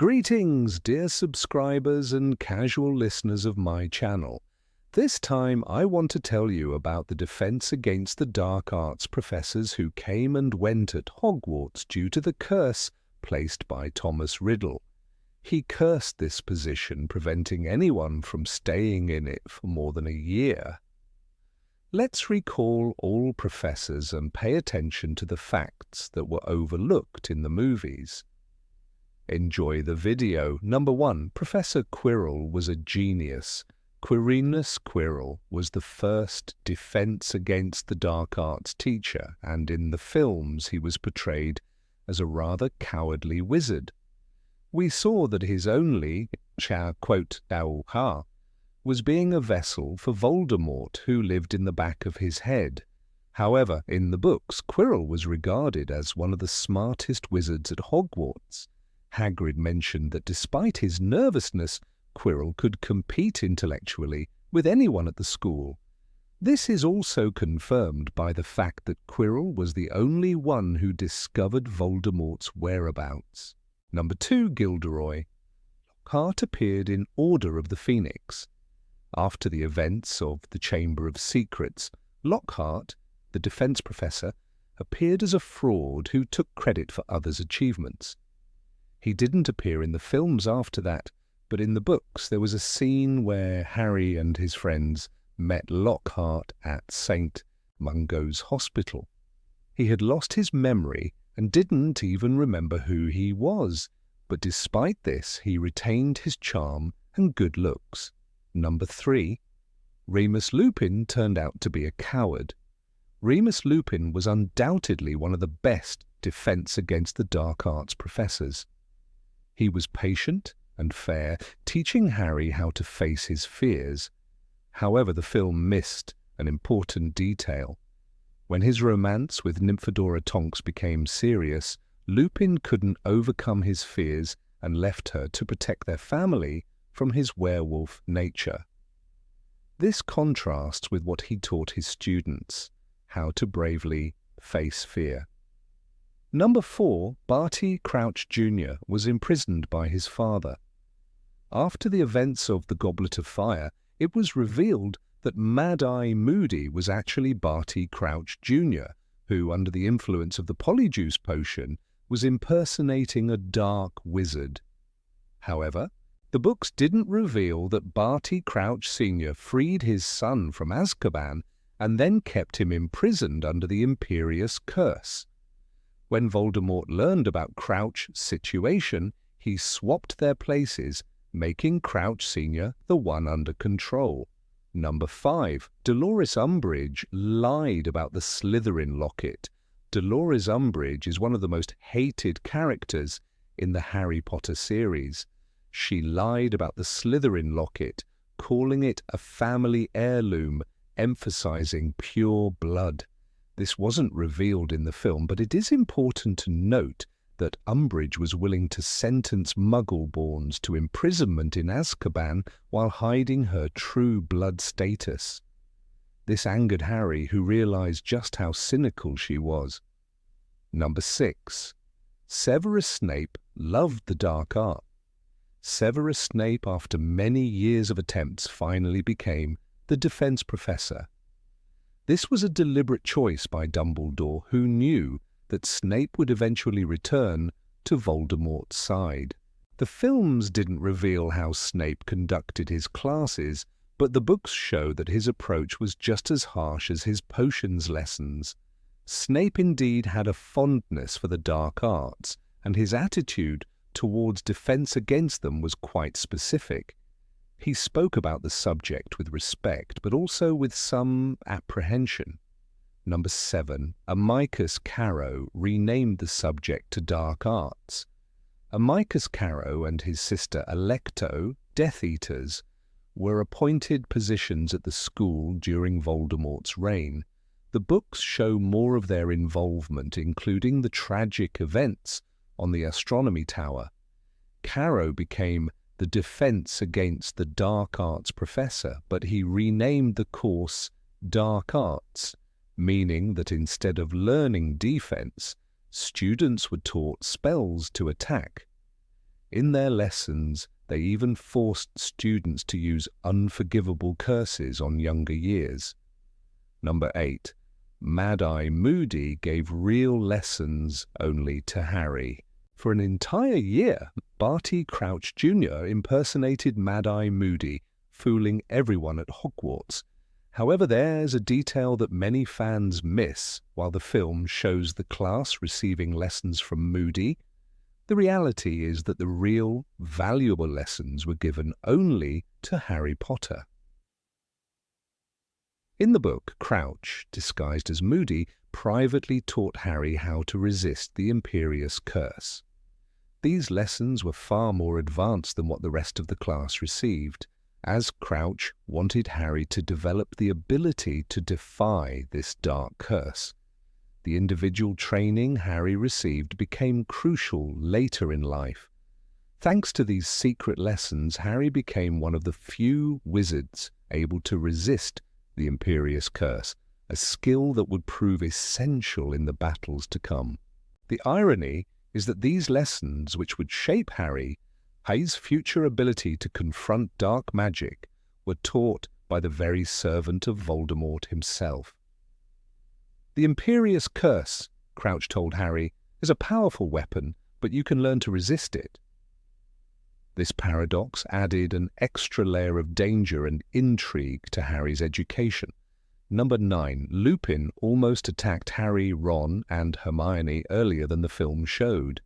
Greetings, dear subscribers and casual listeners of my channel. This time I want to tell you about the defense against the dark arts professors who came and went at Hogwarts due to the curse placed by Thomas Riddle. He cursed this position, preventing anyone from staying in it for more than a year. Let's recall all professors and pay attention to the facts that were overlooked in the movies. Enjoy the video. Number 1. Professor Quirrell was a genius. Quirinus Quirrell was the first defense against the dark arts teacher, and in the films he was portrayed as a rather cowardly wizard. We saw that his only was being a vessel for Voldemort, who lived in the back of his head. However, in the books, Quirrell was regarded as one of the smartest wizards at Hogwarts. Hagrid mentioned that despite his nervousness, Quirrell could compete intellectually with anyone at the school. This is also confirmed by the fact that Quirrell was the only one who discovered Voldemort's whereabouts. Number 2. Gilderoy. Lockhart appeared in Order of the Phoenix. After the events of the Chamber of Secrets, Lockhart, the defense professor, appeared as a fraud who took credit for others' achievements. He didn't appear in the films after that, but in the books there was a scene where Harry and his friends met Lockhart at St. Mungo's Hospital. He had lost his memory and didn't even remember who he was, but despite this he retained his charm and good looks. Number 3. Remus Lupin turned out to be a coward. Remus Lupin was undoubtedly one of the best defense against the dark arts professors. He was patient and fair, teaching Harry how to face his fears. However, the film missed an important detail. When his romance with Nymphadora Tonks became serious, Lupin couldn't overcome his fears and left her to protect their family from his werewolf nature. This contrasts with what he taught his students, how to bravely face fear. Number 4. Barty Crouch Jr. was imprisoned by his father. After the events of the Goblet of Fire, it was revealed that Mad-Eye Moody was actually Barty Crouch Jr., who, under the influence of the Polyjuice potion, was impersonating a dark wizard. However, the books didn't reveal that Barty Crouch Sr. freed his son from Azkaban and then kept him imprisoned under the Imperious Curse. When Voldemort learned about Crouch's situation, he swapped their places, making Crouch Sr. the one under control. Number 5. Dolores Umbridge lied about the Slytherin locket. Dolores Umbridge is one of the most hated characters in the Harry Potter series. She lied about the Slytherin locket, calling it a family heirloom, emphasizing pure blood. This wasn't revealed in the film, but it is important to note that Umbridge was willing to sentence Muggle-borns to imprisonment in Azkaban while hiding her true blood status. This angered Harry, who realized just how cynical she was. Number 6. Severus Snape loved the dark art. Severus Snape, after many years of attempts, finally became the defense professor. This was a deliberate choice by Dumbledore, who knew that Snape would eventually return to Voldemort's side. The films didn't reveal how Snape conducted his classes, but the books show that his approach was just as harsh as his potions lessons. Snape indeed had a fondness for the dark arts, and his attitude towards defense against them was quite specific. He spoke about the subject with respect, but also with some apprehension. Number 7. Amicus Carrow renamed the subject to dark arts. Amicus Carrow and his sister Alecto, Death Eaters, were appointed positions at the school during Voldemort's reign. The books show more of their involvement, including the tragic events on the Astronomy Tower. Carrow became the defense against the dark arts professor, but he renamed the course Dark Arts, meaning that instead of learning defense, students were taught spells to attack. In their lessons, they even forced students to use unforgivable curses on younger years. Number 8. Mad-Eye Moody gave real lessons only to Harry. For an entire year, Barty Crouch Jr. impersonated Mad-Eye Moody, fooling everyone at Hogwarts. However, there's a detail that many fans miss while the film shows the class receiving lessons from Moody. The reality is that the real, valuable lessons were given only to Harry Potter. In the book, Crouch, disguised as Moody, privately taught Harry how to resist the Imperious Curse. These lessons were far more advanced than what the rest of the class received, as Crouch wanted Harry to develop the ability to defy this dark curse. The individual training Harry received became crucial later in life. Thanks to these secret lessons, Harry became one of the few wizards able to resist the Imperious Curse, a skill that would prove essential in the battles to come. The irony is that these lessons, which would shape Harry's future ability to confront dark magic, were taught by the very servant of Voldemort himself. The Imperious Curse, Crouch told Harry, is a powerful weapon, but you can learn to resist it. This paradox added an extra layer of danger and intrigue to Harry's education. Number 9. Lupin almost attacked Harry, Ron, and Hermione earlier than the film showed.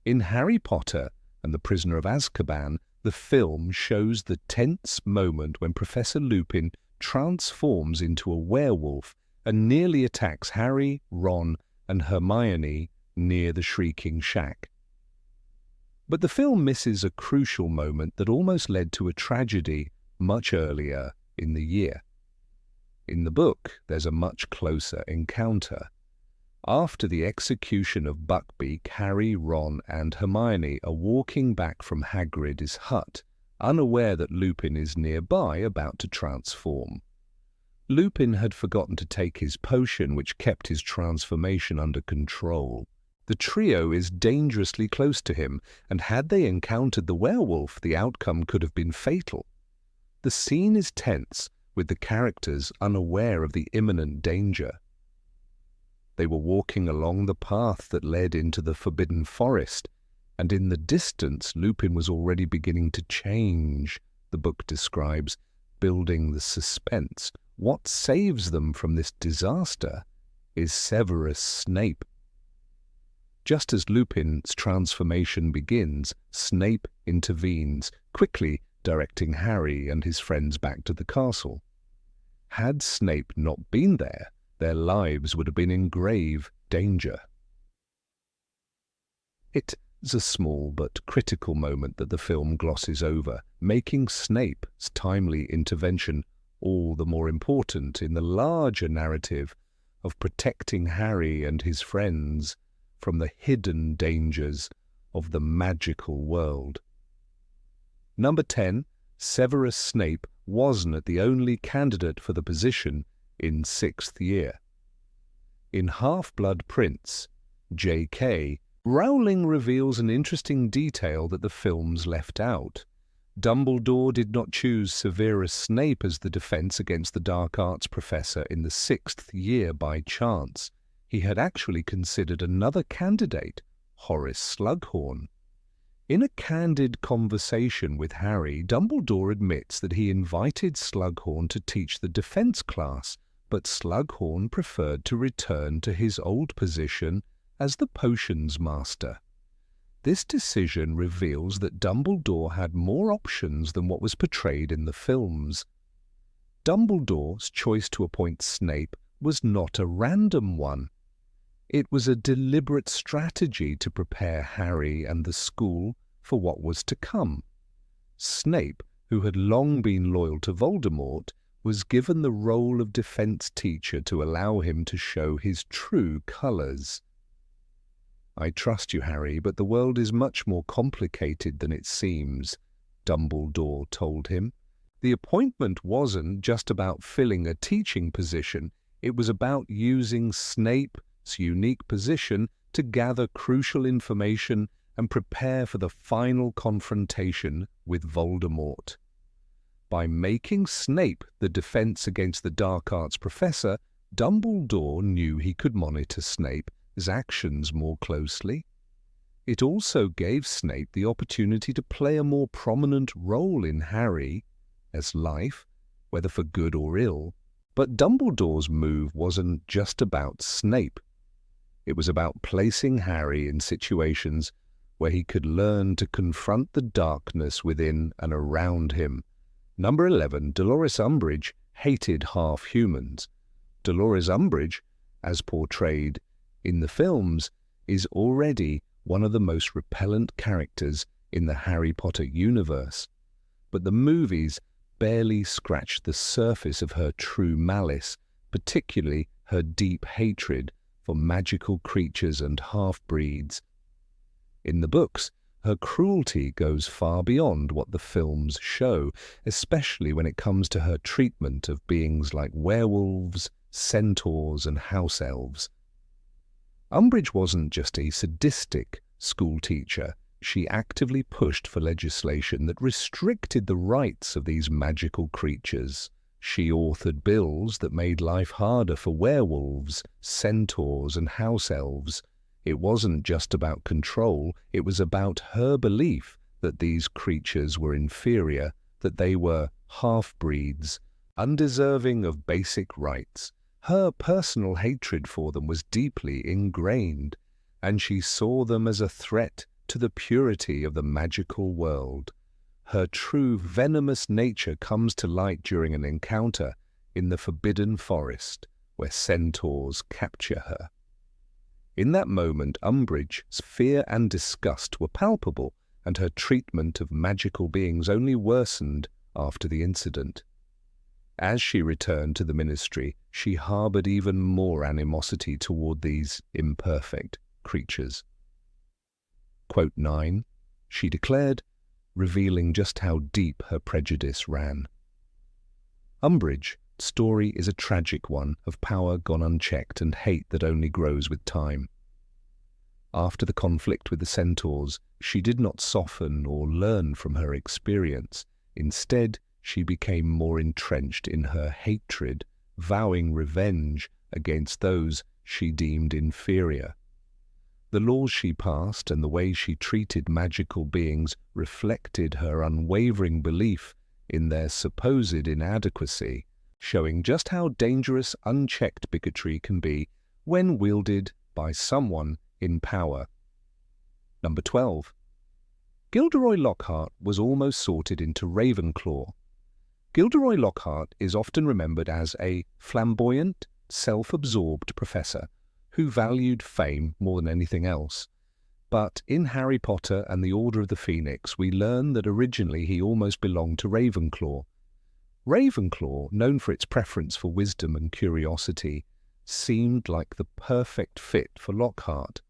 In Harry Potter and the Prisoner of Azkaban, the film shows the tense moment when Professor Lupin transforms into a werewolf and nearly attacks Harry, Ron, and Hermione near the Shrieking Shack. But the film misses a crucial moment that almost led to a tragedy much earlier in the year. In the book, there's a much closer encounter. After the execution of Buckbeak, Harry, Ron, and Hermione are walking back from Hagrid's hut, unaware that Lupin is nearby about to transform. Lupin had forgotten to take his potion, which kept his transformation under control. The trio is dangerously close to him, and had they encountered the werewolf, the outcome could have been fatal. The scene is tense, with the characters unaware of the imminent danger. They were walking along the path that led into the Forbidden Forest, and in the distance Lupin was already beginning to change, the book describes, building the suspense. What saves them from this disaster is Severus Snape. Just as Lupin's transformation begins, Snape intervenes, quickly directing Harry and his friends back to the castle. Had Snape not been there, their lives would have been in grave danger. It is a small but critical moment that the film glosses over, making Snape's timely intervention all the more important in the larger narrative of protecting Harry and his friends from the hidden dangers of the magical world. Number 10. Severus Snape wasn't the only candidate for the position in 6th year. In Half-Blood Prince, J.K., Rowling reveals an interesting detail that the films left out. Dumbledore did not choose Severus Snape as the defense against the dark arts professor in the 6th year by chance. He had actually considered another candidate, Horace Slughorn. In a candid conversation with Harry, Dumbledore admits that he invited Slughorn to teach the defense class, but Slughorn preferred to return to his old position as the potions master. This decision reveals that Dumbledore had more options than what was portrayed in the films. Dumbledore's choice to appoint Snape was not a random one. It was a deliberate strategy to prepare Harry and the school for what was to come. Snape, who had long been loyal to Voldemort, was given the role of defense teacher to allow him to show his true colours. "I trust you, Harry, but the world is much more complicated than it seems," Dumbledore told him. The appointment wasn't just about filling a teaching position, it was about using Snape's unique position to gather crucial information and prepare for the final confrontation with Voldemort. By making Snape the defense against the dark arts professor, Dumbledore knew he could monitor Snape's actions more closely. It also gave Snape the opportunity to play a more prominent role in Harry's life, whether for good or ill. But Dumbledore's move wasn't just about Snape. It was about placing Harry in situations where he could learn to confront the darkness within and around him. Number 11, Dolores Umbridge hated half-humans. Dolores Umbridge, as portrayed in the films, is already one of the most repellent characters in the Harry Potter universe. But the movies barely scratched the surface of her true malice, particularly her deep hatred for magical creatures and half-breeds. In the books, her cruelty goes far beyond what the films show, especially when it comes to her treatment of beings like werewolves, centaurs, and house elves. Umbridge wasn't just a sadistic schoolteacher. She actively pushed for legislation that restricted the rights of these magical creatures. She authored bills that made life harder for werewolves, centaurs, and house elves. It wasn't just about control, it was about her belief that these creatures were inferior, that they were half-breeds, undeserving of basic rights. Her personal hatred for them was deeply ingrained, and she saw them as a threat to the purity of the magical world. Her true venomous nature comes to light during an encounter in the Forbidden Forest, where centaurs capture her. In that moment, Umbridge's fear and disgust were palpable, and her treatment of magical beings only worsened after the incident. As she returned to the Ministry, she harbored even more animosity toward these imperfect creatures. Quote 9, she declared, revealing just how deep her prejudice ran. Umbridge's story is a tragic one of power gone unchecked and hate that only grows with time. After the conflict with the centaurs, she did not soften or learn from her experience. Instead, she became more entrenched in her hatred, vowing revenge against those she deemed inferior. The laws she passed and the way she treated magical beings reflected her unwavering belief in their supposed inadequacy, showing just how dangerous unchecked bigotry can be when wielded by someone in power. Number 12. Gilderoy Lockhart was almost sorted into Ravenclaw. Gilderoy Lockhart is often remembered as a flamboyant, self-absorbed professor who valued fame more than anything else. But in Harry Potter and the Order of the Phoenix, we learn that originally he almost belonged to Ravenclaw. Ravenclaw, known for its preference for wisdom and curiosity, seemed like the perfect fit for Lockhart.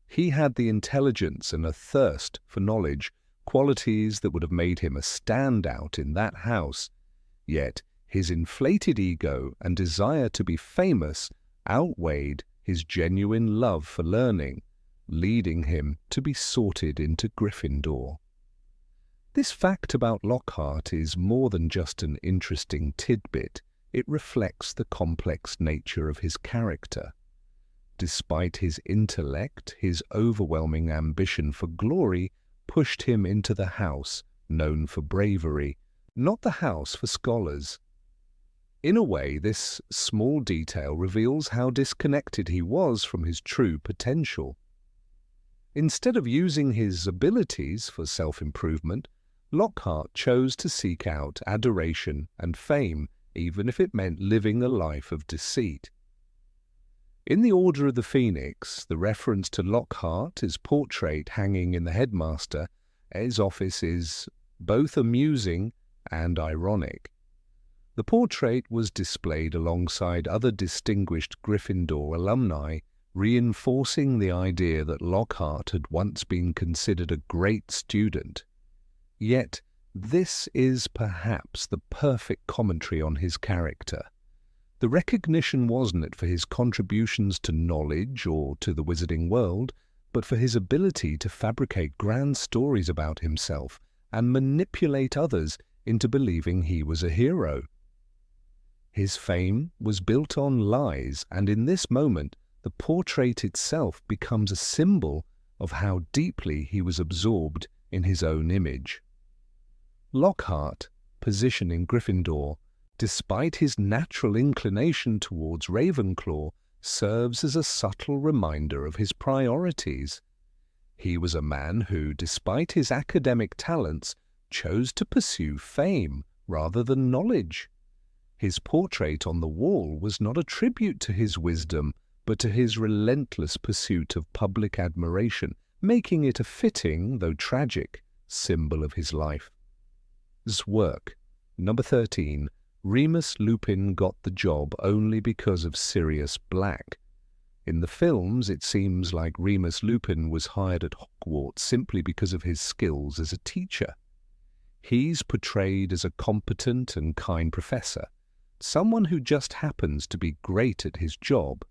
He had the intelligence and a thirst for knowledge, qualities that would have made him a standout in that house. Yet his inflated ego and desire to be famous outweighed his genuine love for learning, leading him to be sorted into Gryffindor. This fact about Lockhart is more than just an interesting tidbit. It reflects the complex nature of his character. Despite his intellect, his overwhelming ambition for glory pushed him into the house known for bravery, not the house for scholars. In a way, this small detail reveals how disconnected he was from his true potential. Instead of using his abilities for self-improvement, Lockhart chose to seek out adoration and fame, even if it meant living a life of deceit. In the Order of the Phoenix, the reference to Lockhart's portrait hanging in the headmaster's office is both amusing and ironic. The portrait was displayed alongside other distinguished Gryffindor alumni, reinforcing the idea that Lockhart had once been considered a great student. Yet, this is perhaps the perfect commentary on his character. The recognition wasn't for his contributions to knowledge or to the wizarding world, but for his ability to fabricate grand stories about himself and manipulate others into believing he was a hero. His fame was built on lies, and in this moment, the portrait itself becomes a symbol of how deeply he was absorbed in his own image. Lockhart, position in Gryffindor, despite his natural inclination towards Ravenclaw, serves as a subtle reminder of his priorities. He was a man who, despite his academic talents, chose to pursue fame rather than knowledge. His portrait on the wall was not a tribute to his wisdom, but to his relentless pursuit of public admiration, making it a fitting, though tragic, symbol of his life. His work, number 13, Remus Lupin got the job only because of Sirius Black. In the films, it seems like Remus Lupin was hired at Hogwarts simply because of his skills as a teacher. He's portrayed as a competent and kind professor, someone who just happens to be great at his job.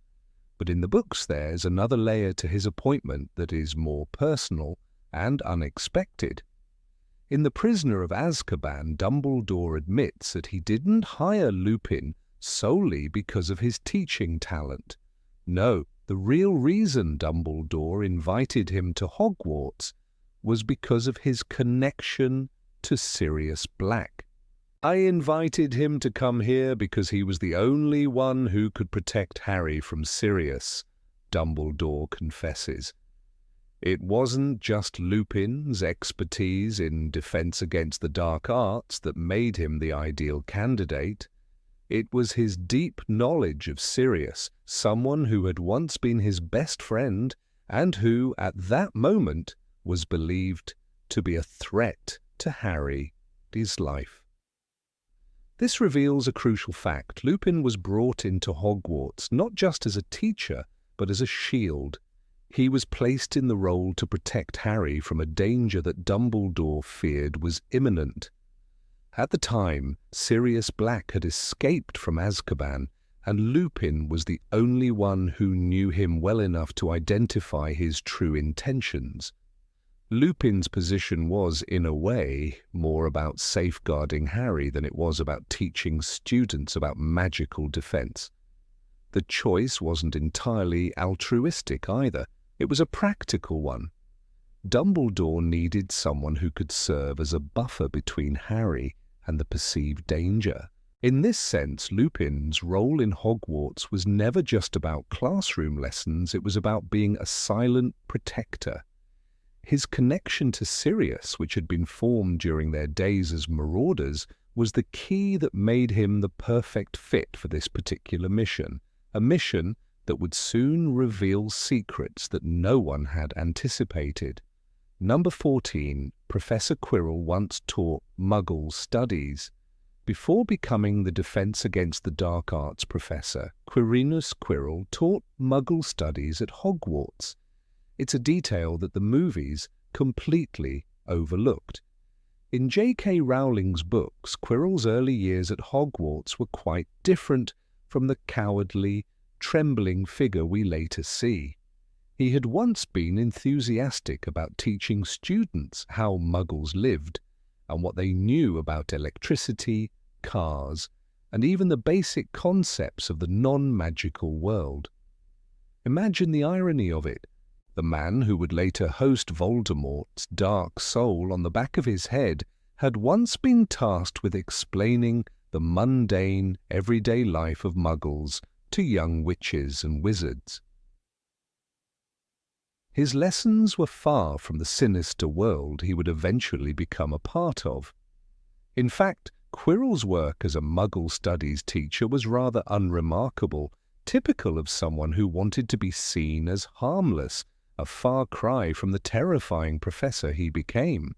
But in the books there's another layer to his appointment that is more personal and unexpected. In The Prisoner of Azkaban, Dumbledore admits that he didn't hire Lupin solely because of his teaching talent. No, the real reason Dumbledore invited him to Hogwarts was because of his connection to Sirius Black. "I invited him to come here because he was the only one who could protect Harry from Sirius," Dumbledore confesses. It wasn't just Lupin's expertise in defense against the dark arts that made him the ideal candidate. It was his deep knowledge of Sirius, someone who had once been his best friend and who, at that moment, was believed to be a threat to Harry's life. This reveals a crucial fact. Lupin was brought into Hogwarts not just as a teacher, but as a shield. He was placed in the role to protect Harry from a danger that Dumbledore feared was imminent. At the time, Sirius Black had escaped from Azkaban, and Lupin was the only one who knew him well enough to identify his true intentions. Lupin's position was, in a way, more about safeguarding Harry than it was about teaching students about magical defense. The choice wasn't entirely altruistic either. It was a practical one. Dumbledore needed someone who could serve as a buffer between Harry and the perceived danger. In this sense, Lupin's role in Hogwarts was never just about classroom lessons, it was about being a silent protector. His connection to Sirius, which had been formed during their days as marauders, was the key that made him the perfect fit for this particular mission, a mission that would soon reveal secrets that no one had anticipated. Number 14, Professor Quirrell once taught Muggle studies. Before becoming the Defense Against the Dark Arts professor, Quirinus Quirrell taught Muggle studies at Hogwarts. It's a detail that the movies completely overlooked. In J.K. Rowling's books, Quirrell's early years at Hogwarts were quite different from the cowardly, trembling figure we later see. He had once been enthusiastic about teaching students how Muggles lived and what they knew about electricity, cars, and even the basic concepts of the non-magical world. Imagine the irony of it. The man who would later host Voldemort's dark soul on the back of his head had once been tasked with explaining the mundane, everyday life of Muggles to young witches and wizards. His lessons were far from the sinister world he would eventually become a part of. In fact, Quirrell's work as a Muggle studies teacher was rather unremarkable, typical of someone who wanted to be seen as harmless, a far cry from the terrifying professor he became.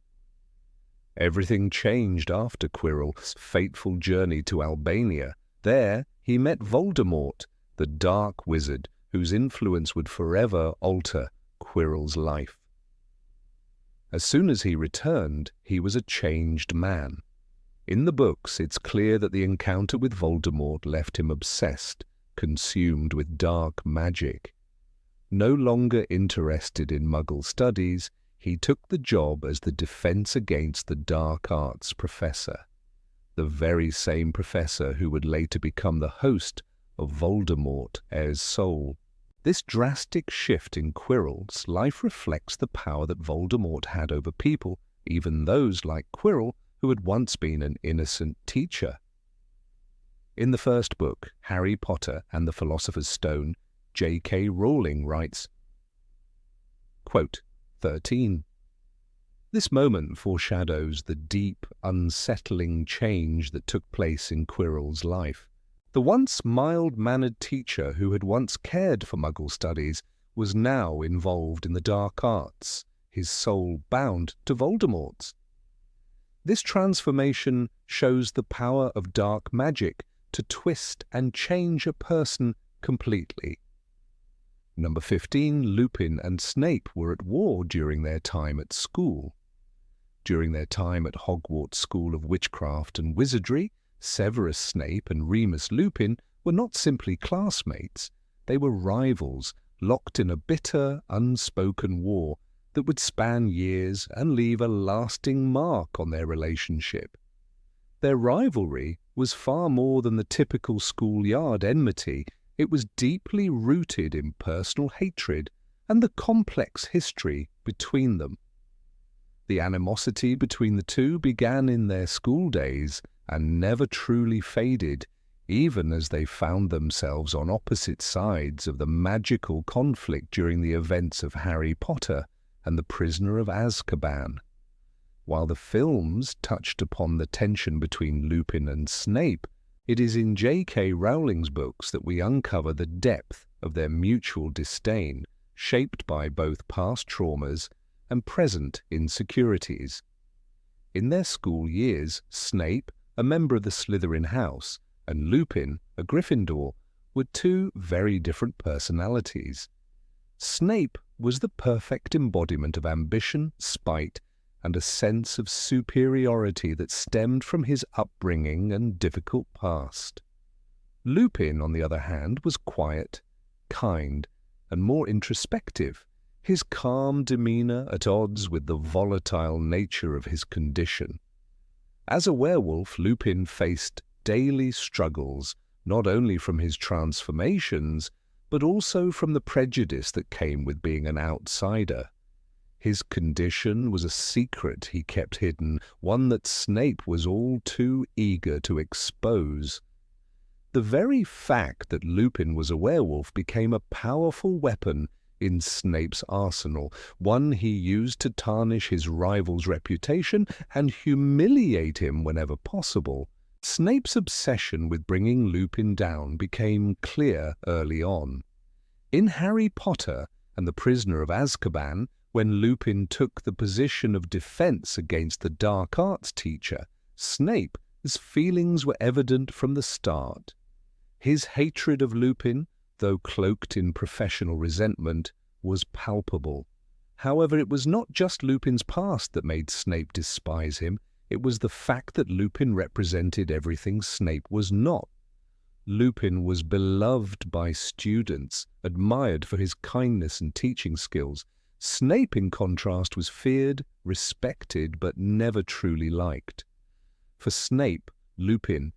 Everything changed after Quirrell's fateful journey to Albania. There, he met Voldemort, the dark wizard whose influence would forever alter Quirrell's life. As soon as he returned, he was a changed man. In the books, it's clear that the encounter with Voldemort left him obsessed, consumed with dark magic. No longer interested in Muggle studies, he took the job as the Defense Against the Dark Arts professor, the very same professor who would later become the host of Voldemort Heir's Soul. This drastic shift in Quirrell's life reflects the power that Voldemort had over people, even those like Quirrell who had once been an innocent teacher. In the first book, Harry Potter and the Philosopher's Stone, J.K. Rowling writes, quote, 13. This moment foreshadows the deep, unsettling change that took place in Quirrell's life. The once mild-mannered teacher who had once cared for Muggle studies was now involved in the dark arts, his soul bound to Voldemort's. This transformation shows the power of dark magic to twist and change a person completely. Number 15, Lupin and Snape were at war during their time at school. During their time at Hogwarts School of Witchcraft and Wizardry, Severus Snape and Remus Lupin were not simply classmates, they were rivals, locked in a bitter, unspoken war that would span years and leave a lasting mark on their relationship. Their rivalry was far more than the typical schoolyard enmity. It was deeply rooted in personal hatred and the complex history between them. The animosity between the two began in their school days and never truly faded, even as they found themselves on opposite sides of the magical conflict during the events of Harry Potter and the Prisoner of Azkaban. While the films touched upon the tension between Lupin and Snape, it is in J.K. Rowling's books that we uncover the depth of their mutual disdain, shaped by both past traumas and present insecurities. In their school years, Snape, a member of the Slytherin house, and Lupin, a Gryffindor, were two very different personalities. Snape was the perfect embodiment of ambition, spite, and a sense of superiority that stemmed from his upbringing and difficult past. Lupin, on the other hand, was quiet, kind, and more introspective, his calm demeanor at odds with the volatile nature of his condition. As a werewolf, Lupin faced daily struggles, not only from his transformations, but also from the prejudice that came with being an outsider. His condition was a secret he kept hidden, one that Snape was all too eager to expose. The very fact that Lupin was a werewolf became a powerful weapon in Snape's arsenal, one he used to tarnish his rival's reputation and humiliate him whenever possible. Snape's obsession with bringing Lupin down became clear early on. In Harry Potter and the Prisoner of Azkaban, when Lupin took the position of defense against the dark arts teacher, Snape's feelings were evident from the start. His hatred of Lupin, though cloaked in professional resentment, was palpable. However, it was not just Lupin's past that made Snape despise him. It was the fact that Lupin represented everything Snape was not. Lupin was beloved by students, admired for his kindness and teaching skills. Snape, in contrast, was feared, respected, but never truly liked. For Snape, Lupin's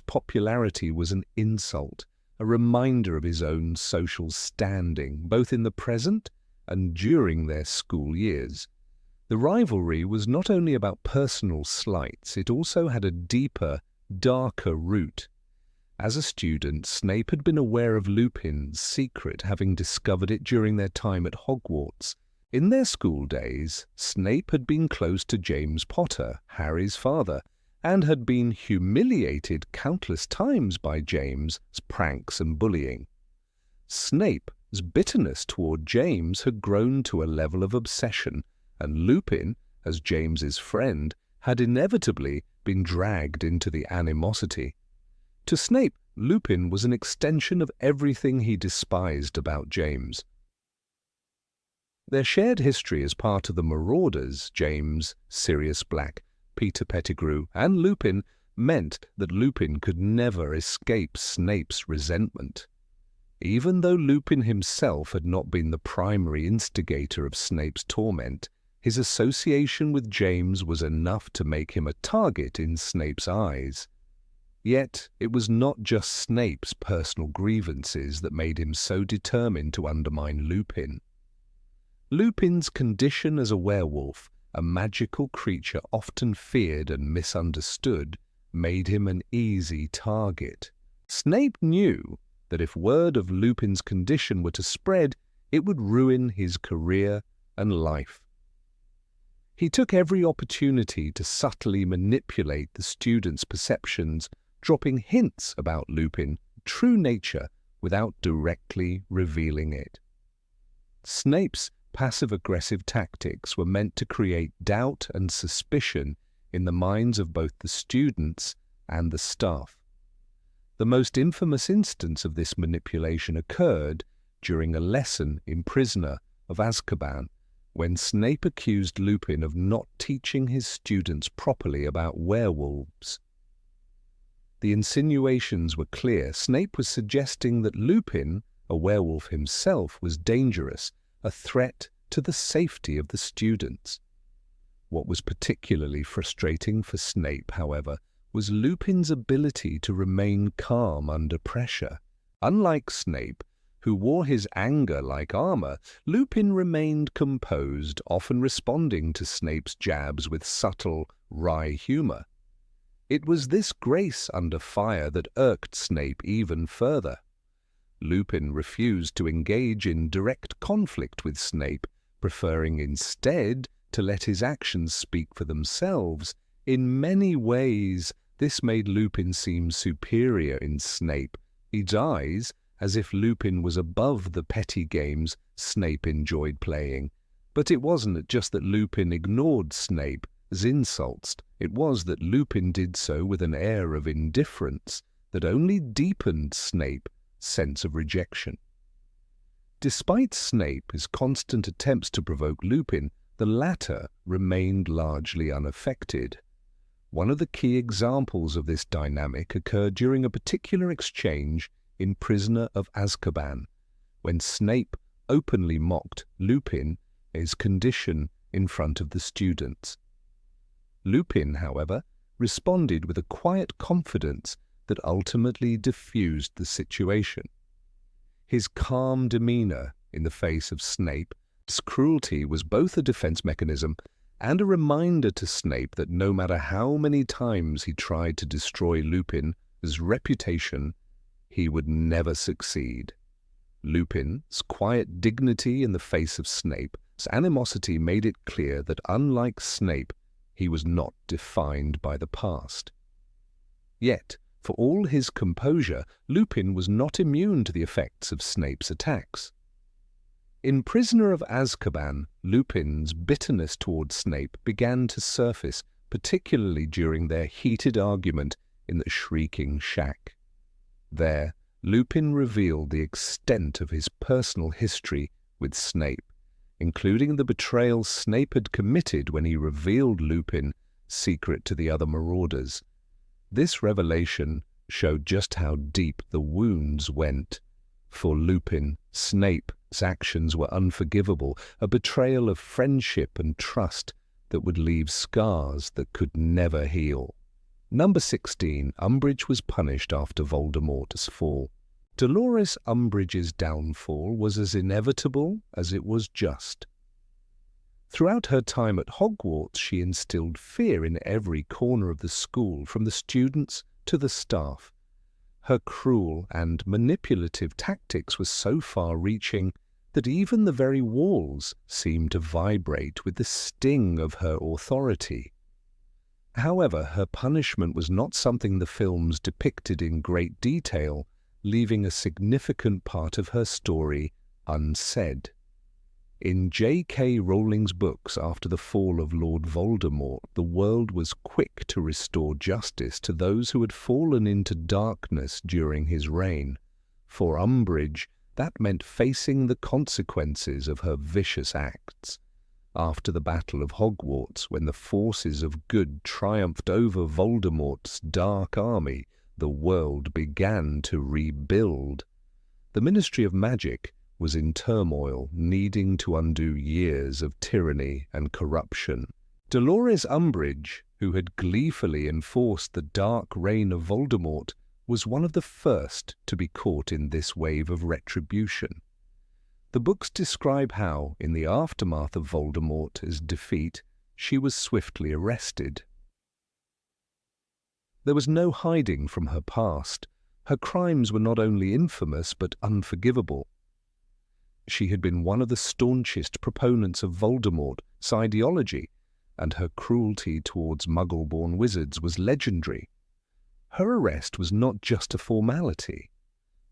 popularity was an insult, a reminder of his own social standing, both in the present and during their school years. The rivalry was not only about personal slights, it also had a deeper, darker root. As a student, Snape had been aware of Lupin's secret, having discovered it during their time at Hogwarts. In their school days, Snape had been close to James Potter, Harry's father, and had been humiliated countless times by James's pranks and bullying. Snape's bitterness toward James had grown to a level of obsession, and Lupin, as James's friend, had inevitably been dragged into the animosity. To Snape, Lupin was an extension of everything he despised about James. Their shared history as part of the Marauders, James, Sirius Black, Peter Pettigrew, and Lupin, meant that Lupin could never escape Snape's resentment. Even though Lupin himself had not been the primary instigator of Snape's torment, his association with James was enough to make him a target in Snape's eyes. Yet it was not just Snape's personal grievances that made him so determined to undermine Lupin. Lupin's condition as a werewolf, a magical creature often feared and misunderstood, made him an easy target. Snape knew that if word of Lupin's condition were to spread, it would ruin his career and life. He took every opportunity to subtly manipulate the students' perceptions, dropping hints about Lupin's true nature without directly revealing it. Snape's passive-aggressive tactics were meant to create doubt and suspicion in the minds of both the students and the staff. The most infamous instance of this manipulation occurred during a lesson in Prisoner of Azkaban, when Snape accused Lupin of not teaching his students properly about werewolves. The insinuations were clear. Snape was suggesting that Lupin, a werewolf himself, was dangerous, a threat to the safety of the students. What was particularly frustrating for Snape, however, was Lupin's ability to remain calm under pressure. Unlike Snape, who wore his anger like armor, Lupin remained composed, often responding to Snape's jabs with subtle, wry humor. It was this grace under fire that irked Snape even further. Lupin refused to engage in direct conflict with Snape, preferring instead to let his actions speak for themselves. In many ways, this made Lupin seem superior in Snape's eyes, as if Lupin was above the petty games Snape enjoyed playing. But it wasn't just that Lupin ignored Snape's insults. It was that Lupin did so with an air of indifference that only deepened Snape's sense of rejection. Despite Snape's constant attempts to provoke Lupin, the latter remained largely unaffected. One of the key examples of this dynamic occurred during a particular exchange in Prisoner of Azkaban, when Snape openly mocked Lupin's condition in front of the students. Lupin, however, responded with a quiet confidence that ultimately diffused the situation. His calm demeanor in the face of Snape's cruelty was both a defense mechanism and a reminder to Snape that no matter how many times he tried to destroy Lupin's reputation, he would never succeed. Lupin's quiet dignity in the face of Snape's animosity made it clear that, unlike Snape, he was not defined by the past. Yet, for all his composure, Lupin was not immune to the effects of Snape's attacks. In Prisoner of Azkaban, Lupin's bitterness towards Snape began to surface, particularly during their heated argument in the Shrieking Shack. There, Lupin revealed the extent of his personal history with Snape, including the betrayal Snape had committed when he revealed Lupin's secret to the other Marauders. This revelation showed just how deep the wounds went. For Lupin, Snape's actions were unforgivable, a betrayal of friendship and trust that would leave scars that could never heal. Number 16. Umbridge was punished after Voldemort's fall. Dolores Umbridge's downfall was as inevitable as it was just. Throughout her time at Hogwarts, she instilled fear in every corner of the school, from the students to the staff. Her cruel and manipulative tactics were so far-reaching that even the very walls seemed to vibrate with the sting of her authority. However, her punishment was not something the films depicted in great detail, leaving a significant part of her story unsaid. In J.K. Rowling's books after the fall of Lord Voldemort, the world was quick to restore justice to those who had fallen into darkness during his reign. For Umbridge, that meant facing the consequences of her vicious acts. After the Battle of Hogwarts, when the forces of good triumphed over Voldemort's dark army, the world began to rebuild. The Ministry of Magic was in turmoil, needing to undo years of tyranny and corruption. Dolores Umbridge, who had gleefully enforced the dark reign of Voldemort, was one of the first to be caught in this wave of retribution. The books describe how, in the aftermath of Voldemort's defeat, she was swiftly arrested. There was no hiding from her past. Her crimes were not only infamous but unforgivable. She had been one of the staunchest proponents of Voldemort's ideology, and her cruelty towards Muggle-born wizards was legendary. Her arrest was not just a formality.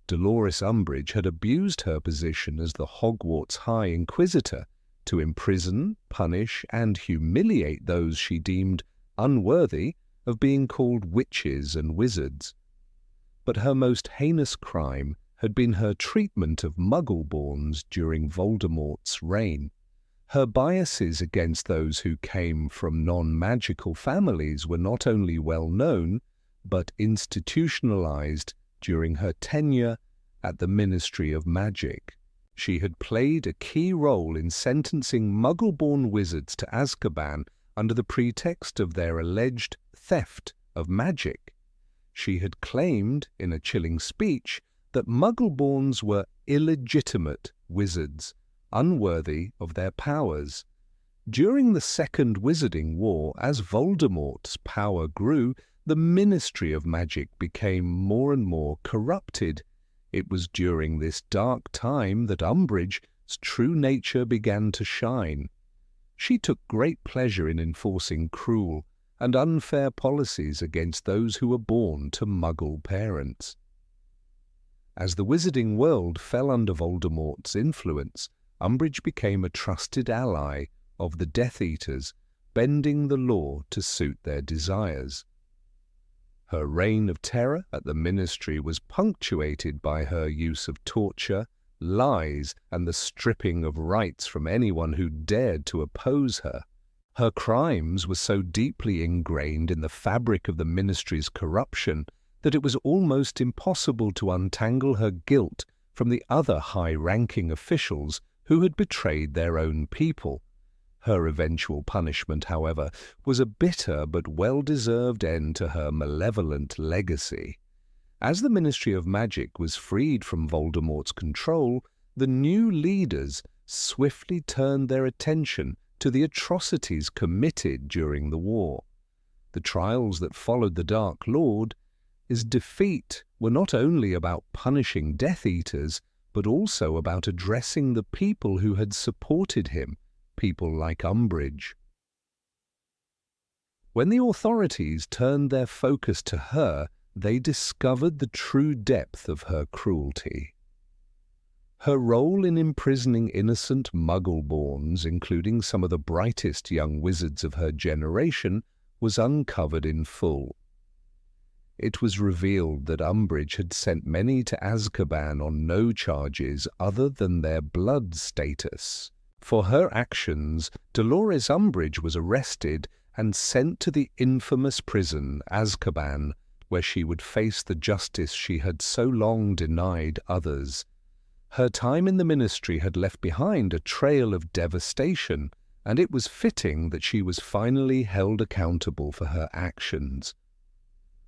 Dolores Umbridge had abused her position as the Hogwarts High Inquisitor to imprison, punish, and humiliate those she deemed unworthy of being called witches and wizards. But her most heinous crime had been her treatment of Muggle-borns during Voldemort's reign. Her biases against those who came from non-magical families were not only well known, but institutionalized during her tenure at the Ministry of Magic. She had played a key role in sentencing Muggle-born wizards to Azkaban under the pretext of their alleged theft of magic. She had claimed, in a chilling speech, that Muggle-borns were illegitimate wizards, unworthy of their powers. During the Second Wizarding War, as Voldemort's power grew, the Ministry of Magic became more and more corrupted. It was during this dark time that Umbridge's true nature began to shine. She took great pleasure in enforcing cruel and unfair policies against those who were born to Muggle parents. As the wizarding world fell under Voldemort's influence, Umbridge became a trusted ally of the Death Eaters, bending the law to suit their desires. Her reign of terror at the Ministry was punctuated by her use of torture, lies, and the stripping of rights from anyone who dared to oppose her. Her crimes were so deeply ingrained in the fabric of the Ministry's corruption that it was almost impossible to untangle her guilt from the other high-ranking officials who had betrayed their own people. Her eventual punishment, however, was a bitter but well-deserved end to her malevolent legacy. As the Ministry of Magic was freed from Voldemort's control, the new leaders swiftly turned their attention to the atrocities committed during the war. The trials that followed the Dark Lord's defeat were not only about punishing Death Eaters, but also about addressing the people who had supported him, people like Umbridge. When the authorities turned their focus to her, they discovered the true depth of her cruelty. Her role in imprisoning innocent Muggle-borns, including some of the brightest young wizards of her generation, was uncovered in full. It was revealed that Umbridge had sent many to Azkaban on no charges other than their blood status. For her actions, Dolores Umbridge was arrested and sent to the infamous prison Azkaban, where she would face the justice she had so long denied others. Her time in the Ministry had left behind a trail of devastation, and it was fitting that she was finally held accountable for her actions.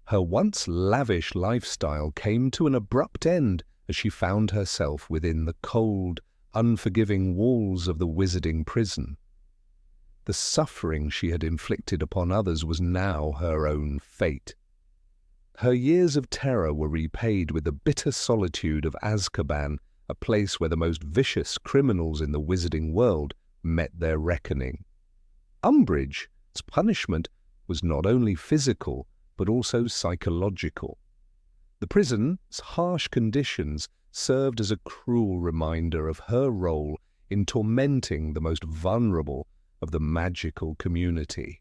Her once lavish lifestyle came to an abrupt end as she found herself within the cold, unforgiving walls of the wizarding prison. The suffering she had inflicted upon others was now her own fate. Her years of terror were repaid with the bitter solitude of Azkaban, a place where the most vicious criminals in the wizarding world met their reckoning. Umbridge's punishment was not only physical, but also psychological. The prison's harsh conditions served as a cruel reminder of her role in tormenting the most vulnerable of the magical community.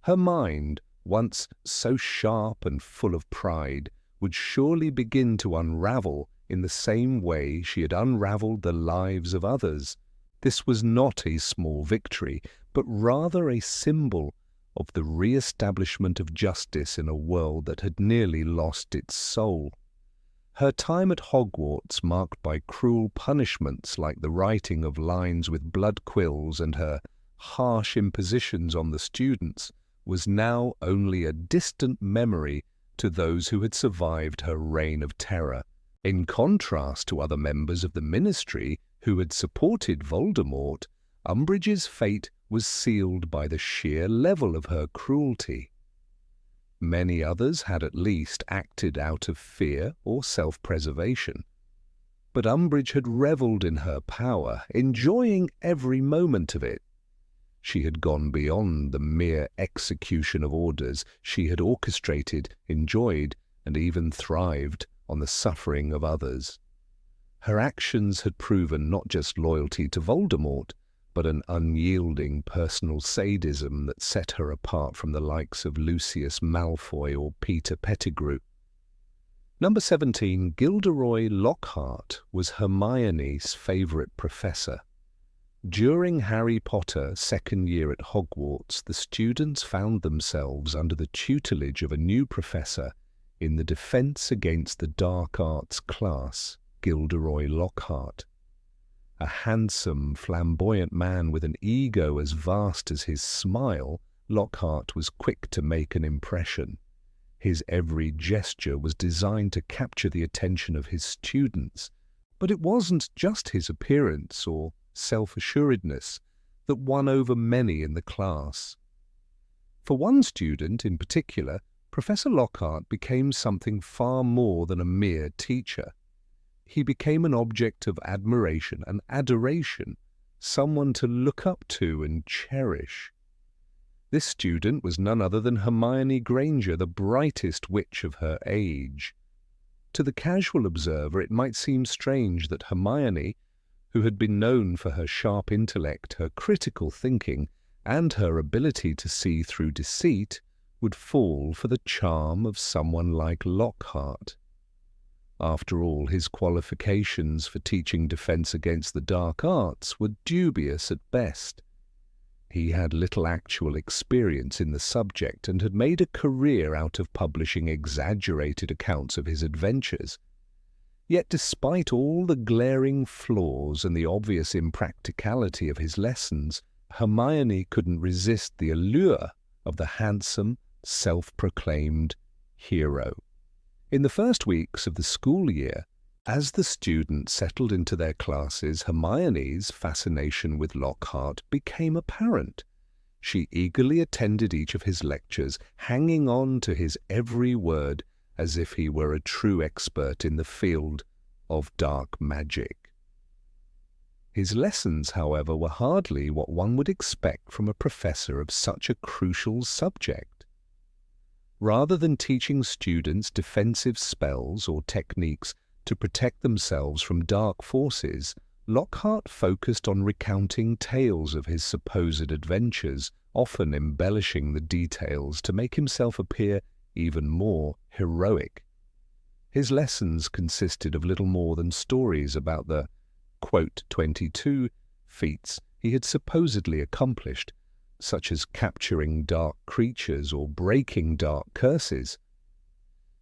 Her mind, once so sharp and full of pride, would surely begin to unravel in the same way she had unraveled the lives of others. This was not a small victory, but rather a symbol of the re-establishment of justice in a world that had nearly lost its soul. Her time at Hogwarts, marked by cruel punishments like the writing of lines with blood quills and her harsh impositions on the students, was now only a distant memory to those who had survived her reign of terror. In contrast to other members of the Ministry who had supported Voldemort, Umbridge's fate was sealed by the sheer level of her cruelty. Many others had at least acted out of fear or self-preservation. But Umbridge had revelled in her power, enjoying every moment of it. She had gone beyond the mere execution of orders. She had orchestrated, enjoyed, and even thrived on the suffering of others. Her actions had proven not just loyalty to Voldemort, but an unyielding personal sadism that set her apart from the likes of Lucius Malfoy or Peter Pettigrew. Number 17, Gilderoy Lockhart was Hermione's favourite professor. During Harry Potter's second year at Hogwarts, the students found themselves under the tutelage of a new professor in the Defence Against the Dark Arts class, Gilderoy Lockhart. A handsome, flamboyant man with an ego as vast as his smile, Lockhart was quick to make an impression. His every gesture was designed to capture the attention of his students, but it wasn't just his appearance or self-assuredness that won over many in the class. For one student in particular, Professor Lockhart became something far more than a mere teacher. He became an object of admiration and adoration, someone to look up to and cherish. This student was none other than Hermione Granger, the brightest witch of her age. To the casual observer, it might seem strange that Hermione, who had been known for her sharp intellect, her critical thinking, and her ability to see through deceit, would fall for the charm of someone like Lockhart. After all, his qualifications for teaching defense against the dark arts were dubious at best. He had little actual experience in the subject and had made a career out of publishing exaggerated accounts of his adventures. Yet despite all the glaring flaws and the obvious impracticality of his lessons, Hermione couldn't resist the allure of the handsome, self-proclaimed hero. In the first weeks of the school year, as the students settled into their classes, Hermione's fascination with Lockhart became apparent. She eagerly attended each of his lectures, hanging on to his every word as if he were a true expert in the field of dark magic. His lessons, however, were hardly what one would expect from a professor of such a crucial subject. Rather than teaching students defensive spells or techniques to protect themselves from dark forces, Lockhart focused on recounting tales of his supposed adventures, often embellishing the details to make himself appear even more heroic. His lessons consisted of little more than stories about the, quote, 22 feats he had supposedly accomplished, such as capturing dark creatures or breaking dark curses.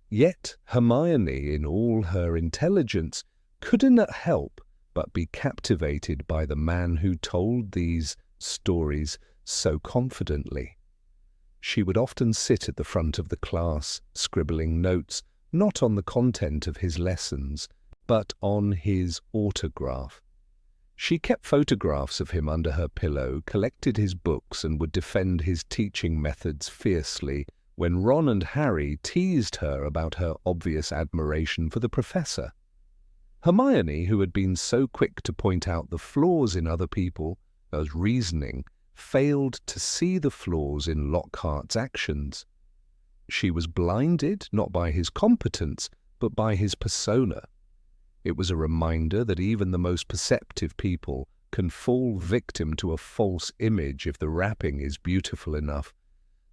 Yet Hermione, in all her intelligence, couldn't help but be captivated by the man who told these stories so confidently. She would often sit at the front of the class, scribbling notes, not on the content of his lessons, but on his autograph. She kept photographs of him under her pillow, collected his books, and would defend his teaching methods fiercely when Ron and Harry teased her about her obvious admiration for the professor. Hermione, who had been so quick to point out the flaws in other people's reasoning, failed to see the flaws in Lockhart's actions. She was blinded not by his competence, but by his persona. It was a reminder that even the most perceptive people can fall victim to a false image if the wrapping is beautiful enough.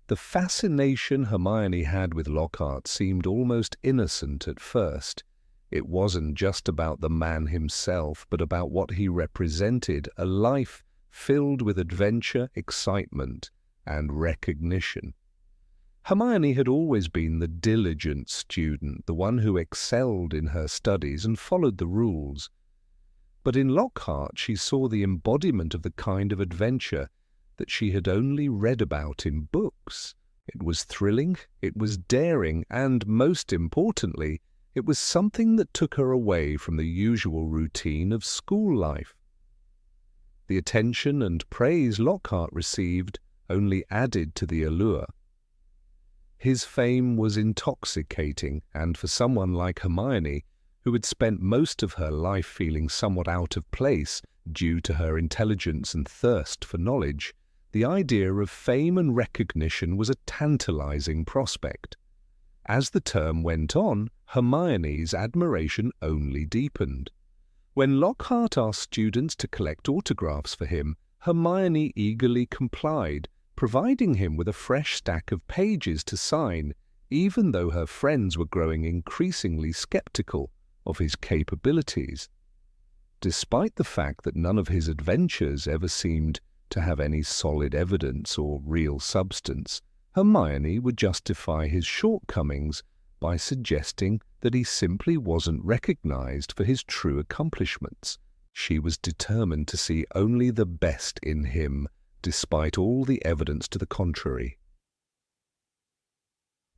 The fascination Hermione had with Lockhart seemed almost innocent at first. It wasn't just about the man himself, but about what he represented, a life filled with adventure, excitement, and recognition. Hermione had always been the diligent student, the one who excelled in her studies and followed the rules. But in Lockhart she saw the embodiment of the kind of adventure that she had only read about in books. It was thrilling, it was daring, and, most importantly, it was something that took her away from the usual routine of school life. The attention and praise Lockhart received only added to the allure. His fame was intoxicating, and for someone like Hermione, who had spent most of her life feeling somewhat out of place due to her intelligence and thirst for knowledge, the idea of fame and recognition was a tantalizing prospect. As the term went on, Hermione's admiration only deepened. When Lockhart asked students to collect autographs for him, Hermione eagerly complied, providing him with a fresh stack of pages to sign, even though her friends were growing increasingly skeptical of his capabilities. Despite the fact that none of his adventures ever seemed to have any solid evidence or real substance, Hermione would justify his shortcomings by suggesting that he simply wasn't recognized for his true accomplishments. She was determined to see only the best in him, despite all the evidence to the contrary.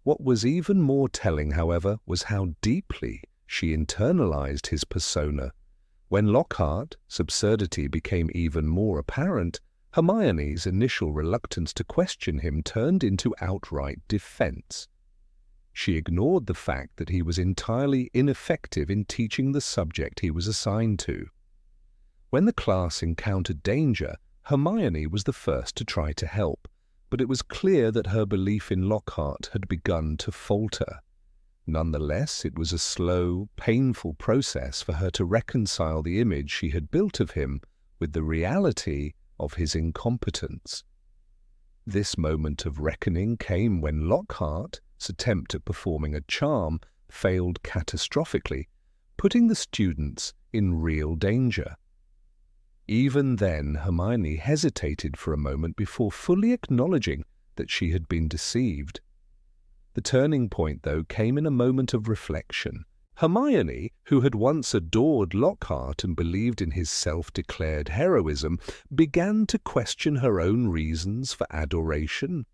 What was even more telling, however, was how deeply she internalized his persona. When Lockhart's absurdity became even more apparent, Hermione's initial reluctance to question him turned into outright defense. She ignored the fact that he was entirely ineffective in teaching the subject he was assigned to. When the class encountered danger, Hermione was the first to try to help, but it was clear that her belief in Lockhart had begun to falter. Nonetheless, it was a slow, painful process for her to reconcile the image she had built of him with the reality of his incompetence. This moment of reckoning came when Lockhart's attempt at performing a charm failed catastrophically, putting the students in real danger. Even then, Hermione hesitated for a moment before fully acknowledging that she had been deceived. The turning point, though, came in a moment of reflection. Hermione, who had once adored Lockhart and believed in his self-declared heroism, began to question her own reasons for adoration.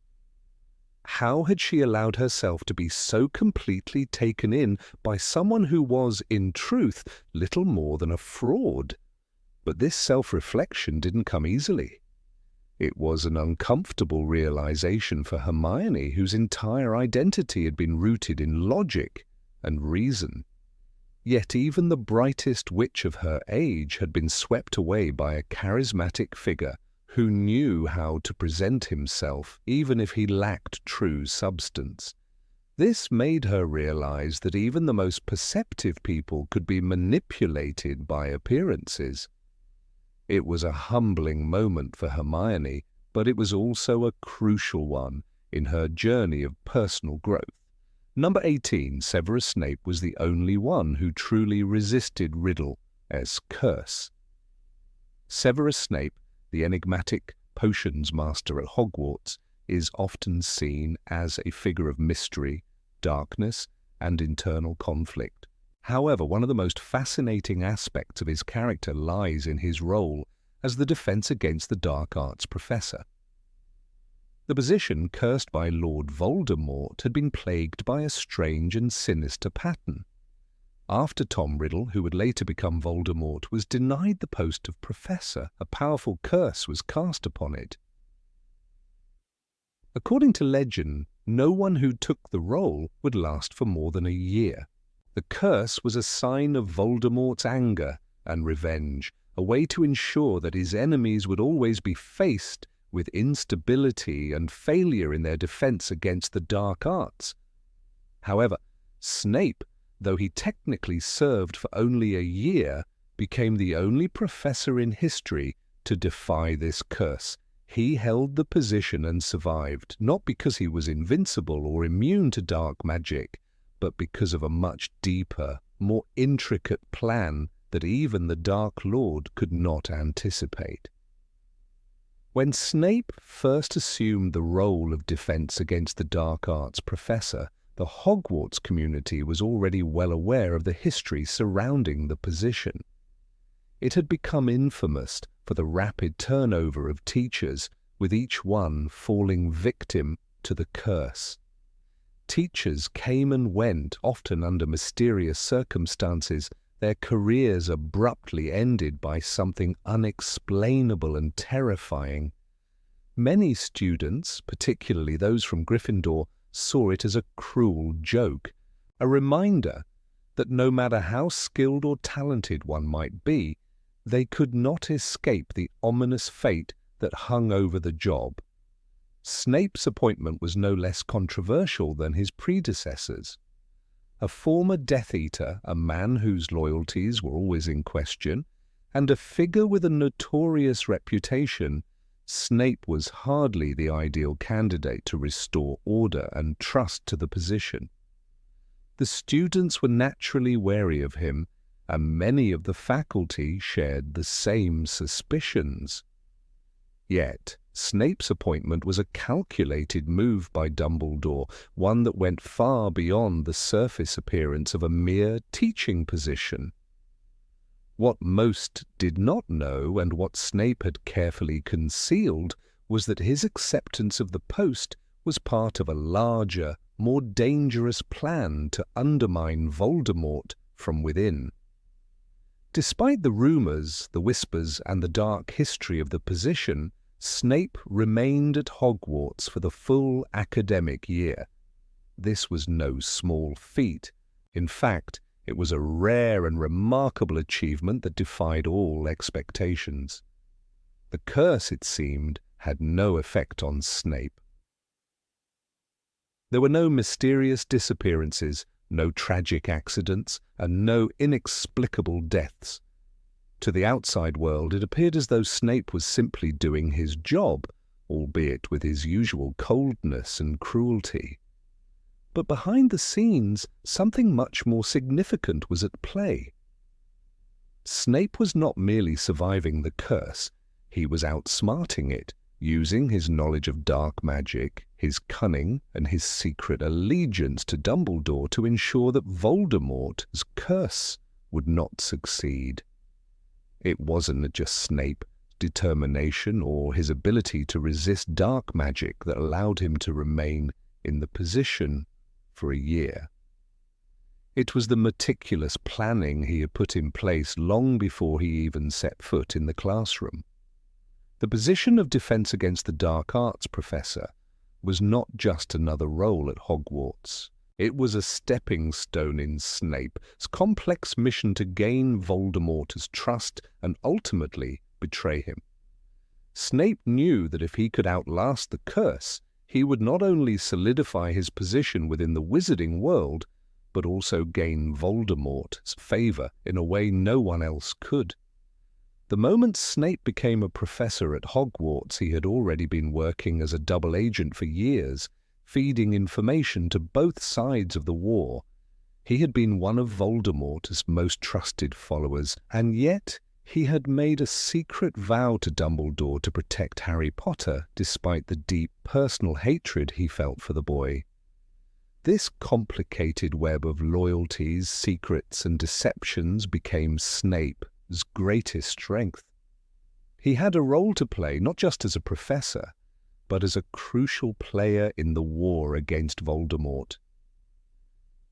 How had she allowed herself to be so completely taken in by someone who was, in truth, little more than a fraud? But this self-reflection didn't come easily. It was an uncomfortable realization for Hermione, whose entire identity had been rooted in logic and reason. Yet even the brightest witch of her age had been swept away by a charismatic figure who knew how to present himself even if he lacked true substance. This made her realize that even the most perceptive people could be manipulated by appearances. It was a humbling moment for Hermione, but it was also a crucial one in her journey of personal growth. Number 18, Severus Snape was the only one who truly resisted Riddle's curse. Severus Snape, the enigmatic potions master at Hogwarts, is often seen as a figure of mystery, darkness, and internal conflict. However, one of the most fascinating aspects of his character lies in his role as the defense against the dark arts professor. The position, cursed by Lord Voldemort, had been plagued by a strange and sinister pattern. After Tom Riddle, who would later become Voldemort, was denied the post of professor, a powerful curse was cast upon it. According to legend, no one who took the role would last for more than a year. The curse was a sign of Voldemort's anger and revenge, a way to ensure that his enemies would always be faced with instability and failure in their defense against the dark arts. However, Snape, though he technically served for only a year, became the only professor in history to defy this curse. He held the position and survived, not because he was invincible or immune to dark magic, but because of a much deeper, more intricate plan that even the Dark Lord could not anticipate. When Snape first assumed the role of defense against the dark arts professor, the Hogwarts community was already well aware of the history surrounding the position. It had become infamous for the rapid turnover of teachers, with each one falling victim to the curse. Teachers came and went, often under mysterious circumstances, their careers abruptly ended by something unexplainable and terrifying. Many students, particularly those from Gryffindor, saw it as a cruel joke, a reminder that no matter how skilled or talented one might be, they could not escape the ominous fate that hung over the job. Snape's appointment was no less controversial than his predecessors. A former Death Eater, a man whose loyalties were always in question, and a figure with a notorious reputation, Snape was hardly the ideal candidate to restore order and trust to the position. The students were naturally wary of him, and many of the faculty shared the same suspicions. Yet, Snape's appointment was a calculated move by Dumbledore, one that went far beyond the surface appearance of a mere teaching position. What most did not know, and what Snape had carefully concealed, was that his acceptance of the post was part of a larger, more dangerous plan to undermine Voldemort from within. Despite the rumours, the whispers, and the dark history of the position, Snape remained at Hogwarts for the full academic year. This was no small feat. In fact, it was a rare and remarkable achievement that defied all expectations. The curse, it seemed, had no effect on Snape. There were no mysterious disappearances, no tragic accidents, and no inexplicable deaths. To the outside world, it appeared as though Snape was simply doing his job, albeit with his usual coldness and cruelty. But behind the scenes, something much more significant was at play. Snape was not merely surviving the curse, he was outsmarting it, using his knowledge of dark magic, his cunning, and his secret allegiance to Dumbledore to ensure that Voldemort's curse would not succeed. It wasn't just Snape's determination or his ability to resist dark magic that allowed him to remain in the position for a year. It was the meticulous planning he had put in place long before he even set foot in the classroom. The position of Defense Against the Dark Arts professor was not just another role at Hogwarts. It was a stepping stone in Snape's complex mission to gain Voldemort's trust and ultimately betray him. Snape knew that if he could outlast the curse, he would not only solidify his position within the wizarding world, but also gain Voldemort's favor in a way no one else could. The moment Snape became a professor at Hogwarts, he had already been working as a double agent for years, feeding information to both sides of the war. He had been one of Voldemort's most trusted followers, and yet he had made a secret vow to Dumbledore to protect Harry Potter despite the deep personal hatred he felt for the boy. This complicated web of loyalties, secrets, and deceptions became Snape's greatest strength. He had a role to play, not just as a professor, but as a crucial player in the war against Voldemort.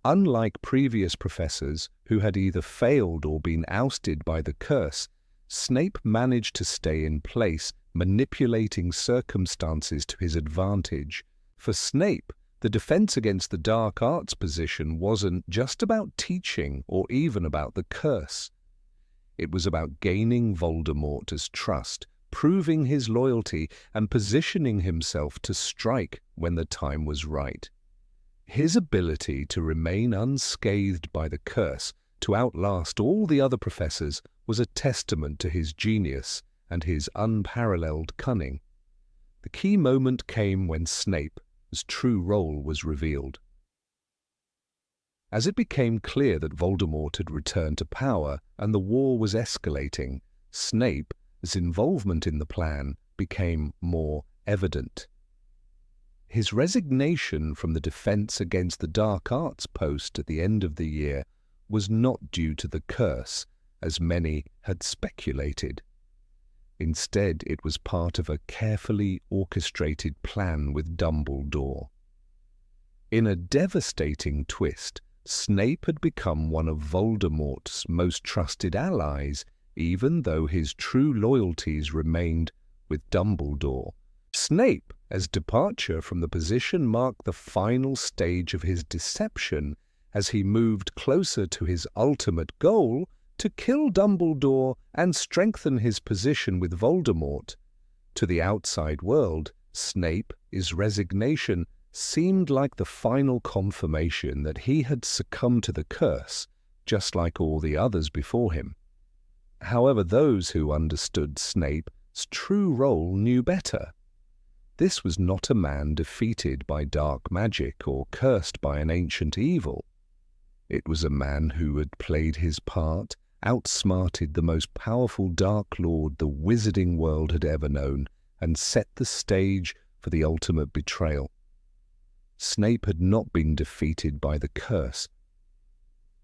Unlike previous professors who had either failed or been ousted by the curse, Snape managed to stay in place, manipulating circumstances to his advantage. For Snape, the Defense Against the Dark Arts position wasn't just about teaching or even about the curse. It was about gaining Voldemort's trust, proving his loyalty, and positioning himself to strike when the time was right. His ability to remain unscathed by the curse, to outlast all the other professors, was a testament to his genius and his unparalleled cunning. The key moment came when Snape's true role was revealed. As it became clear that Voldemort had returned to power and the war was escalating, Snape's involvement in the plan became more evident. His resignation from the Defense Against the Dark Arts post at the end of the year was not due to the curse, as many had speculated. Instead, it was part of a carefully orchestrated plan with Dumbledore. In a devastating twist, Snape had become one of Voldemort's most trusted allies, even though his true loyalties remained with Dumbledore. Snape's departure from the position marked the final stage of his deception as he moved closer to his ultimate goal to kill Dumbledore and strengthen his position with Voldemort. To the outside world, Snape's resignation seemed like the final confirmation that he had succumbed to the curse, just like all the others before him. However, those who understood Snape's true role knew better. This was not a man defeated by dark magic or cursed by an ancient evil. It was a man who had played his part, outsmarted the most powerful Dark Lord the wizarding world had ever known, and set the stage for the ultimate betrayal. Snape had not been defeated by the curse.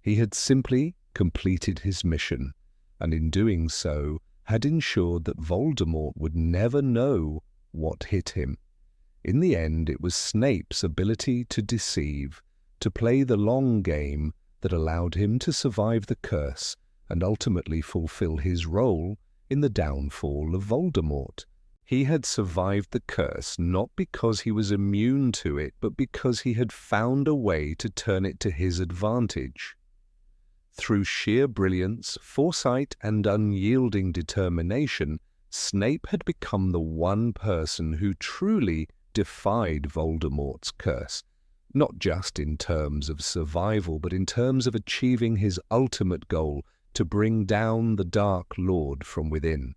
He had simply completed his mission, and in doing so had ensured that Voldemort would never know what hit him. In the end, it was Snape's ability to deceive, to play the long game, that allowed him to survive the curse and ultimately fulfill his role in the downfall of Voldemort. He had survived the curse not because he was immune to it, but because he had found a way to turn it to his advantage. Through sheer brilliance, foresight, and unyielding determination, Snape had become the one person who truly defied Voldemort's curse, not just in terms of survival, but in terms of achieving his ultimate goal, to bring down the Dark Lord from within.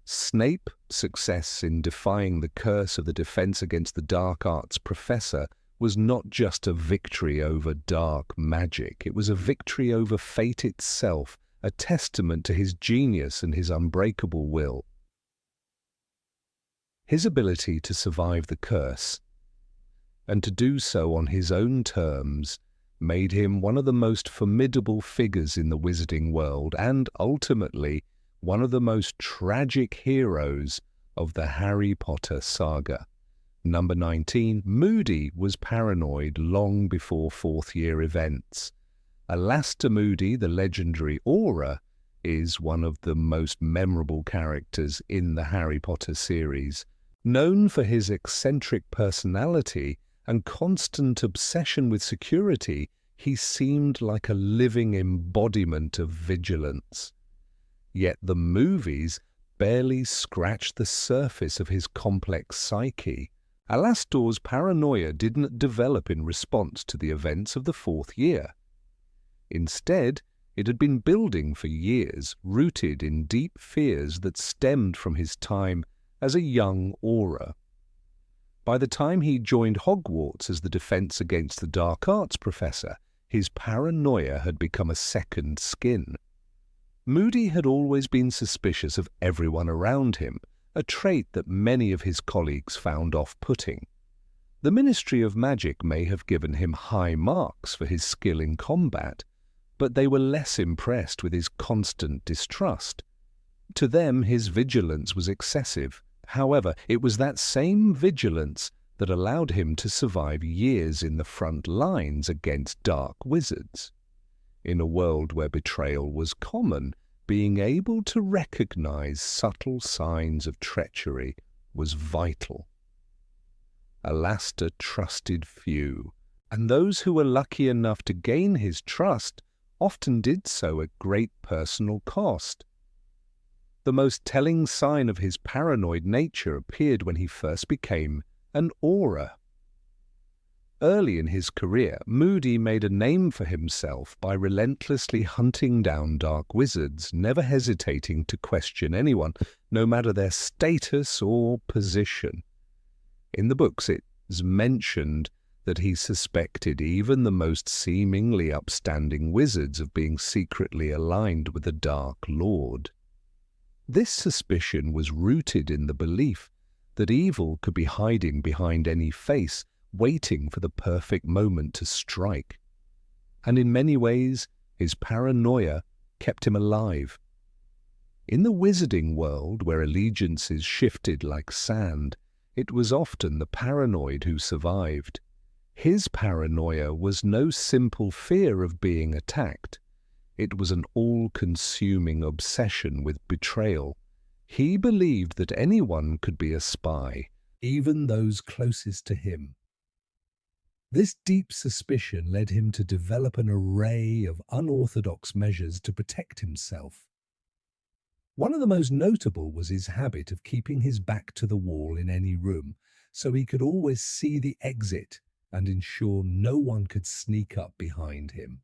Snape's success in defying the curse of the Defense Against the Dark Arts professor was not just a victory over dark magic, it was a victory over fate itself, a testament to his genius and his unbreakable will. His ability to survive the curse, and to do so on his own terms, made him one of the most formidable figures in the wizarding world and, ultimately, one of the most tragic heroes of the Harry Potter saga. Number 19, Moody was paranoid long before fourth-year events. Alastor Moody, the legendary Auror, is one of the most memorable characters in the Harry Potter series. Known for his eccentric personality and constant obsession with security, he seemed like a living embodiment of vigilance. Yet the movies barely scratched the surface of his complex psyche. Alastor's paranoia didn't develop in response to the events of the fourth year. Instead, it had been building for years, rooted in deep fears that stemmed from his time as a young Auror. By the time he joined Hogwarts as the Defense Against the Dark Arts professor, his paranoia had become a second skin. Moody had always been suspicious of everyone around him, a trait that many of his colleagues found off-putting. The Ministry of Magic may have given him high marks for his skill in combat, but they were less impressed with his constant distrust. To them, his vigilance was excessive. However, it was that same vigilance that allowed him to survive years in the front lines against dark wizards. In a world where betrayal was common, being able to recognize subtle signs of treachery was vital. Alastor trusted few, and those who were lucky enough to gain his trust often did so at great personal cost. The most telling sign of his paranoid nature appeared when he first became an Auror. Early in his career, Moody made a name for himself by relentlessly hunting down dark wizards, never hesitating to question anyone, no matter their status or position. In the books, it's mentioned that he suspected even the most seemingly upstanding wizards of being secretly aligned with the Dark Lord. This suspicion was rooted in the belief that evil could be hiding behind any face, waiting for the perfect moment to strike. And in many ways, his paranoia kept him alive. In the wizarding world, where allegiances shifted like sand, it was often the paranoid who survived. His paranoia was no simple fear of being attacked. It was an all-consuming obsession with betrayal. He believed that anyone could be a spy, even those closest to him. This deep suspicion led him to develop an array of unorthodox measures to protect himself. One of the most notable was his habit of keeping his back to the wall in any room, so he could always see the exit and ensure no one could sneak up behind him.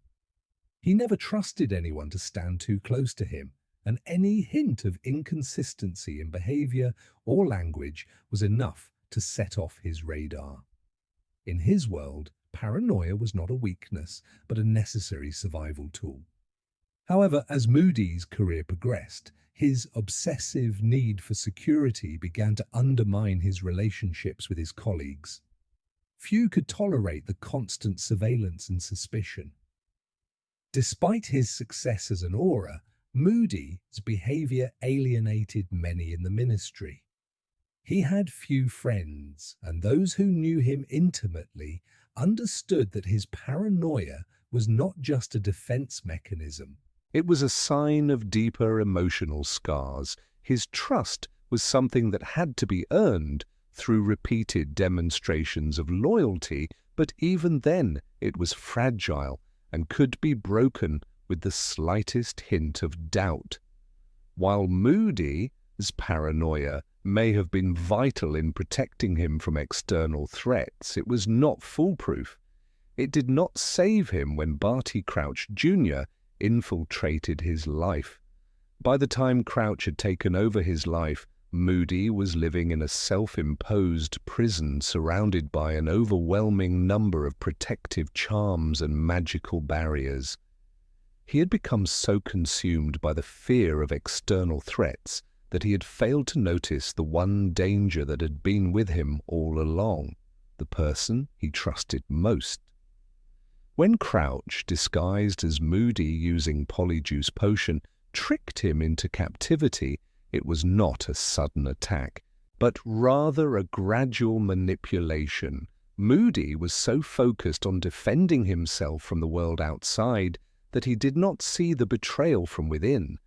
He never trusted anyone to stand too close to him, and any hint of inconsistency in behavior or language was enough to set off his radar. In his world, paranoia was not a weakness, but a necessary survival tool. However, as Moody's career progressed, his obsessive need for security began to undermine his relationships with his colleagues. Few could tolerate the constant surveillance and suspicion. Despite his success as an aura, Moody's behavior alienated many in the ministry. He had few friends, and those who knew him intimately understood that his paranoia was not just a defense mechanism. It was a sign of deeper emotional scars. His trust was something that had to be earned through repeated demonstrations of loyalty, but even then it was fragile and could be broken with the slightest hint of doubt. While Moody's paranoia may have been vital in protecting him from external threats, it was not foolproof. It did not save him when Barty Crouch Jr. infiltrated his life. By the time Crouch had taken over his life, Moody was living in a self-imposed prison surrounded by an overwhelming number of protective charms and magical barriers. He had become so consumed by the fear of external threats that he had failed to notice the one danger that had been with him all along, the person he trusted most. When Crouch, disguised as Moody using Polyjuice Potion, tricked him into captivity, it was not a sudden attack, but rather a gradual manipulation. Moody was so focused on defending himself from the world outside that he did not see the betrayal from within.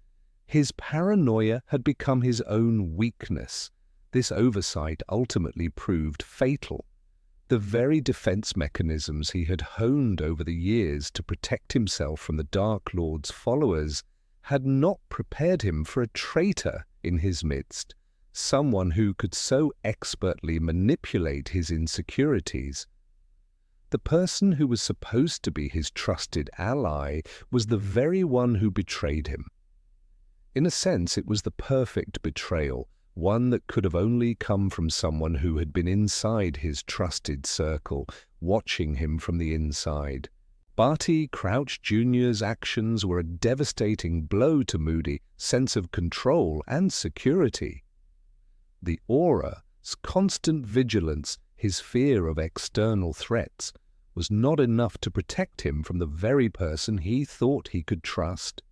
His paranoia had become his own weakness. This oversight ultimately proved fatal. The very defense mechanisms he had honed over the years to protect himself from the Dark Lord's followers had not prepared him for a traitor in his midst, someone who could so expertly manipulate his insecurities. The person who was supposed to be his trusted ally was the very one who betrayed him. In a sense, it was the perfect betrayal, one that could have only come from someone who had been inside his trusted circle, watching him from the inside. Barty Crouch Jr.'s actions were a devastating blow to Moody's sense of control and security. The aura's constant vigilance, his fear of external threats, was not enough to protect him from the very person he thought he could trust.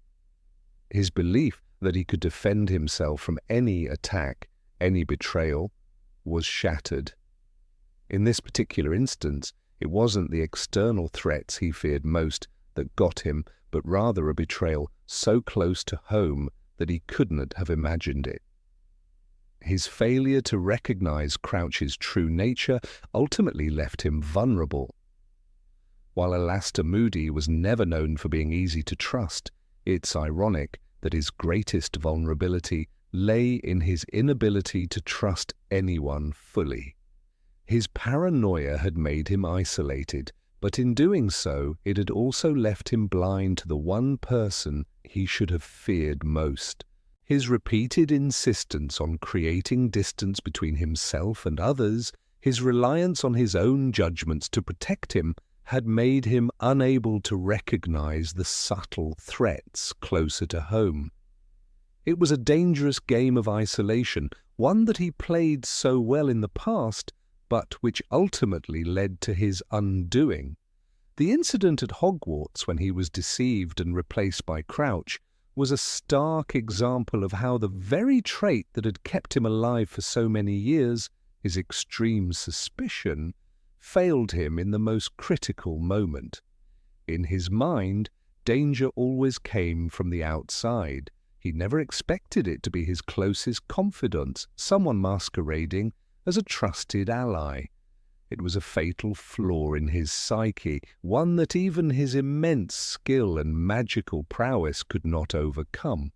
His belief that he could defend himself from any attack, any betrayal, was shattered. In this particular instance, it wasn't the external threats he feared most that got him, but rather a betrayal so close to home that he couldn't have imagined it. His failure to recognize Crouch's true nature ultimately left him vulnerable. While Alastair Moody was never known for being easy to trust, it's ironic that his greatest vulnerability lay in his inability to trust anyone fully. His paranoia had made him isolated, but in doing so, it had also left him blind to the one person he should have feared most. His repeated insistence on creating distance between himself and others, his reliance on his own judgments to protect him, had made him unable to recognize the subtle threats closer to home. It was a dangerous game of isolation, one that he played so well in the past, but which ultimately led to his undoing. The incident at Hogwarts when he was deceived and replaced by Crouch was a stark example of how the very trait that had kept him alive for so many years, his extreme suspicion, failed him in the most critical moment. In his mind, danger always came from the outside. He never expected it to be his closest confidant, someone masquerading as a trusted ally. It was a fatal flaw in his psyche, one that even his immense skill and magical prowess could not overcome.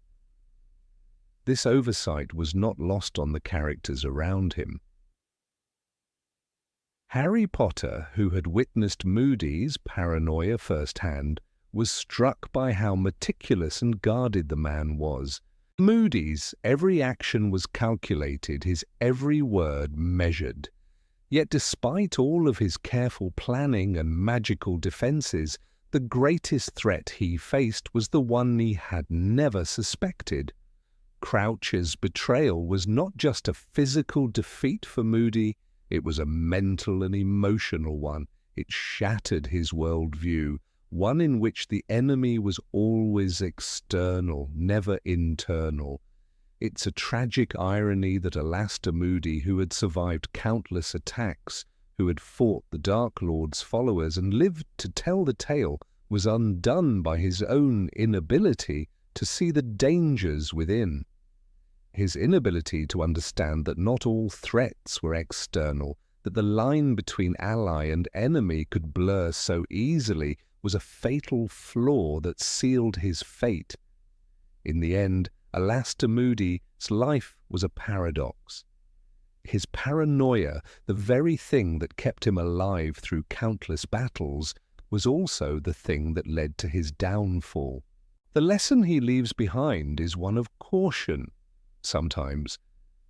This oversight was not lost on the characters around him. Harry Potter, who had witnessed Moody's paranoia firsthand, was struck by how meticulous and guarded the man was. Moody's every action was calculated, his every word measured. Yet despite all of his careful planning and magical defenses, the greatest threat he faced was the one he had never suspected. Crouch's betrayal was not just a physical defeat for Moody, it was a mental and emotional one. It shattered his worldview, one in which the enemy was always external, never internal. It's a tragic irony that Alastair Moody, who had survived countless attacks, who had fought the Dark Lord's followers and lived to tell the tale, was undone by his own inability to see the dangers within. His inability to understand that not all threats were external, that the line between ally and enemy could blur so easily, was a fatal flaw that sealed his fate. In the end, Alastair Moody's life was a paradox. His paranoia, the very thing that kept him alive through countless battles, was also the thing that led to his downfall. The lesson he leaves behind is one of caution. Sometimes,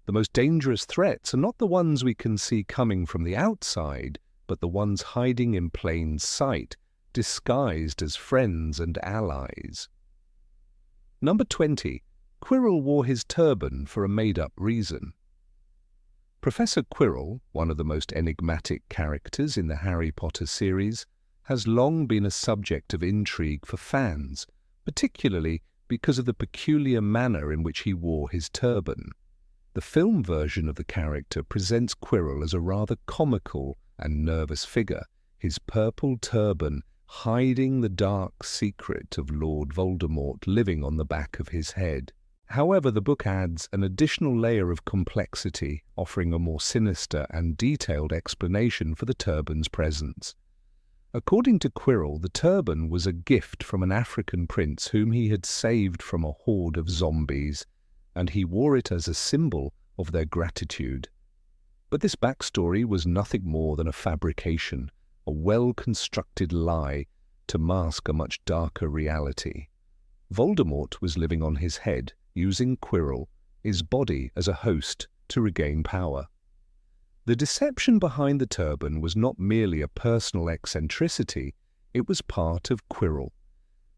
the most dangerous threats are not the ones we can see coming from the outside, but the ones hiding in plain sight, disguised as friends and allies. Number 20. Quirrell wore his turban for a made-up reason. Professor Quirrell, one of the most enigmatic characters in the Harry Potter series, has long been a subject of intrigue for fans, particularly because of the peculiar manner in which he wore his turban. The film version of the character presents Quirrell as a rather comical and nervous figure, his purple turban hiding the dark secret of Lord Voldemort living on the back of his head. However, the book adds an additional layer of complexity, offering a more sinister and detailed explanation for the turban's presence. According to Quirrell, the turban was a gift from an African prince whom he had saved from a horde of zombies, and he wore it as a symbol of their gratitude. But this backstory was nothing more than a fabrication, a well-constructed lie to mask a much darker reality. Voldemort was living on his head, using Quirrell, his body as a host, to regain power. The deception behind the turban was not merely a personal eccentricity, it was part of Quirrell,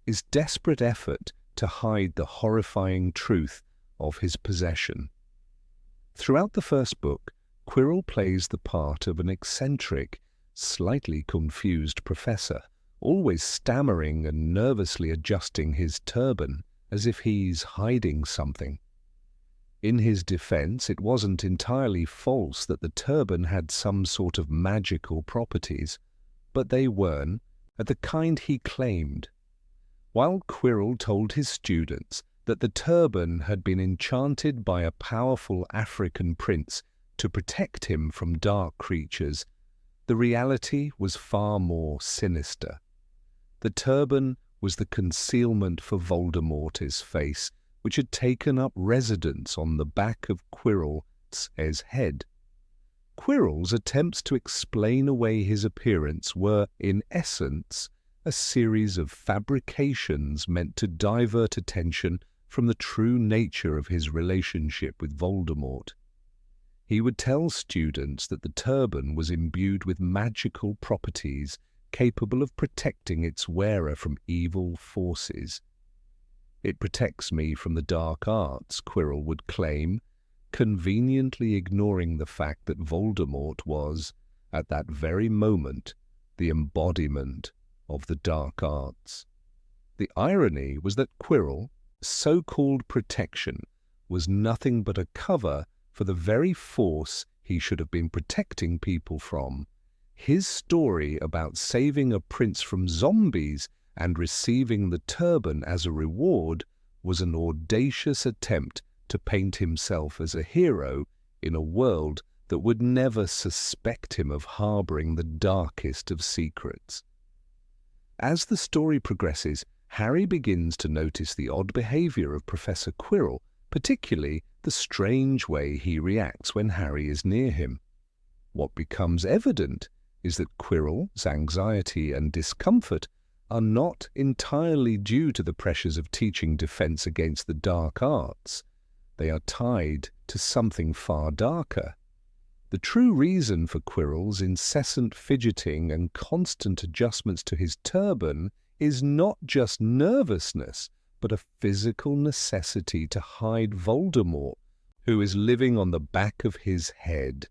his desperate effort to hide the horrifying truth of his possession. Throughout the first book, Quirrell plays the part of an eccentric, slightly confused professor, always stammering and nervously adjusting his turban as if he's hiding something. In his defense, it wasn't entirely false that the turban had some sort of magical properties, but they weren't the kind he claimed. While Quirrell told his students that the turban had been enchanted by a powerful African prince to protect him from dark creatures, the reality was far more sinister. The turban was the concealment for Voldemort's face, which had taken up residence on the back of Quirrell's head. Quirrell's attempts to explain away his appearance were, in essence, a series of fabrications meant to divert attention from the true nature of his relationship with Voldemort. He would tell students that the turban was imbued with magical properties capable of protecting its wearer from evil forces. It protects me from the dark arts, Quirrell would claim, conveniently ignoring the fact that Voldemort was, at that very moment, the embodiment of the dark arts. The irony was that Quirrell, so-called protection, was nothing but a cover for the very force he should have been protecting people from. His story about saving a prince from zombies and receiving the turban as a reward was an audacious attempt to paint himself as a hero in a world that would never suspect him of harboring the darkest of secrets. As the story progresses, Harry begins to notice the odd behavior of Professor Quirrell, particularly the strange way he reacts when Harry is near him. What becomes evident is that Quirrell's anxiety and discomfort are not entirely due to the pressures of teaching defense against the dark arts. They are tied to something far darker. The true reason for Quirrell's incessant fidgeting and constant adjustments to his turban is not just nervousness, but a physical necessity to hide Voldemort, who is living on the back of his head.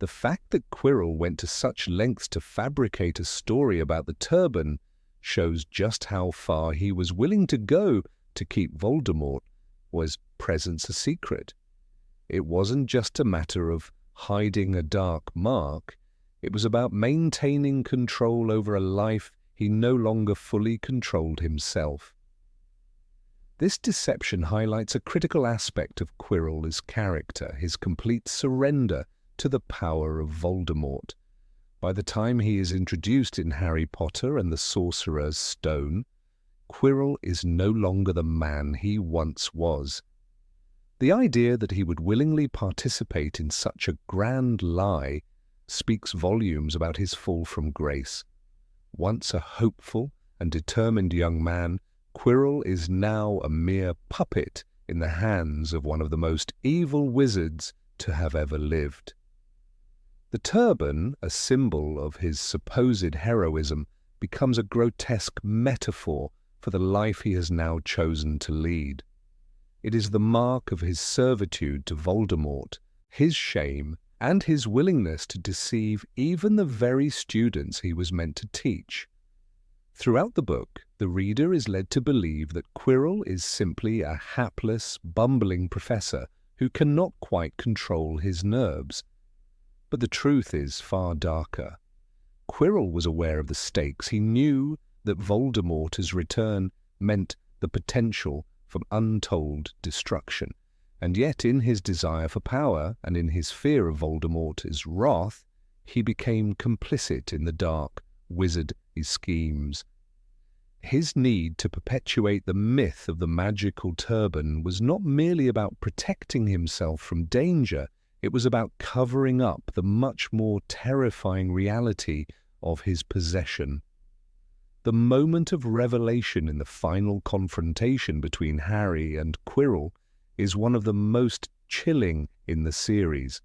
The fact that Quirrell went to such lengths to fabricate a story about the turban shows just how far he was willing to go to keep Voldemort's presence a secret. It wasn't just a matter of hiding a dark mark, it was about maintaining control over a life he no longer fully controlled himself. This deception highlights a critical aspect of Quirrell's character, his complete surrender to the power of Voldemort. By the time he is introduced in Harry Potter and the Sorcerer's Stone, Quirrell is no longer the man he once was. The idea that he would willingly participate in such a grand lie speaks volumes about his fall from grace. Once a hopeful and determined young man, Quirrell is now a mere puppet in the hands of one of the most evil wizards to have ever lived. The turban, a symbol of his supposed heroism, becomes a grotesque metaphor for the life he has now chosen to lead. It is the mark of his servitude to Voldemort, his shame, and his willingness to deceive even the very students he was meant to teach. Throughout the book, the reader is led to believe that Quirrell is simply a hapless, bumbling professor who cannot quite control his nerves. But the truth is far darker. Quirrell was aware of the stakes. He knew that Voldemort's return meant the potential for untold destruction. And yet, in his desire for power and in his fear of Voldemort's wrath, he became complicit in the dark wizardly schemes. His need to perpetuate the myth of the magical turban was not merely about protecting himself from danger, it was about covering up the much more terrifying reality of his possession. The moment of revelation in the final confrontation between Harry and Quirrell is one of the most chilling in the series.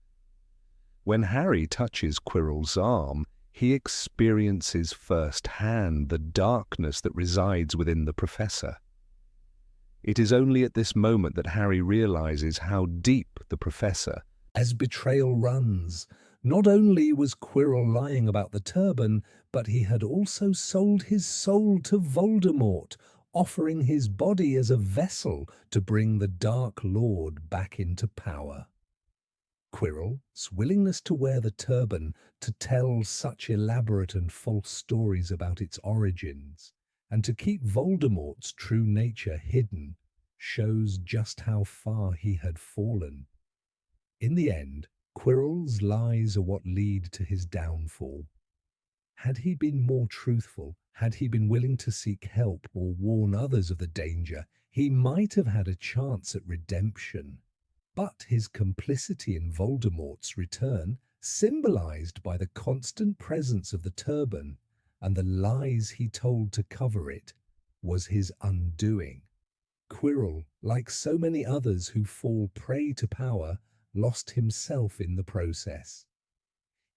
When Harry touches Quirrell's arm, he experiences firsthand the darkness that resides within the professor. It is only at this moment that Harry realizes how deep the professor, as betrayal runs. Not only was Quirrell lying about the turban, but he had also sold his soul to Voldemort, offering his body as a vessel to bring the Dark Lord back into power. Quirrell's willingness to wear the turban, to tell such elaborate and false stories about its origins, and to keep Voldemort's true nature hidden, shows just how far he had fallen. In the end, Quirrell's lies are what lead to his downfall. Had he been more truthful, had he been willing to seek help or warn others of the danger, he might have had a chance at redemption. But his complicity in Voldemort's return, symbolized by the constant presence of the turban and the lies he told to cover it, was his undoing. Quirrell, like so many others who fall prey to power, lost himself in the process.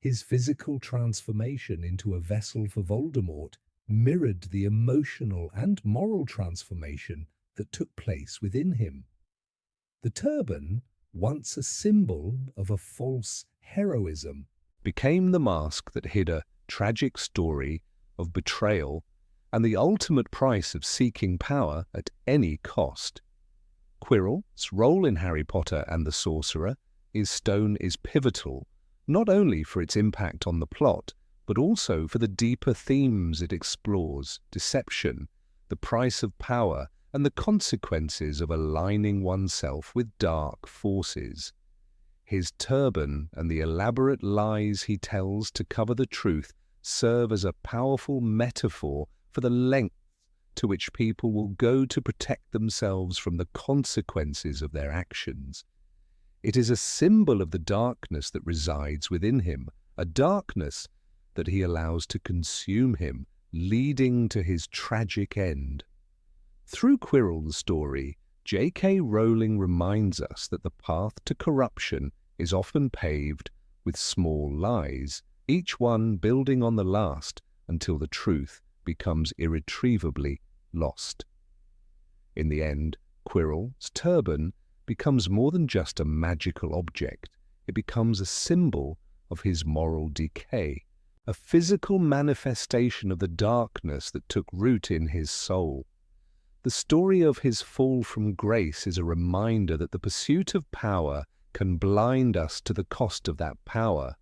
His physical transformation into a vessel for Voldemort mirrored the emotional and moral transformation that took place within him. The turban, once a symbol of a false heroism, became the mask that hid a tragic story of betrayal and the ultimate price of seeking power at any cost. Quirrell's role in Harry Potter and the Sorcerer Stone is pivotal, not only for its impact on the plot, but also for the deeper themes it explores: deception, the price of power, and the consequences of aligning oneself with dark forces. His turban and the elaborate lies he tells to cover the truth serve as a powerful metaphor for the lengths to which people will go to protect themselves from the consequences of their actions. It is a symbol of the darkness that resides within him, a darkness that he allows to consume him, leading to his tragic end. Through Quirrell's story, J.K. Rowling reminds us that the path to corruption is often paved with small lies, each one building on the last until the truth becomes irretrievably lost. In the end, Quirrell's turban becomes more than just a magical object. It becomes a symbol of his moral decay, a physical manifestation of the darkness that took root in his soul. The story of his fall from grace is a reminder that the pursuit of power can blind us to the cost of that power,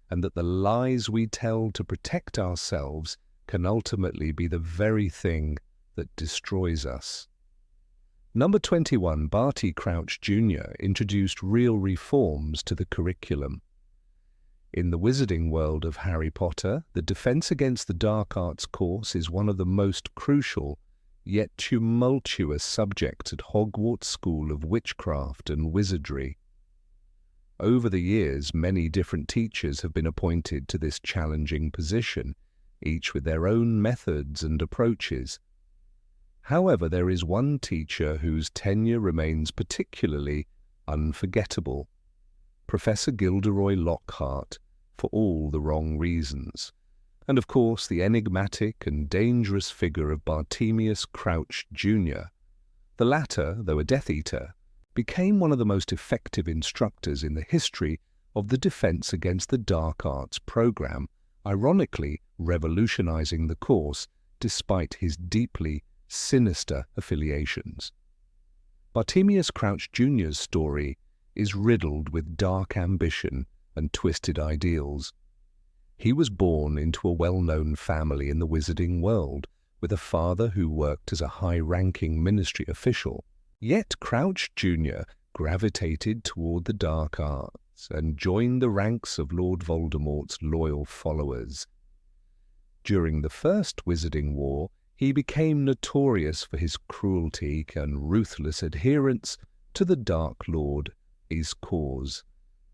and that the lies we tell to protect ourselves can ultimately be the very thing that destroys us. Number 21, Barty Crouch Jr. introduced real reforms to the curriculum. In the wizarding world of Harry Potter, the Defense Against the Dark Arts course is one of the most crucial, yet tumultuous subjects at Hogwarts School of Witchcraft and Wizardry. Over the years, many different teachers have been appointed to this challenging position, each with their own methods and approaches. However, there is one teacher whose tenure remains particularly unforgettable: Professor Gilderoy Lockhart, for all the wrong reasons. And of course, the enigmatic and dangerous figure of Bartemius Crouch Jr. The latter, though a Death Eater, became one of the most effective instructors in the history of the Defense Against the Dark Arts program, ironically revolutionizing the course despite his deeply sinister affiliations. Bartemius Crouch Jr.'s story is riddled with dark ambition and twisted ideals. He was born into a well-known family in the wizarding world, with a father who worked as a high-ranking ministry official. Yet Crouch Jr. gravitated toward the dark arts and joined the ranks of Lord Voldemort's loyal followers. During the First Wizarding War, he became notorious for his cruelty and ruthless adherence to the Dark Lord's cause.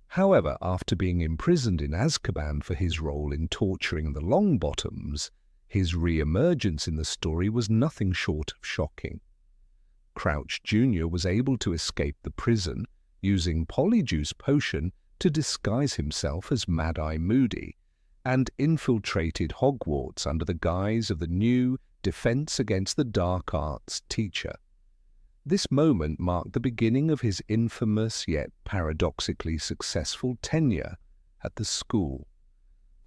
However, after being imprisoned in Azkaban for his role in torturing the Longbottoms, his re-emergence in the story was nothing short of shocking. Crouch Jr. was able to escape the prison using Polyjuice Potion to disguise himself as Mad-Eye Moody, and infiltrated Hogwarts under the guise of the new Defense Against the Dark Arts teacher. This moment marked the beginning of his infamous yet paradoxically successful tenure at the school.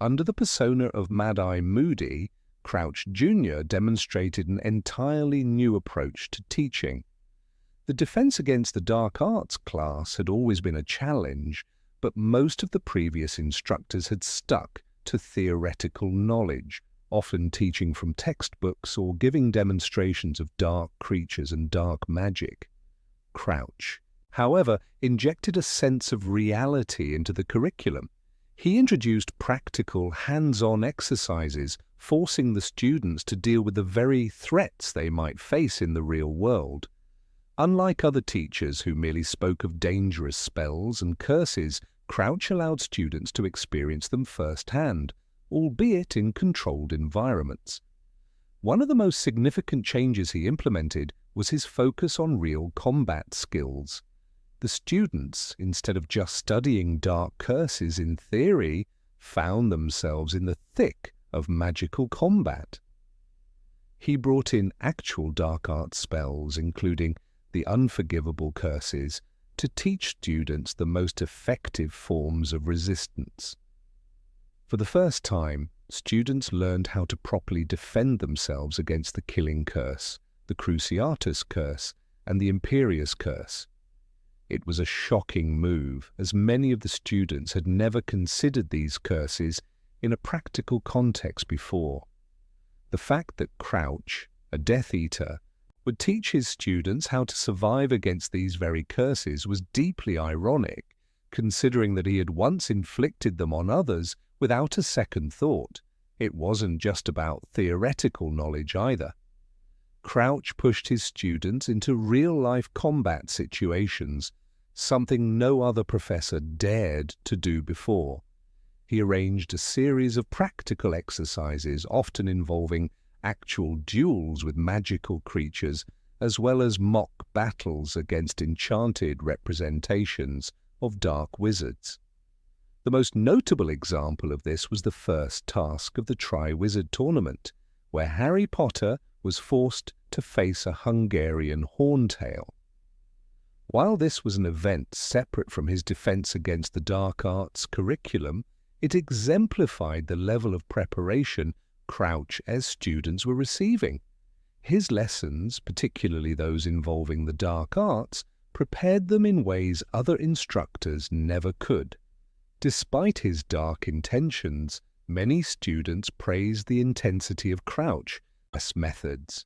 Under the persona of Mad-Eye Moody, Crouch Jr. demonstrated an entirely new approach to teaching. The Defense Against the Dark Arts class had always been a challenge, but most of the previous instructors had stuck to theoretical knowledge, often teaching from textbooks or giving demonstrations of dark creatures and dark magic. Crouch, however, injected a sense of reality into the curriculum. He introduced practical, hands-on exercises, forcing the students to deal with the very threats they might face in the real world. Unlike other teachers who merely spoke of dangerous spells and curses, Crouch allowed students to experience them firsthand, albeit in controlled environments. One of the most significant changes he implemented was his focus on real combat skills. The students, instead of just studying dark curses in theory, found themselves in the thick of magical combat. He brought in actual dark arts spells, including the unforgivable curses, to teach students the most effective forms of resistance. For the first time, students learned how to properly defend themselves against the Killing Curse, the Cruciatus Curse, and the Imperious Curse. It was a shocking move, as many of the students had never considered these curses in a practical context before. The fact that Crouch, a Death Eater, would teach his students how to survive against these very curses was deeply ironic, considering that he had once inflicted them on others without a second thought. It wasn't just about theoretical knowledge either. Crouch pushed his students into real-life combat situations, something no other professor dared to do before. He arranged a series of practical exercises, often involving actual duels with magical creatures, as well as mock battles against enchanted representations of dark wizards. The most notable example of this was the first task of the Tri-Wizard tournament, where Harry Potter was forced to face a Hungarian horntail. While this was an event separate from his defense against the dark arts curriculum, it exemplified the level of preparation Crouch as students were receiving. His lessons, particularly those involving the dark arts, prepared them in ways other instructors never could. Despite his dark intentions, many students praised the intensity of Crouch's methods.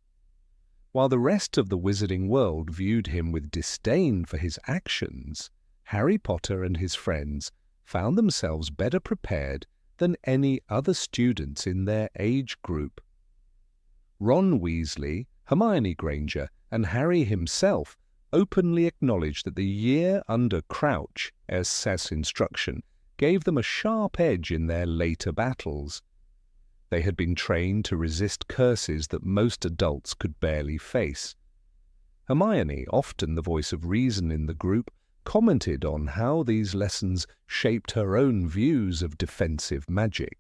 While the rest of the wizarding world viewed him with disdain for his actions, Harry Potter and his friends found themselves better prepared than any other students in their age group. Ron Weasley, Hermione Granger, and Harry himself openly acknowledged that the year under Crouch as instruction gave them a sharp edge in their later battles. They had been trained to resist curses that most adults could barely face. Hermione, often the voice of reason in the group, commented on how these lessons shaped her own views of defensive magic.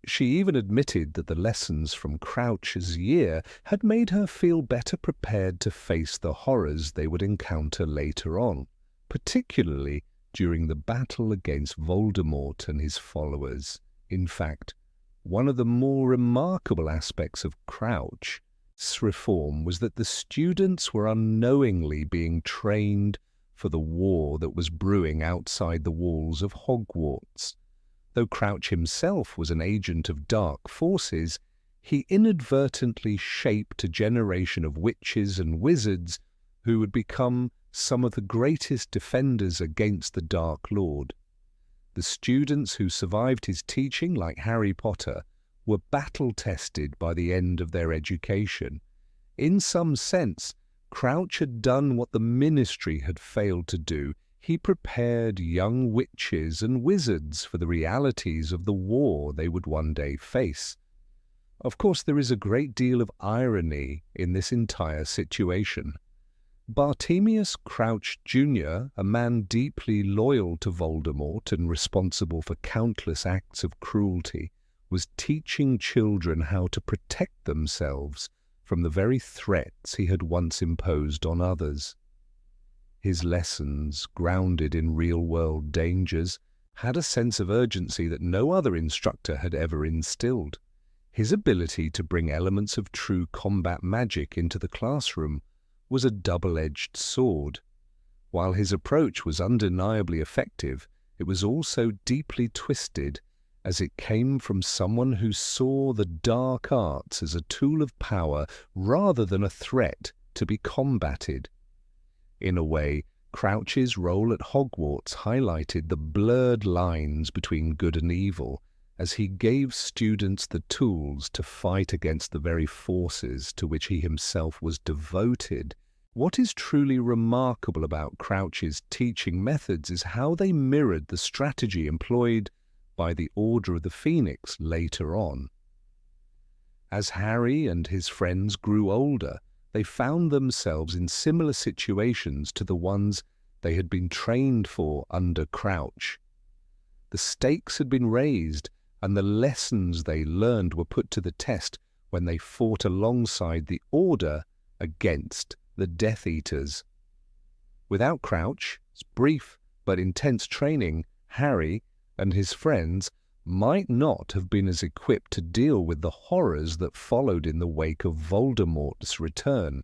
She even admitted that the lessons from Crouch's year had made her feel better prepared to face the horrors they would encounter later on, particularly during the battle against Voldemort and his followers. In fact, one of the more remarkable aspects of Crouch's reform was that the students were unknowingly being trained for the war that was brewing outside the walls of Hogwarts. Though Crouch himself was an agent of dark forces, he inadvertently shaped a generation of witches and wizards who would become some of the greatest defenders against the Dark Lord. The students who survived his teaching, like Harry Potter, were battle-tested by the end of their education. In some sense, Crouch had done what the Ministry had failed to do. He prepared young witches and wizards for the realities of the war they would one day face. Of course, there is a great deal of irony in this entire situation. Bartemius Crouch Jr., a man deeply loyal to Voldemort and responsible for countless acts of cruelty, was teaching children how to protect themselves from the very threats he had once imposed on others. His lessons, grounded in real-world dangers, had a sense of urgency that no other instructor had ever instilled. His ability to bring elements of true combat magic into the classroom was a double-edged sword. While his approach was undeniably effective, it was also deeply twisted, as it came from someone who saw the dark arts as a tool of power rather than a threat to be combated. In a way, Crouch's role at Hogwarts highlighted the blurred lines between good and evil, as he gave students the tools to fight against the very forces to which he himself was devoted. What is truly remarkable about Crouch's teaching methods is how they mirrored the strategy employed by the Order of the Phoenix later on. As Harry and his friends grew older, they found themselves in similar situations to the ones they had been trained for under Crouch. The stakes had been raised, and the lessons they learned were put to the test when they fought alongside the Order against the Death Eaters. Without Crouch's brief but intense training, Harry and his friends might not have been as equipped to deal with the horrors that followed in the wake of Voldemort's return.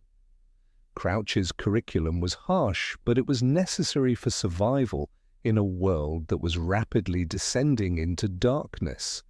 Crouch's curriculum was harsh, but it was necessary for survival in a world that was rapidly descending into darkness.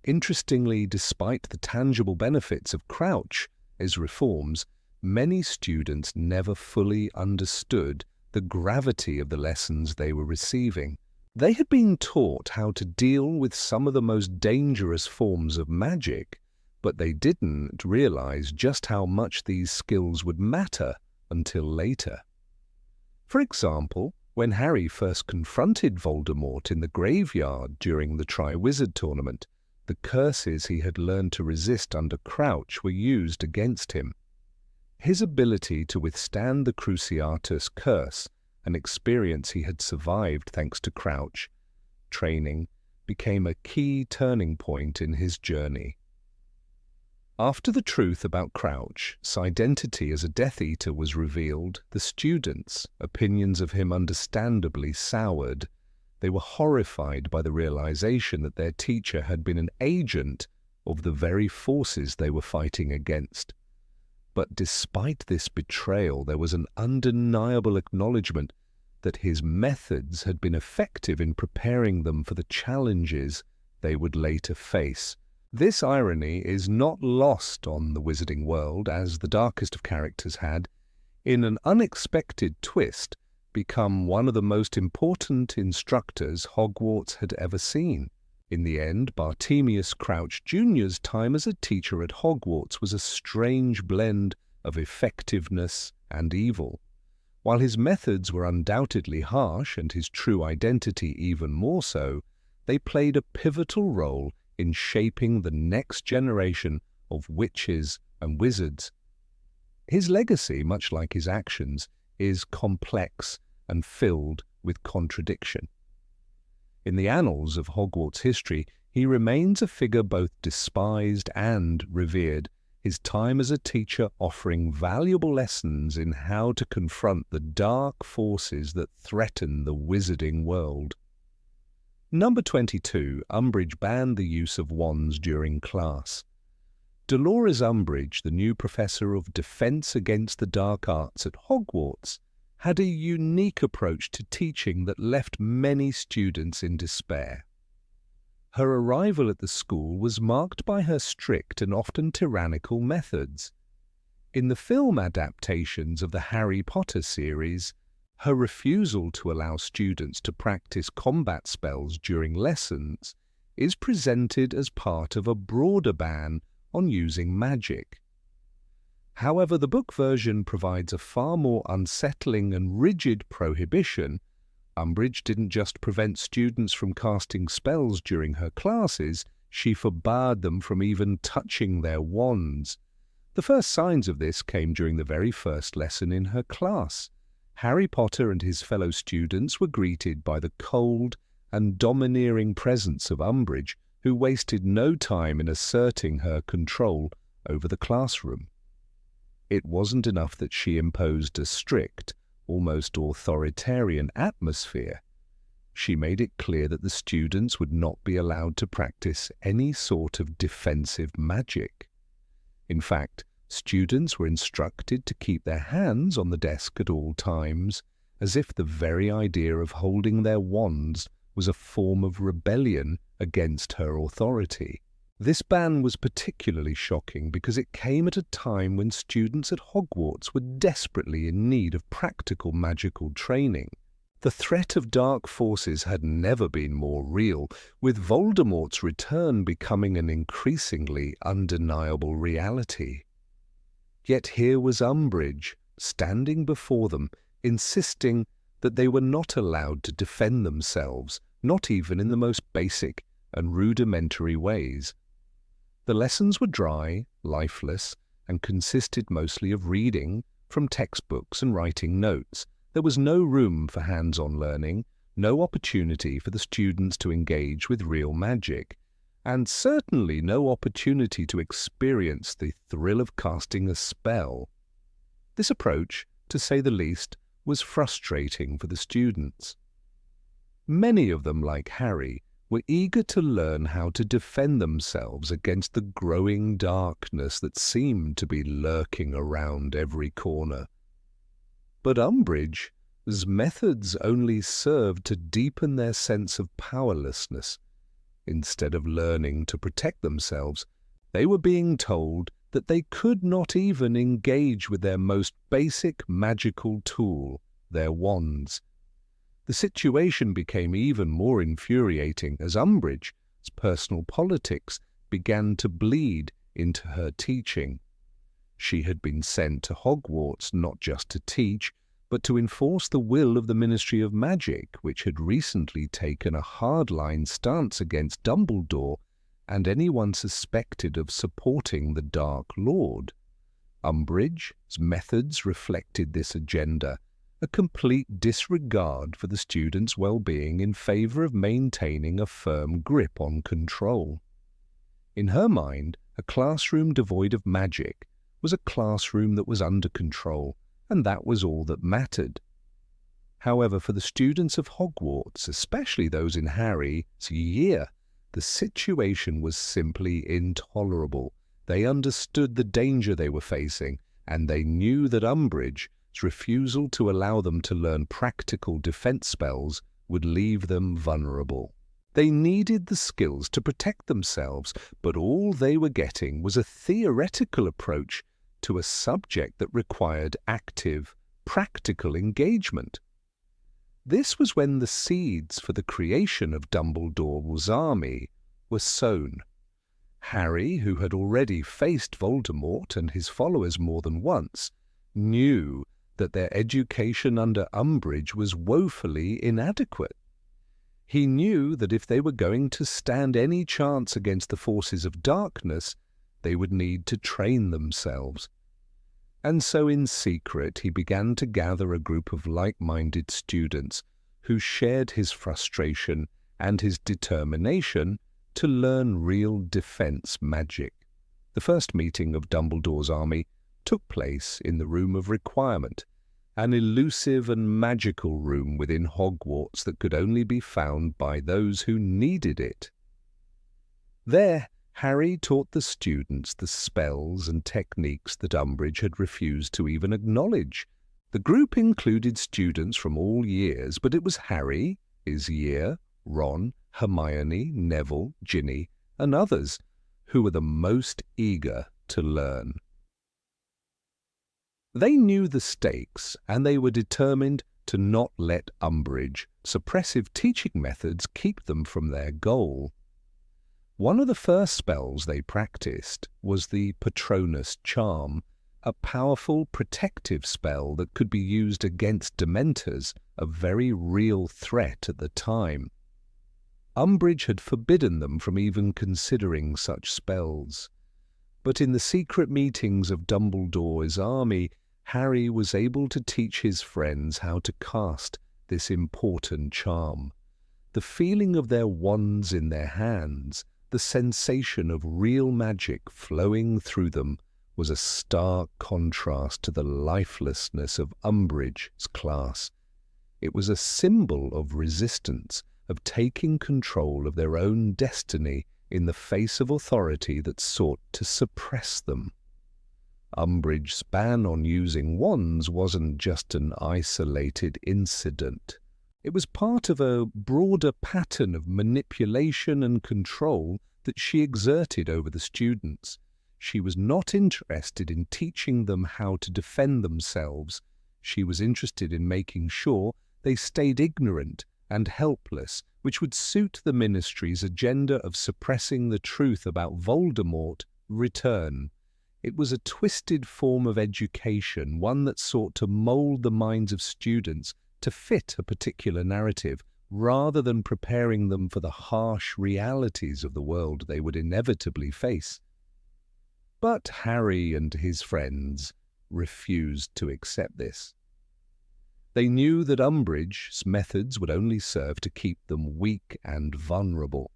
Interestingly, despite the tangible benefits of Crouch's reforms, many students never fully understood the gravity of the lessons they were receiving. They had been taught how to deal with some of the most dangerous forms of magic, but they didn't realize just how much these skills would matter until later. For example, when Harry first confronted Voldemort in the graveyard during the Triwizard Tournament, the curses he had learned to resist under Crouch were used against him. His ability to withstand the Cruciatus curse, an experience he had survived thanks to Crouch training, became a key turning point in his journey. After the truth about Crouch's identity as a Death Eater was revealed, the students' opinions of him understandably soured. They were horrified by the realization that their teacher had been an agent of the very forces they were fighting against. But despite this betrayal, there was an undeniable acknowledgement that his methods had been effective in preparing them for the challenges they would later face. This irony is not lost on the Wizarding world, as the darkest of characters had, in an unexpected twist, become one of the most important instructors Hogwarts had ever seen. In the end, Bartemius Crouch Jr.'s time as a teacher at Hogwarts was a strange blend of effectiveness and evil. While his methods were undoubtedly harsh and his true identity even more so, they played a pivotal role in shaping the next generation of witches and wizards. His legacy, much like his actions, is complex and filled with contradiction. In the annals of Hogwarts history, he remains a figure both despised and revered, his time as a teacher offering valuable lessons in how to confront the dark forces that threaten the Wizarding world. Number 22. Umbridge banned the use of wands during class. Dolores Umbridge, the new professor of Defense Against the Dark Arts at Hogwarts, had a unique approach to teaching that left many students in despair. Her arrival at the school was marked by her strict and often tyrannical methods. In the film adaptations of the Harry Potter series, her refusal to allow students to practice combat spells during lessons is presented as part of a broader ban on using magic. However, the book version provides a far more unsettling and rigid prohibition. Umbridge didn't just prevent students from casting spells during her classes, she forbade them from even touching their wands. The first signs of this came during the very first lesson in her class. Harry Potter and his fellow students were greeted by the cold and domineering presence of Umbridge, who wasted no time in asserting her control over the classroom. It wasn't enough that she imposed a strict, almost authoritarian atmosphere. She made it clear that the students would not be allowed to practice any sort of defensive magic. In fact, students were instructed to keep their hands on the desk at all times, as if the very idea of holding their wands was a form of rebellion against her authority. This ban was particularly shocking because it came at a time when students at Hogwarts were desperately in need of practical magical training. The threat of dark forces had never been more real, with Voldemort's return becoming an increasingly undeniable reality. Yet here was Umbridge, standing before them, insisting that they were not allowed to defend themselves, not even in the most basic and rudimentary ways. The lessons were dry, lifeless, and consisted mostly of reading from textbooks and writing notes. There was no room for hands-on learning, no opportunity for the students to engage with real magic. and certainly no opportunity to experience the thrill of casting a spell. This approach, to say the least, was frustrating for the students. Many of them, like Harry, were eager to learn how to defend themselves against the growing darkness that seemed to be lurking around every corner. But Umbridge's methods only served to deepen their sense of powerlessness. Instead of learning to protect themselves, they were being told that they could not even engage with their most basic magical tool, their wands. The situation became even more infuriating as Umbridge's personal politics began to bleed into her teaching. She had been sent to Hogwarts not just to teach, but to enforce the will of the Ministry of Magic, which had recently taken a hardline stance against Dumbledore and anyone suspected of supporting the Dark Lord. Umbridge's methods reflected this agenda, a complete disregard for the students' well-being in favor of maintaining a firm grip on control. In her mind, a classroom devoid of magic was a classroom that was under control, and that was all that mattered. However, for the students of Hogwarts, especially those in Harry's year, the situation was simply intolerable. They understood the danger they were facing, and they knew that Umbridge's refusal to allow them to learn practical defense spells would leave them vulnerable. They needed the skills to protect themselves, but all they were getting was a theoretical approach to a subject that required active, practical engagement. This was when the seeds for the creation of Dumbledore's army were sown. Harry, who had already faced Voldemort and his followers more than once, knew that their education under Umbridge was woefully inadequate. He knew that if they were going to stand any chance against the forces of darkness, they would need to train themselves. And so in secret he began to gather a group of like-minded students who shared his frustration and his determination to learn real defense magic. The first meeting of Dumbledore's army took place in the Room of Requirement, an elusive and magical room within Hogwarts that could only be found by those who needed it. There, Harry taught the students the spells and techniques that Umbridge had refused to even acknowledge. The group included students from all years, but it was Harry, his year, Ron, Hermione, Neville, Ginny, and others who were the most eager to learn. They knew the stakes, and they were determined to not let Umbridge's suppressive teaching methods keep them from their goal. One of the first spells they practiced was the Patronus Charm, a powerful protective spell that could be used against Dementors, a very real threat at the time. Umbridge had forbidden them from even considering such spells. But in the secret meetings of Dumbledore's army, Harry was able to teach his friends how to cast this important charm. The feeling of their wands in their hands, the sensation of real magic flowing through them, was a stark contrast to the lifelessness of Umbridge's class. It was a symbol of resistance, of taking control of their own destiny in the face of authority that sought to suppress them. Umbridge's ban on using wands wasn't just an isolated incident. It was part of a broader pattern of manipulation and control that she exerted over the students. She was not interested in teaching them how to defend themselves. She was interested in making sure they stayed ignorant and helpless, which would suit the Ministry's agenda of suppressing the truth about Voldemort return. It was a twisted form of education, one that sought to mold the minds of students to fit a particular narrative, rather than preparing them for the harsh realities of the world they would inevitably face. But Harry and his friends refused to accept this. They knew that Umbridge's methods would only serve to keep them weak and vulnerable.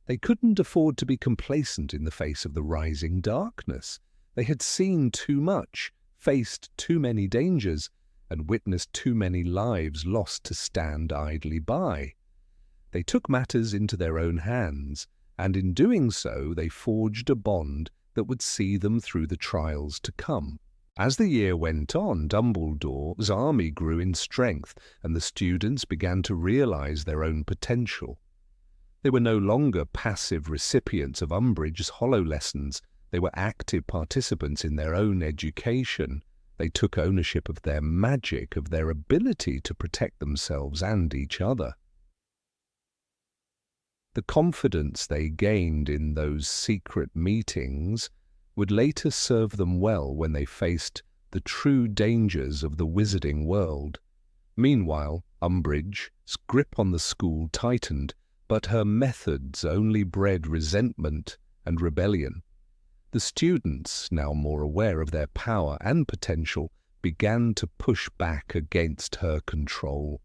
They couldn't afford to be complacent in the face of the rising darkness. They had seen too much, faced too many dangers, and witnessed too many lives lost to stand idly by. They took matters into their own hands, and in doing so they forged a bond that would see them through the trials to come. As the year went on, Dumbledore's army grew in strength, and the students began to realize their own potential. They were no longer passive recipients of Umbridge's hollow lessons. They were active participants in their own education. They took ownership of their magic, of their ability to protect themselves and each other. The confidence they gained in those secret meetings would later serve them well when they faced the true dangers of the wizarding world. Meanwhile, Umbridge's grip on the school tightened, but her methods only bred resentment and rebellion. The students, now more aware of their power and potential, began to push back against her control.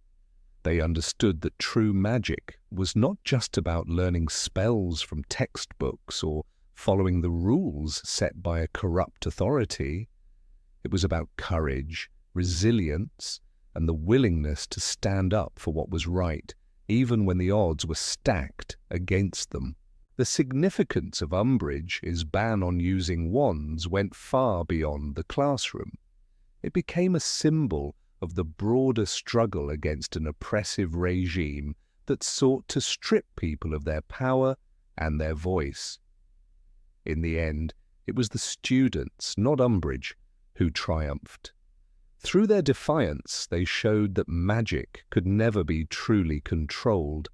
They understood that true magic was not just about learning spells from textbooks or following the rules set by a corrupt authority. It was about courage, resilience, and the willingness to stand up for what was right, even when the odds were stacked against them. The significance of Umbridge's ban on using wands went far beyond the classroom. It became a symbol of the broader struggle against an oppressive regime that sought to strip people of their power and their voice. In the end, it was the students, not Umbridge, who triumphed. Through their defiance, they showed that magic could never be truly controlled,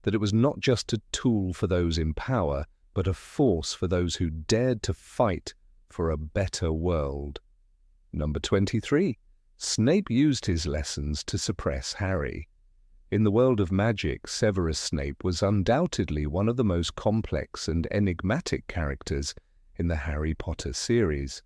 that it was not just a tool for those in power, but a force for those who dared to fight for a better world. Number 23. Snape used his lessons to suppress Harry. In the world of magic, Severus Snape was undoubtedly one of the most complex and enigmatic characters in the Harry Potter series.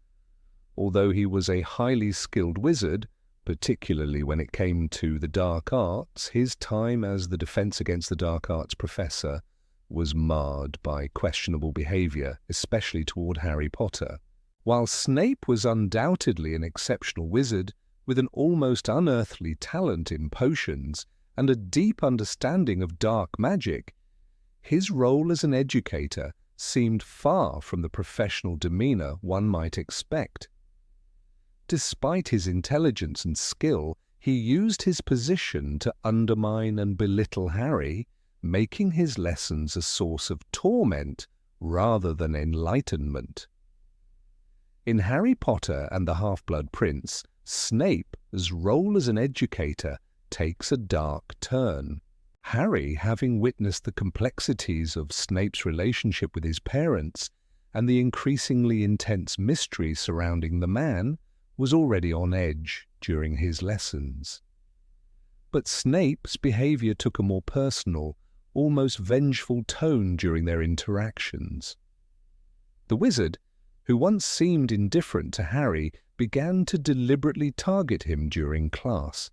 Although he was a highly skilled wizard, particularly when it came to the dark arts, his time as the Defense Against the Dark Arts professor was marred by questionable behavior, especially toward Harry Potter. While Snape was undoubtedly an exceptional wizard, with an almost unearthly talent in potions and a deep understanding of dark magic, his role as an educator seemed far from the professional demeanor one might expect. Despite his intelligence and skill, he used his position to undermine and belittle Harry, making his lessons a source of torment rather than enlightenment. In Harry Potter and the Half-Blood Prince, Snape's role as an educator takes a dark turn. Harry, having witnessed the complexities of Snape's relationship with his parents and the increasingly intense mystery surrounding the man, was already on edge during his lessons. But Snape's behavior took a more personal, almost vengeful tone during their interactions. The wizard, who once seemed indifferent to Harry, began to deliberately target him during class.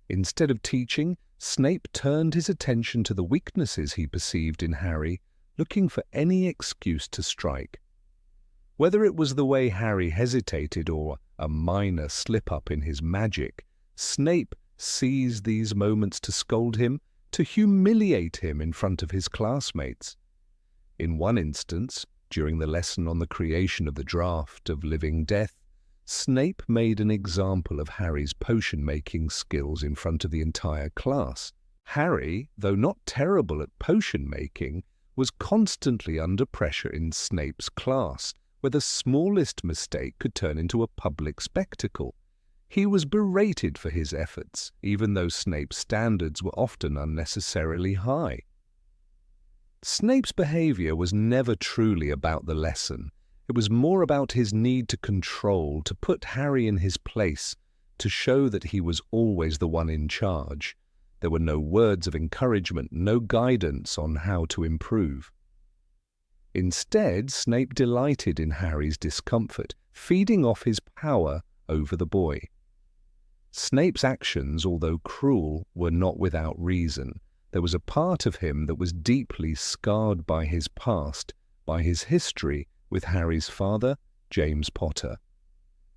Instead of teaching, Snape turned his attention to the weaknesses he perceived in Harry, looking for any excuse to strike. Whether it was the way Harry hesitated or a minor slip-up in his magic, Snape seized these moments to scold him, to humiliate him in front of his classmates. In one instance, during the lesson on the creation of the Draft of Living Death, Snape made an example of Harry's potion-making skills in front of the entire class. Harry, though not terrible at potion-making, was constantly under pressure in Snape's class, where the smallest mistake could turn into a public spectacle. He was berated for his efforts, even though Snape's standards were often unnecessarily high. Snape's behavior was never truly about the lesson. It was more about his need to control, to put Harry in his place, to show that he was always the one in charge. There were no words of encouragement, no guidance on how to improve. Instead, Snape delighted in Harry's discomfort, feeding off his power over the boy. Snape's actions, although cruel, were not without reason. There was a part of him that was deeply scarred by his past, by his history with Harry's father, James Potter.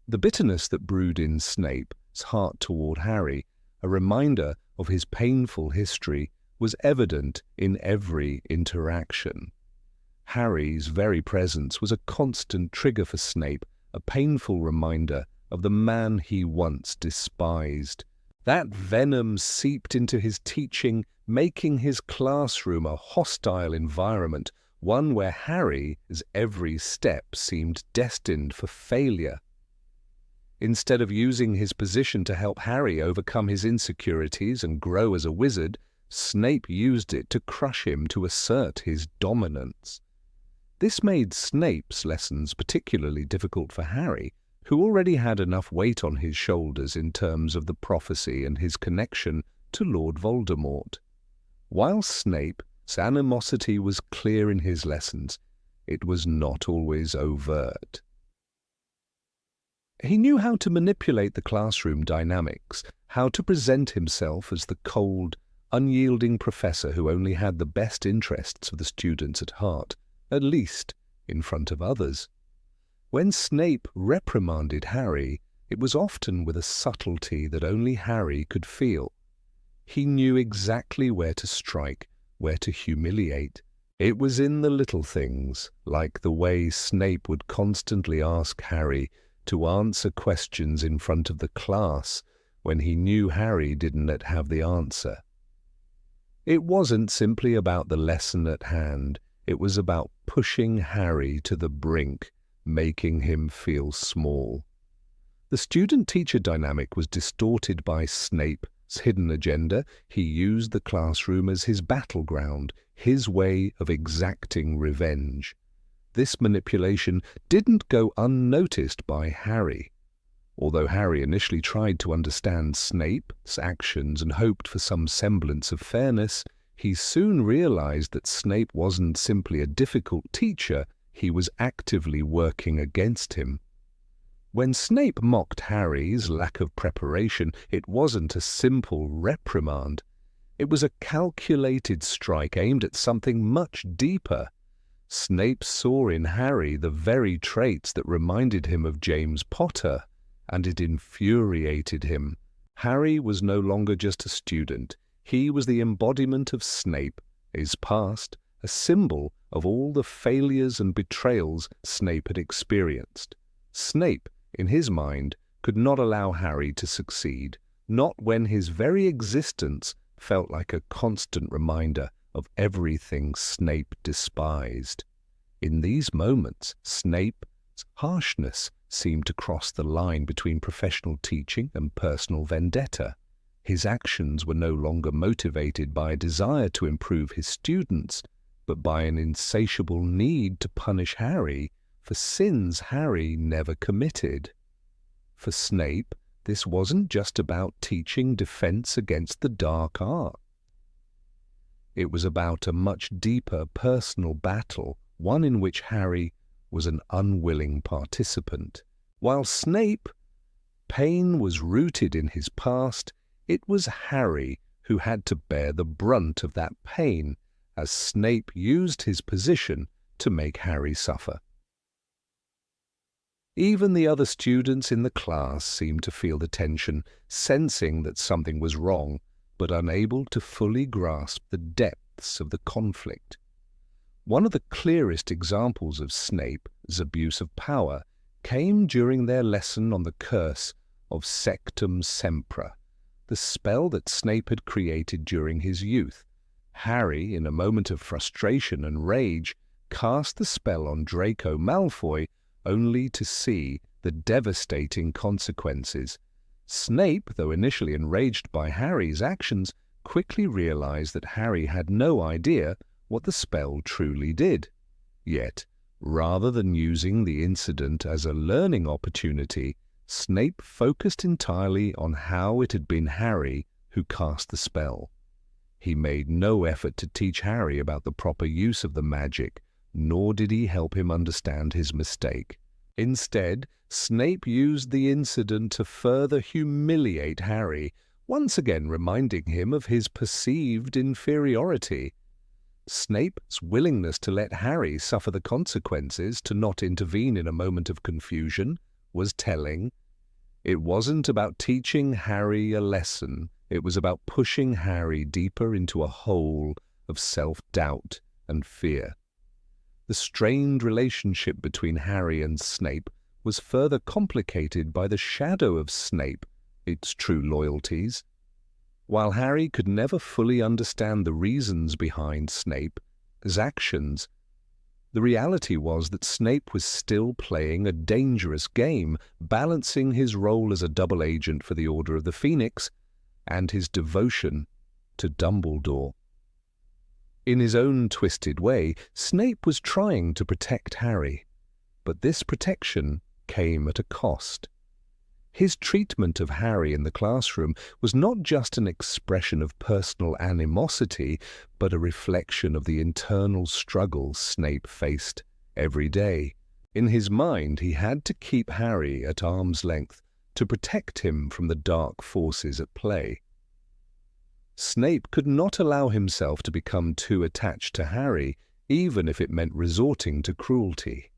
The bitterness that brewed in Snape's heart toward Harry, a reminder of his painful history, was evident in every interaction. Harry's very presence was a constant trigger for Snape, a painful reminder of the man he once despised. That venom seeped into his teaching, making his classroom a hostile environment, one where Harry's every step seemed destined for failure. Instead of using his position to help Harry overcome his insecurities and grow as a wizard, Snape used it to crush him, to assert his dominance. This made Snape's lessons particularly difficult for Harry, who already had enough weight on his shoulders in terms of the prophecy and his connection to Lord Voldemort. While Snape's animosity was clear in his lessons, it was not always overt. He knew how to manipulate the classroom dynamics, how to present himself as the cold, unyielding professor who only had the best interests of the students at heart, at least in front of others. When Snape reprimanded Harry, it was often with a subtlety that only Harry could feel. He knew exactly where to strike, where to humiliate. It was in the little things, like the way Snape would constantly ask Harry to answer questions in front of the class when he knew Harry didn't have the answer. It wasn't simply about the lesson at hand, it was about pushing Harry to the brink, making him feel small. The student-teacher dynamic was distorted by Snape's hidden agenda. He used the classroom as his battleground, his way of exacting revenge. This manipulation didn't go unnoticed by Harry. Although Harry initially tried to understand Snape's actions and hoped for some semblance of fairness, he soon realized that Snape wasn't simply a difficult teacher, he was actively working against him. When Snape mocked Harry's lack of preparation, it wasn't a simple reprimand. It was a calculated strike aimed at something much deeper. Snape saw in Harry the very traits that reminded him of James Potter, and it infuriated him. Harry was no longer just a student. He was the embodiment of Snape, his past, a symbol of all the failures and betrayals Snape had experienced. Snape, in his mind, could not allow Harry to succeed, not when his very existence felt like a constant reminder of everything Snape despised. In these moments, Snape's harshness seemed to cross the line between professional teaching and personal vendetta. His actions were no longer motivated by a desire to improve his students, but by an insatiable need to punish Harry for sins Harry never committed. For Snape, this wasn't just about teaching defense against the dark art. It was about a much deeper personal battle, one in which Harry was an unwilling participant. While Snape's pain was rooted in his past, it was Harry who had to bear the brunt of that pain, as Snape used his position to make Harry suffer. Even the other students in the class seemed to feel the tension, sensing that something was wrong, but unable to fully grasp the depths of the conflict. One of the clearest examples of Snape's abuse of power came during their lesson on the curse of Sectum Sempra, the spell that Snape had created during his youth. Harry, in a moment of frustration and rage, cast the spell on Draco Malfoy, only to see the devastating consequences. Snape, though initially enraged by Harry's actions, quickly realized that Harry had no idea what the spell truly did. Yet, rather than using the incident as a learning opportunity, Snape focused entirely on how it had been Harry who cast the spell. He made no effort to teach Harry about the proper use of the magic, nor did he help him understand his mistake. Instead, Snape used the incident to further humiliate Harry. once again reminding him of his perceived inferiority. Snape's willingness to let Harry suffer the consequences, to not intervene in a moment of confusion, was telling. It wasn't about teaching Harry a lesson. It was about pushing Harry deeper into a hole of self-doubt and fear. The strained relationship between Harry and Snape was further complicated by the shadow of Snape, its true loyalties. While Harry could never fully understand the reasons behind Snape's actions, the reality was that Snape was still playing a dangerous game, balancing his role as a double agent for the Order of the Phoenix and his devotion to Dumbledore. In his own twisted way, Snape was trying to protect Harry, but this protection came at a cost. His treatment of Harry in the classroom was not just an expression of personal animosity, but a reflection of the internal struggles Snape faced every day. In his mind, he had to keep Harry at arm's length to protect him from the dark forces at play. Snape could not allow himself to become too attached to Harry, even if it meant resorting to cruelty.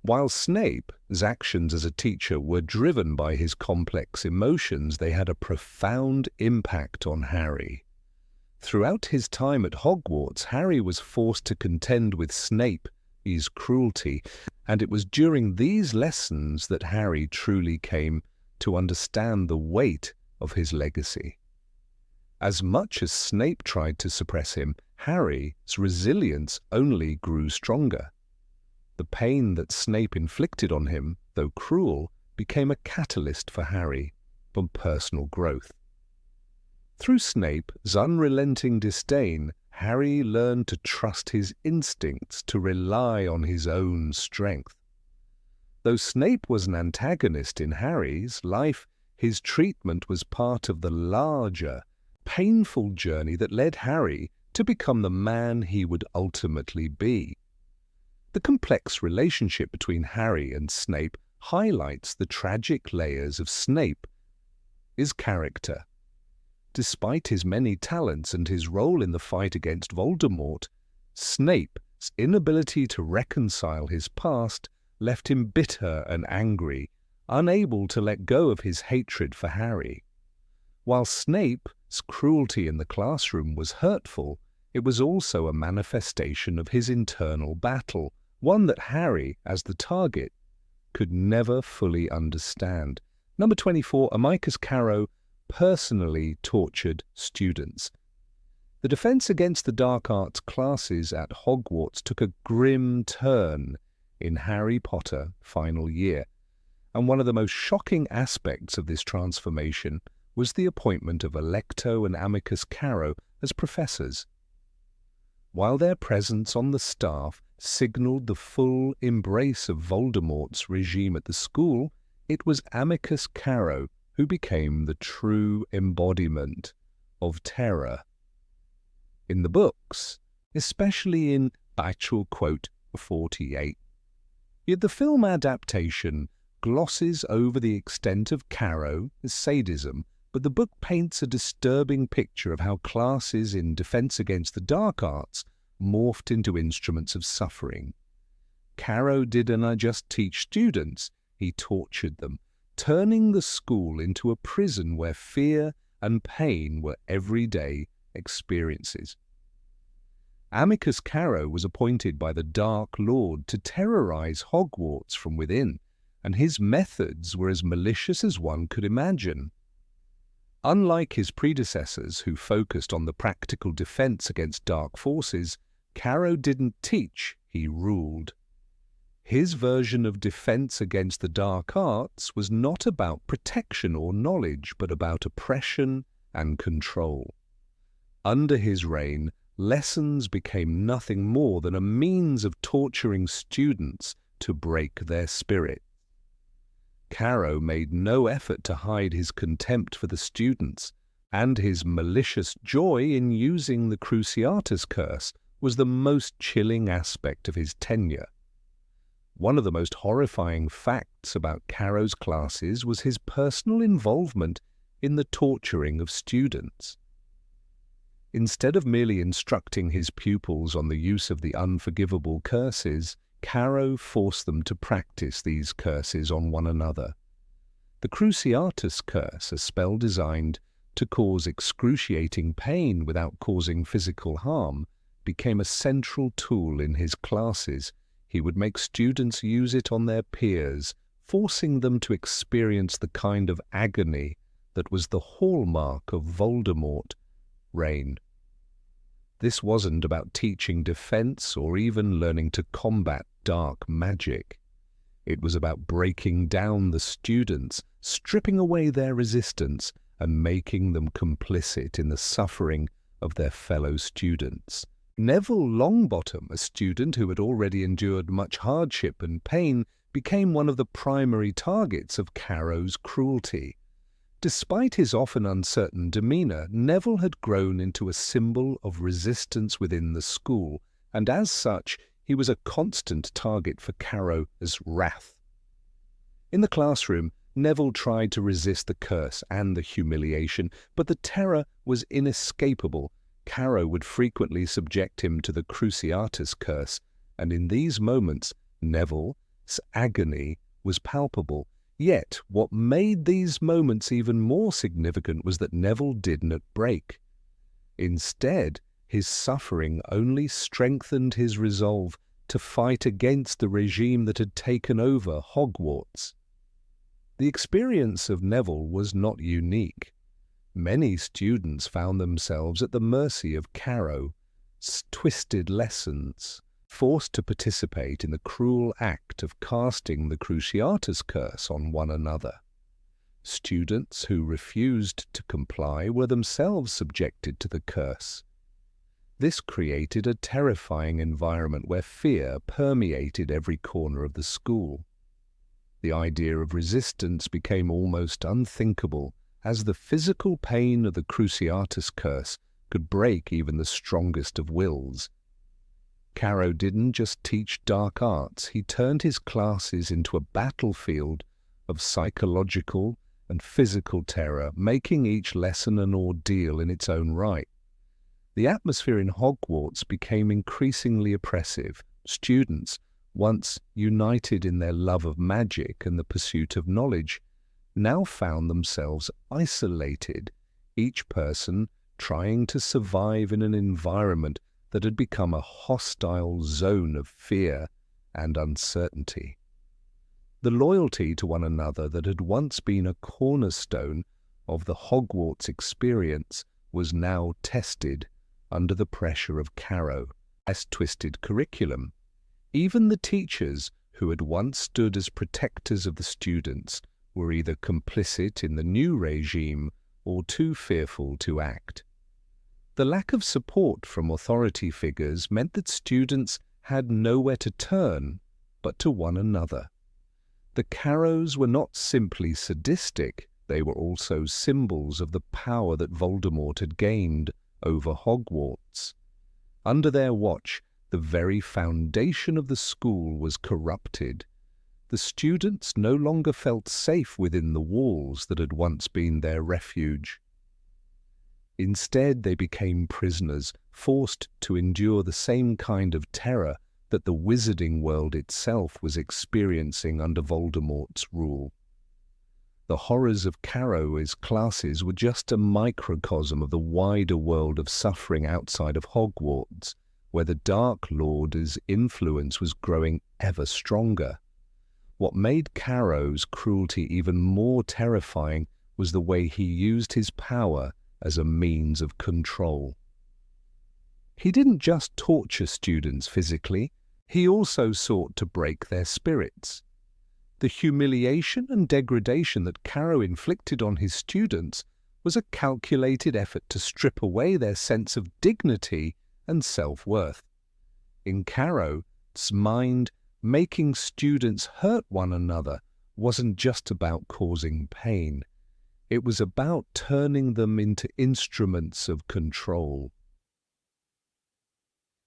While Snape's actions as a teacher were driven by his complex emotions, they had a profound impact on Harry. Throughout his time at Hogwarts, Harry was forced to contend with Snape's cruelty, and it was during these lessons that Harry truly came to understand the weight of his legacy. As much as Snape tried to suppress him, Harry's resilience only grew stronger. The pain that Snape inflicted on him, though cruel, became a catalyst for Harry for personal growth. Through Snape's unrelenting disdain, Harry learned to trust his instincts, to rely on his own strength. Though Snape was an antagonist in Harry's life, his treatment was part of the larger, painful journey that led Harry to become the man he would ultimately be. The complex relationship between Harry and Snape highlights the tragic layers of Snape's character. Despite his many talents and his role in the fight against Voldemort, Snape's inability to reconcile his past left him bitter and angry, unable to let go of his hatred for Harry. While Snape's cruelty in the classroom was hurtful, it was also a manifestation of his internal battle, one that Harry, as the target, could never fully understand. Number 24, Amicus Carrow personally tortured students. The Defense Against the Dark Arts classes at Hogwarts took a grim turn in Harry Potter final year, and one of the most shocking aspects of this transformation was the appointment of Alecto and Amicus Carrow as professors. While their presence on the staff signalled the full embrace of Voldemort's regime at the school, it was Amicus Carrow who became the true embodiment of terror. In the books, especially in actual quote 48. Yet the film adaptation glosses over the extent of Carrow's sadism, but the book paints a disturbing picture of how classes in Defense Against the Dark Arts morphed into instruments of suffering. Carrow didn't just teach students, he tortured them, turning the school into a prison where fear and pain were everyday experiences. Amicus Carrow was appointed by the Dark Lord to terrorize Hogwarts from within, and his methods were as malicious as one could imagine. Unlike his predecessors, who focused on the practical defense against dark forces, Carrow didn't teach, he ruled. His version of defense against the dark arts was not about protection or knowledge, but about oppression and control. Under his reign, lessons became nothing more than a means of torturing students to break their spirit. Carrow made no effort to hide his contempt for the students, and his malicious joy in using the Cruciatus Curse was the most chilling aspect of his tenure. One of the most horrifying facts about Carrow's classes was his personal involvement in the torturing of students. Instead of merely instructing his pupils on the use of the unforgivable curses, Caro forced them to practice these curses on one another. The Cruciatus curse, a spell designed to cause excruciating pain without causing physical harm, became a central tool in his classes. He would make students use it on their peers, forcing them to experience the kind of agony that was the hallmark of Voldemort's reign. This wasn't about teaching defense or even learning to combat dark magic. It was about breaking down the students, stripping away their resistance, and making them complicit in the suffering of their fellow students. Neville Longbottom, a student who had already endured much hardship and pain, became one of the primary targets of Caro's cruelty. Despite his often uncertain demeanour, Neville had grown into a symbol of resistance within the school, and as such, he was a constant target for Caro's wrath. In the classroom, Neville tried to resist the curse and the humiliation, but the terror was inescapable. Caro would frequently subject him to the Cruciatus curse, and in these moments, Neville's agony was palpable. Yet, what made these moments even more significant was that Neville did not break. Instead, his suffering only strengthened his resolve to fight against the regime that had taken over Hogwarts. The experience of Neville was not unique. Many students found themselves at the mercy of Caro's twisted lessons, forced to participate in the cruel act of casting the Cruciatus curse on one another. Students who refused to comply were themselves subjected to the curse. This created a terrifying environment where fear permeated every corner of the school. The idea of resistance became almost unthinkable, as the physical pain of the Cruciatus curse could break even the strongest of wills. Caro didn't just teach dark arts, he turned his classes into a battlefield of psychological and physical terror, making each lesson an ordeal in its own right. The atmosphere in Hogwarts became increasingly oppressive. Students, once united in their love of magic and the pursuit of knowledge, now found themselves isolated, each person trying to survive in an environment that had become a hostile zone of fear and uncertainty. The loyalty to one another that had once been a cornerstone of the Hogwarts experience was now tested under the pressure of Caro's twisted curriculum. Even the teachers who had once stood as protectors of the students were either complicit in the new regime or too fearful to act. The lack of support from authority figures meant that students had nowhere to turn but to one another. The Caros were not simply sadistic, they were also symbols of the power that Voldemort had gained over Hogwarts. Under their watch, the very foundation of the school was corrupted. The students no longer felt safe within the walls that had once been their refuge. Instead, they became prisoners, forced to endure the same kind of terror that the wizarding world itself was experiencing under Voldemort's rule. The horrors of Caro's classes were just a microcosm of the wider world of suffering outside of Hogwarts, where the Dark Lord's influence was growing ever stronger. What made Caro's cruelty even more terrifying was the way he used his power as a means of control. He didn't just torture students physically, he also sought to break their spirits. The humiliation and degradation that Caro inflicted on his students was a calculated effort to strip away their sense of dignity and self-worth. In Caro's mind, making students hurt one another wasn't just about causing pain. It was about turning them into instruments of control.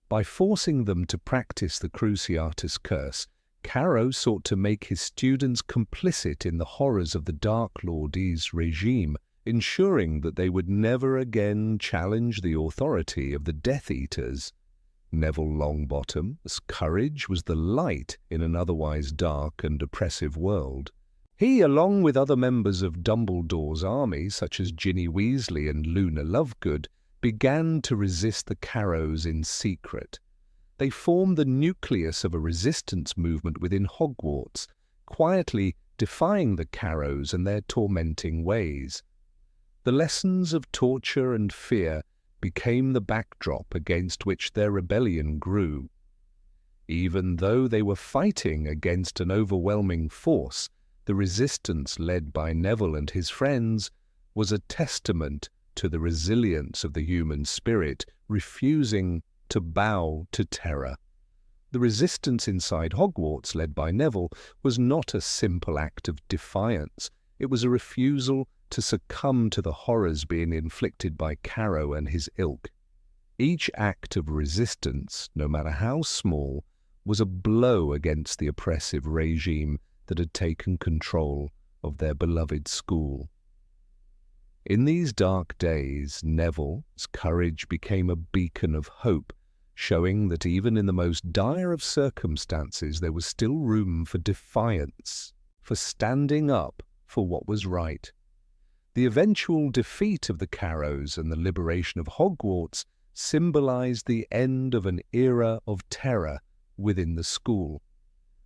By forcing them to practice the Cruciatus curse, Caro sought to make his students complicit in the horrors of the Dark Lord's regime, ensuring that they would never again challenge the authority of the Death Eaters. Neville Longbottom's courage was the light in an otherwise dark and oppressive world. He, along with other members of Dumbledore's army, such as Ginny Weasley and Luna Lovegood, began to resist the Carrows in secret. They formed the nucleus of a resistance movement within Hogwarts, quietly defying the Carrows and their tormenting ways. The lessons of torture and fear became the backdrop against which their rebellion grew. Even though they were fighting against an overwhelming force, the resistance led by Neville and his friends was a testament to the resilience of the human spirit, refusing to bow to terror. The resistance inside Hogwarts, led by Neville, was not a simple act of defiance. It was a refusal to succumb to the horrors being inflicted by Carrow and his ilk. Each act of resistance, no matter how small, was a blow against the oppressive regime that had taken control of their beloved school. In these dark days, Neville's courage became a beacon of hope, showing that even in the most dire of circumstances there was still room for defiance, for standing up for what was right. The eventual defeat of the Carrows and the liberation of Hogwarts symbolized the end of an era of terror within the school.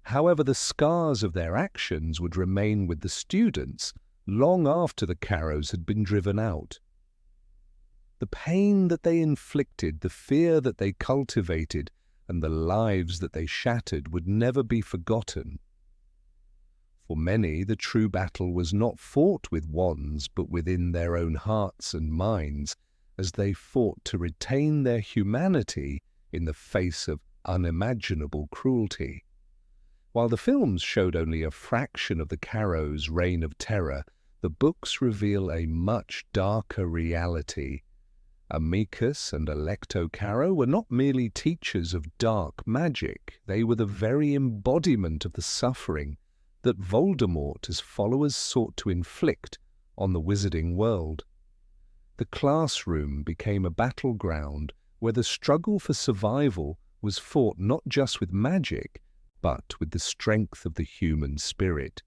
However, the scars of their actions would remain with the students long after the Carrows had been driven out. The pain that they inflicted, the fear that they cultivated, and the lives that they shattered would never be forgotten. For many, the true battle was not fought with wands, but within their own hearts and minds, as they fought to retain their humanity in the face of unimaginable cruelty. While the films showed only a fraction of the Carrows' reign of terror, the books reveal a much darker reality. Amicus and Alecto Carrow were not merely teachers of dark magic, they were the very embodiment of the suffering that Voldemort's followers sought to inflict on the wizarding world. The classroom became a battleground where the struggle for survival was fought not just with magic, but with the strength of the human spirit.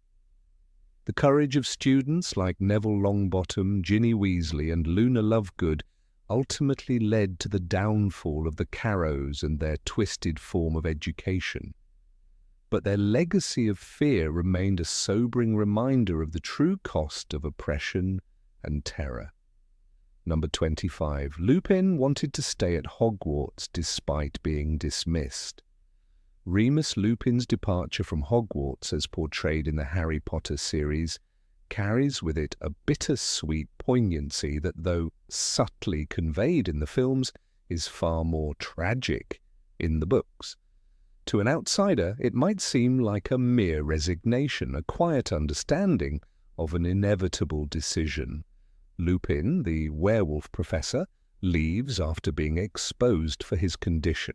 The courage of students like Neville Longbottom, Ginny Weasley, and Luna Lovegood ultimately led to the downfall of the Carrows and their twisted form of education. But their legacy of fear remained a sobering reminder of the true cost of oppression and terror. Number 25. Lupin wanted to stay at Hogwarts despite being dismissed. Remus Lupin's departure from Hogwarts, as portrayed in the Harry Potter series, carries with it a bittersweet poignancy that, though subtly conveyed in the films, is far more tragic in the books. To an outsider, it might seem like a mere resignation, a quiet understanding of an inevitable decision. Lupin, the werewolf professor, leaves after being exposed for his condition,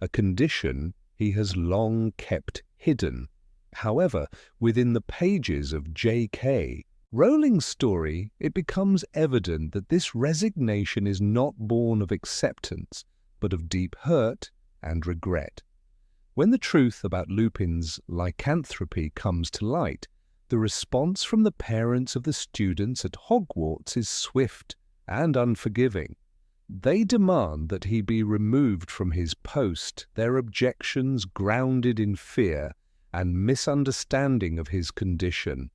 a condition he has long kept hidden. However, within the pages of J.K. Rowling's story, it becomes evident that this resignation is not born of acceptance, but of deep hurt and regret. When the truth about Lupin's lycanthropy comes to light, the response from the parents of the students at Hogwarts is swift and unforgiving. They demand that he be removed from his post, their objections grounded in fear and misunderstanding of his condition.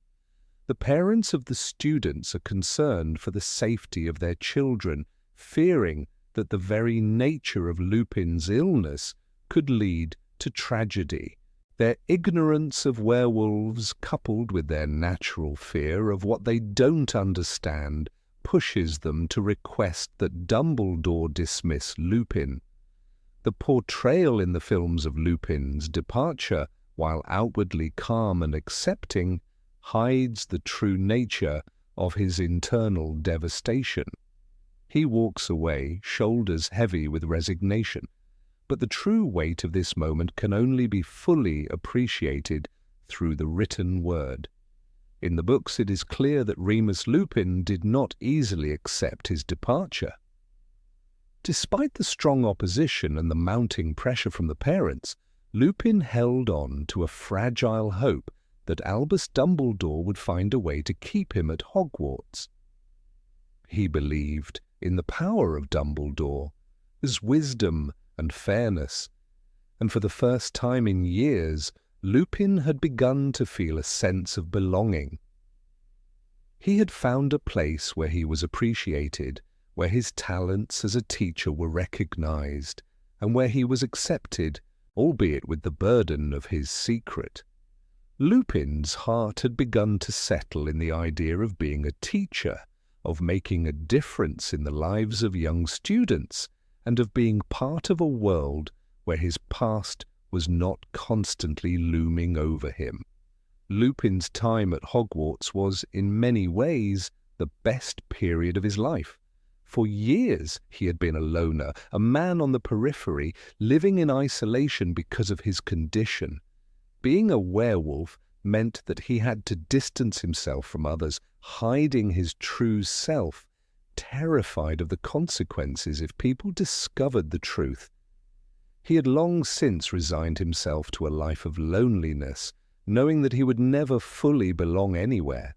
The parents of the students are concerned for the safety of their children, fearing that the very nature of Lupin's illness could lead to tragedy. Their ignorance of werewolves, coupled with their natural fear of what they don't understand, pushes them to request that Dumbledore dismiss Lupin. The portrayal in the films of Lupin's departure, while outwardly calm and accepting, hides the true nature of his internal devastation. He walks away, shoulders heavy with resignation. But the true weight of this moment can only be fully appreciated through the written word. In the books, it is clear that Remus Lupin did not easily accept his departure. Despite the strong opposition and the mounting pressure from the parents, Lupin held on to a fragile hope that Albus Dumbledore would find a way to keep him at Hogwarts. He believed in the power of Dumbledore, his wisdom and fairness, and for the first time in years, Lupin had begun to feel a sense of belonging. He had found a place where he was appreciated, where his talents as a teacher were recognized, and where he was accepted, albeit with the burden of his secret. Lupin's heart had begun to settle in the idea of being a teacher, of making a difference in the lives of young students, and of being part of a world where his past was not constantly looming over him. Lupin's time at Hogwarts was, in many ways, the best period of his life. For years he had been a loner, a man on the periphery, living in isolation because of his condition. Being a werewolf meant that he had to distance himself from others, hiding his true self, terrified of the consequences if people discovered the truth. He had long since resigned himself to a life of loneliness, knowing that he would never fully belong anywhere.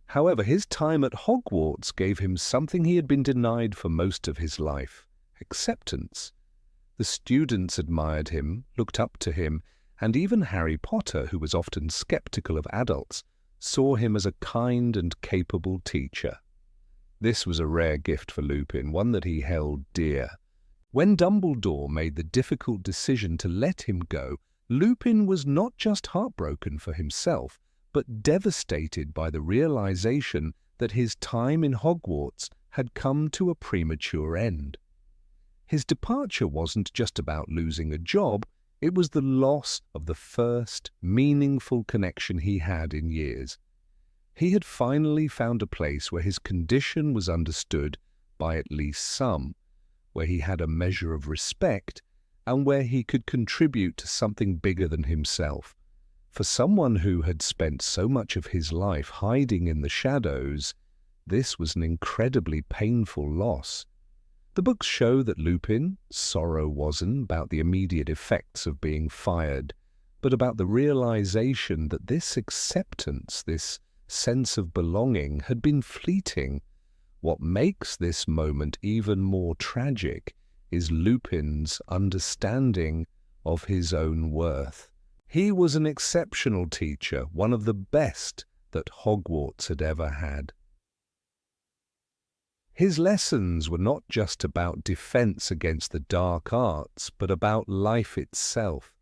However, his time at Hogwarts gave him something he had been denied for most of his life: acceptance. The students admired him, looked up to him, and even Harry Potter, who was often skeptical of adults, saw him as a kind and capable teacher. This was a rare gift for Lupin, one that he held dear. When Dumbledore made the difficult decision to let him go, Lupin was not just heartbroken for himself, but devastated by the realization that his time in Hogwarts had come to a premature end. His departure wasn't just about losing a job, it was the loss of the first meaningful connection he had in years. He had finally found a place where his condition was understood by at least some, where he had a measure of respect, and where he could contribute to something bigger than himself. For someone who had spent so much of his life hiding in the shadows, this was an incredibly painful loss. The books show that Lupin's sorrow wasn't about the immediate effects of being fired, but about the realization that this acceptance, this sense of belonging, had been fleeting. What makes this moment even more tragic is Lupin's understanding of his own worth. He was an exceptional teacher, one of the best that Hogwarts had ever had. His lessons were not just about defense against the dark arts, but about life itself.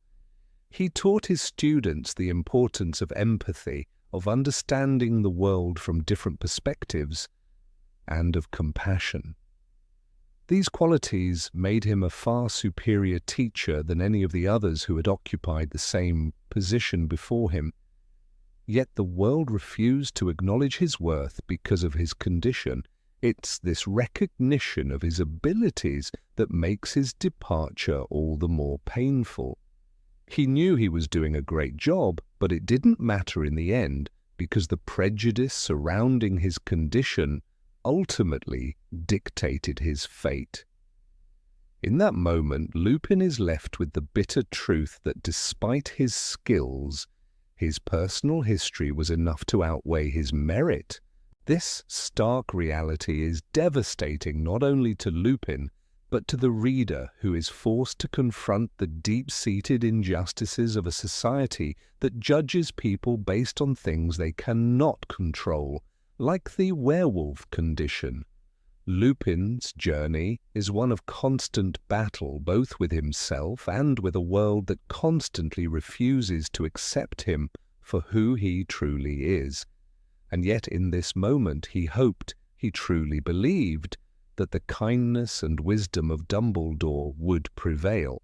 He taught his students the importance of empathy, of understanding the world from different perspectives, and of compassion. These qualities made him a far superior teacher than any of the others who had occupied the same position before him. Yet the world refused to acknowledge his worth because of his condition. It's this recognition of his abilities that makes his departure all the more painful. He knew he was doing a great job, but it didn't matter in the end because the prejudice surrounding his condition ultimately dictated his fate. In that moment, Lupin is left with the bitter truth that despite his skills, his personal history was enough to outweigh his merit. This stark reality is devastating not only to Lupin, but to the reader who is forced to confront the deep-seated injustices of a society that judges people based on things they cannot control, like the werewolf condition. Lupin's journey is one of constant battle, both with himself and with a world that constantly refuses to accept him for who he truly is. And yet in this moment he hoped, he truly believed, that the kindness and wisdom of Dumbledore would prevail.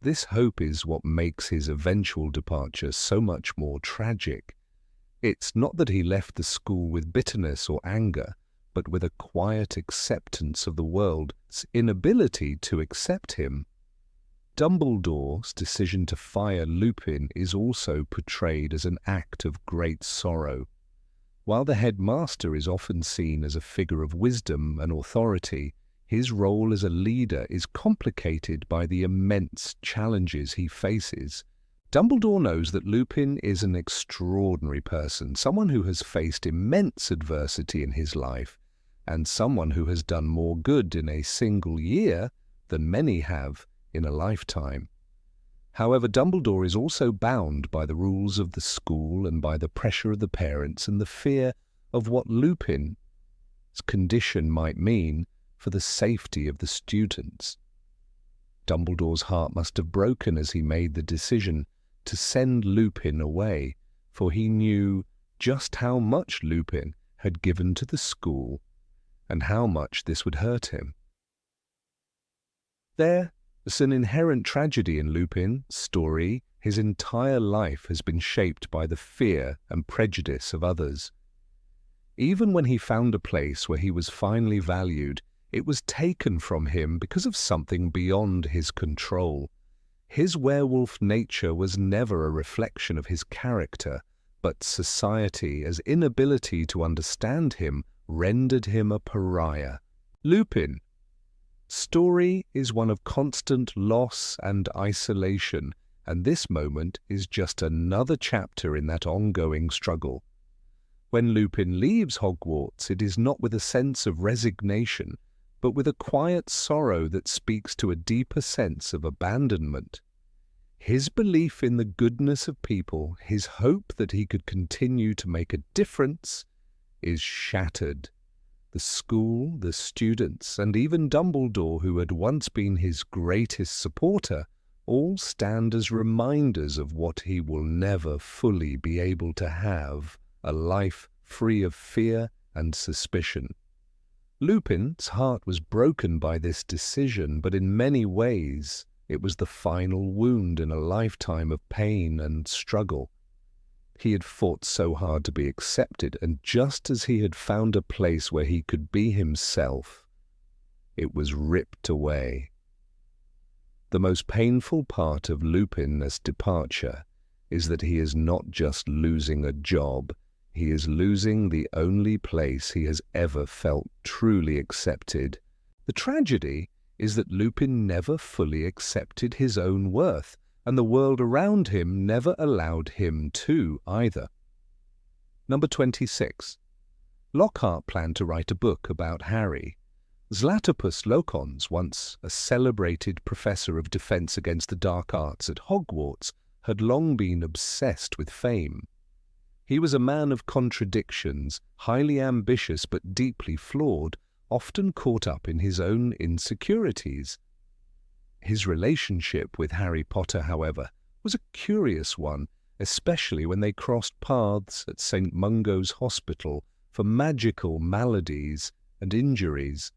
This hope is what makes his eventual departure so much more tragic. It's not that he left the school with bitterness or anger, but with a quiet acceptance of the world's inability to accept him. Dumbledore's decision to fire Lupin is also portrayed as an act of great sorrow. While the headmaster is often seen as a figure of wisdom and authority, his role as a leader is complicated by the immense challenges he faces. Dumbledore knows that Lupin is an extraordinary person, someone who has faced immense adversity in his life, and someone who has done more good in a single year than many have in a lifetime. However, Dumbledore is also bound by the rules of the school and by the pressure of the parents and the fear of what Lupin's condition might mean for the safety of the students. Dumbledore's heart must have broken as he made the decision to send Lupin away, for he knew just how much Lupin had given to the school and how much this would hurt him. There's an inherent tragedy in Lupin's story. His entire life has been shaped by the fear and prejudice of others. Even when he found a place where he was finally valued, it was taken from him because of something beyond his control. His werewolf nature was never a reflection of his character, but society's inability to understand him rendered him a pariah. Lupin's story is one of constant loss and isolation, and this moment is just another chapter in that ongoing struggle. When Lupin leaves Hogwarts, it is not with a sense of resignation, but with a quiet sorrow that speaks to a deeper sense of abandonment. His belief in the goodness of people, his hope that he could continue to make a difference, is shattered. The school, the students, and even Dumbledore, who had once been his greatest supporter, all stand as reminders of what he will never fully be able to have, a life free of fear and suspicion. Lupin's heart was broken by this decision, but in many ways it was the final wound in a lifetime of pain and struggle. He had fought so hard to be accepted, and just as he had found a place where he could be himself, it was ripped away. The most painful part of Lupin's departure is that he is not just losing a job, he is losing the only place he has ever felt truly accepted. The tragedy is that Lupin never fully accepted his own worth, and the world around him never allowed him to either. Number 26. Lockhart planned to write a book about Harry. Zlatopus Locons, once a celebrated professor of defense against the dark arts at Hogwarts, had long been obsessed with fame. He was a man of contradictions, highly ambitious but deeply flawed, often caught up in his own insecurities. His relationship with Harry Potter, however, was a curious one, especially when they crossed paths at St. Mungo's Hospital for magical maladies and injuries.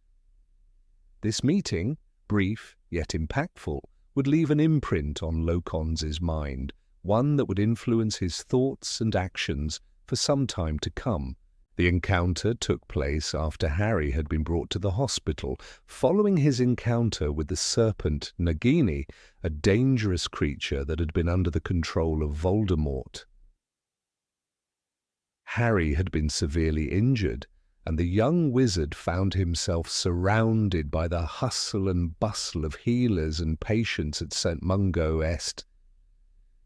This meeting, brief yet impactful, would leave an imprint on Locons's mind, one that would influence his thoughts and actions for some time to come. The encounter took place after Harry had been brought to the hospital, following his encounter with the serpent Nagini, a dangerous creature that had been under the control of Voldemort. Harry had been severely injured, and the young wizard found himself surrounded by the hustle and bustle of healers and patients at St. Mungo Est.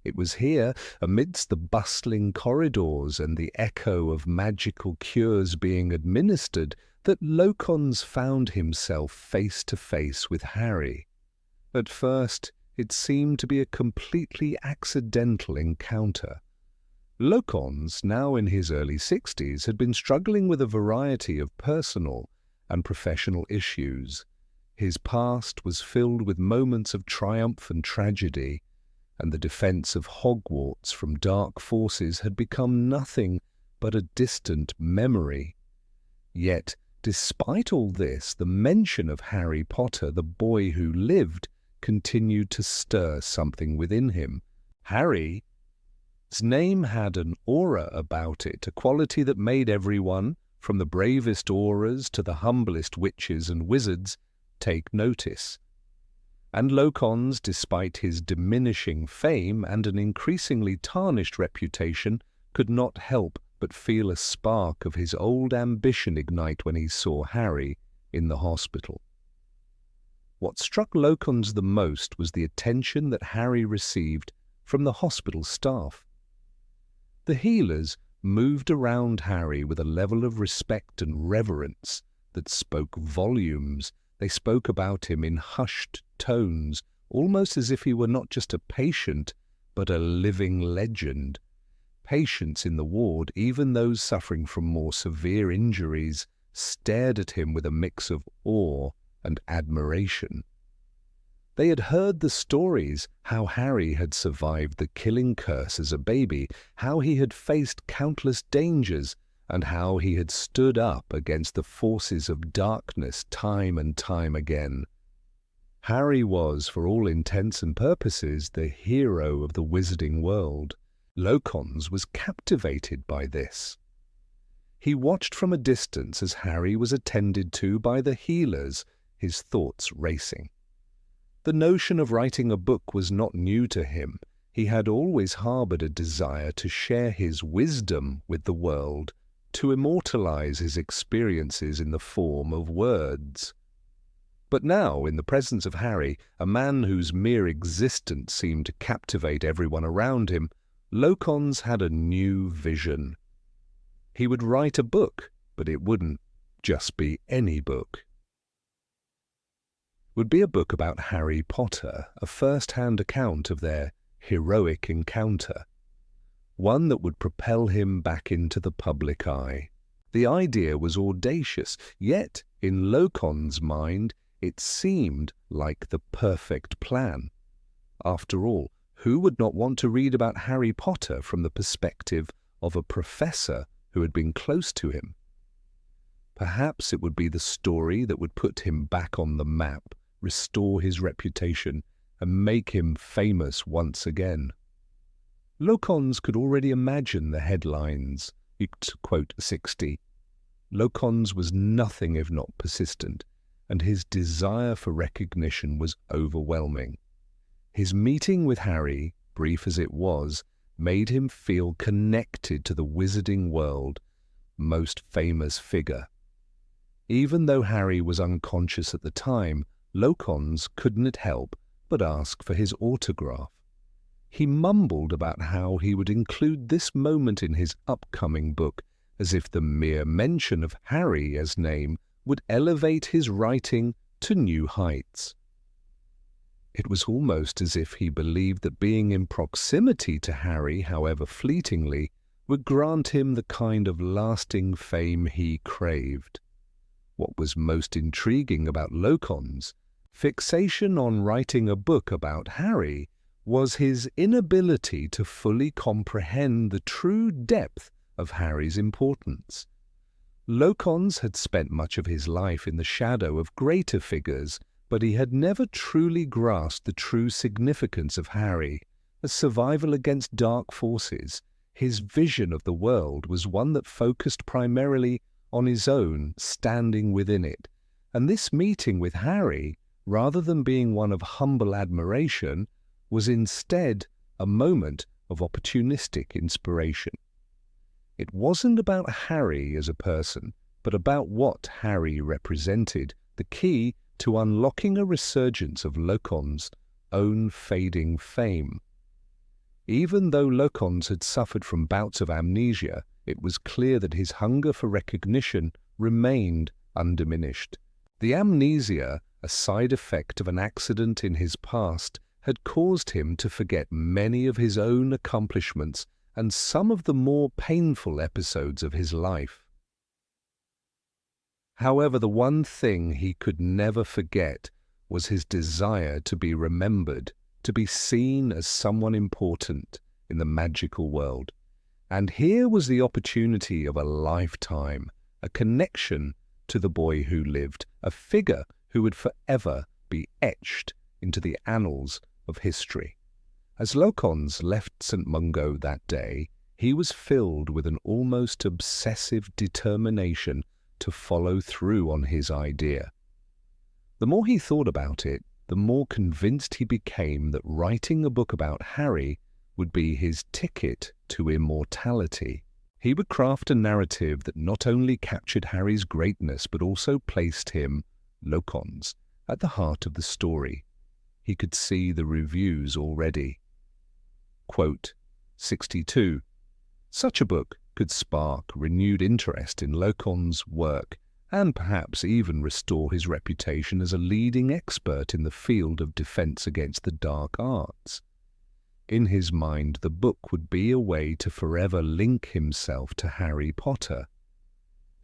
It was here, amidst the bustling corridors and the echo of magical cures being administered, that Locons found himself face to face with Harry. At first, it seemed to be a completely accidental encounter. Locons, now in his early 60s, had been struggling with a variety of personal and professional issues. His past was filled with moments of triumph and tragedy, and the defense of Hogwarts from dark forces had become nothing but a distant memory. Yet, despite all this, the mention of Harry Potter, the boy who lived, continued to stir something within him. Harry's name had an aura about it, a quality that made everyone, from the bravest aurors to the humblest witches and wizards, take notice. And Locons, despite his diminishing fame and an increasingly tarnished reputation, could not help but feel a spark of his old ambition ignite when he saw Harry in the hospital. What struck Locons the most was the attention that Harry received from the hospital staff. The healers moved around Harry with a level of respect and reverence that spoke volumes. They spoke about him in hushed tones, almost as if he were not just a patient, but a living legend. Patients in the ward, even those suffering from more severe injuries, stared at him with a mix of awe and admiration. They had heard the stories, how Harry had survived the killing curse as a baby, how he had faced countless dangers, and how he had stood up against the forces of darkness time and time again. Harry was, for all intents and purposes, the hero of the wizarding world. Locons was captivated by this. He watched from a distance as Harry was attended to by the healers, his thoughts racing. The notion of writing a book was not new to him. He had always harbored a desire to share his wisdom with the world, to immortalize his experiences in the form of words. But now, in the presence of Harry, a man whose mere existence seemed to captivate everyone around him, Locons had a new vision. He would write a book, but it wouldn't just be any book. It would be a book about Harry Potter, a first-hand account of their heroic encounter, one that would propel him back into the public eye. The idea was audacious, yet in Locons' mind it seemed like the perfect plan. After all, who would not want to read about Harry Potter from the perspective of a professor who had been close to him? Perhaps it would be the story that would put him back on the map, restore his reputation, and make him famous once again. Locons could already imagine the headlines. To quote 60, Locons was nothing if not persistent, and his desire for recognition was overwhelming. His meeting with Harry, brief as it was, made him feel connected to the wizarding world's most famous figure. Even though Harry was unconscious at the time, Locons couldn't help but ask for his autograph. He mumbled about how he would include this moment in his upcoming book, as if the mere mention of Harry as name would elevate his writing to new heights. It was almost as if he believed that being in proximity to Harry, however fleetingly, would grant him the kind of lasting fame he craved. What was most intriguing about Locons' fixation on writing a book about Harry was his inability to fully comprehend the true depth of Harry's importance. Locons had spent much of his life in the shadow of greater figures, but he had never truly grasped the true significance of Harry. As survival against dark forces, his vision of the world was one that focused primarily on his own standing within it, and this meeting with Harry, rather than being one of humble admiration, was instead a moment of opportunistic inspiration. It wasn't about Harry as a person, but about what Harry represented, the key to unlocking a resurgence of Locons' own fading fame. Even though Locons had suffered from bouts of amnesia, it was clear that his hunger for recognition remained undiminished. The amnesia, a side effect of an accident in his past, had caused him to forget many of his own accomplishments and some of the more painful episodes of his life. However, the one thing he could never forget was his desire to be remembered, to be seen as someone important in the magical world. And here was the opportunity of a lifetime, a connection to the boy who lived, a figure who would forever be etched into the annals of history. As Locons left St. Mungo that day, he was filled with an almost obsessive determination to follow through on his idea. The more he thought about it, the more convinced he became that writing a book about Harry would be his ticket to immortality. He would craft a narrative that not only captured Harry's greatness but also placed him, Locons, at the heart of the story. He could see the reviews already. Quote, 62. Such a book could spark renewed interest in Locon's work and perhaps even restore his reputation as a leading expert in the field of defense against the dark arts. In his mind, the book would be a way to forever link himself to Harry Potter.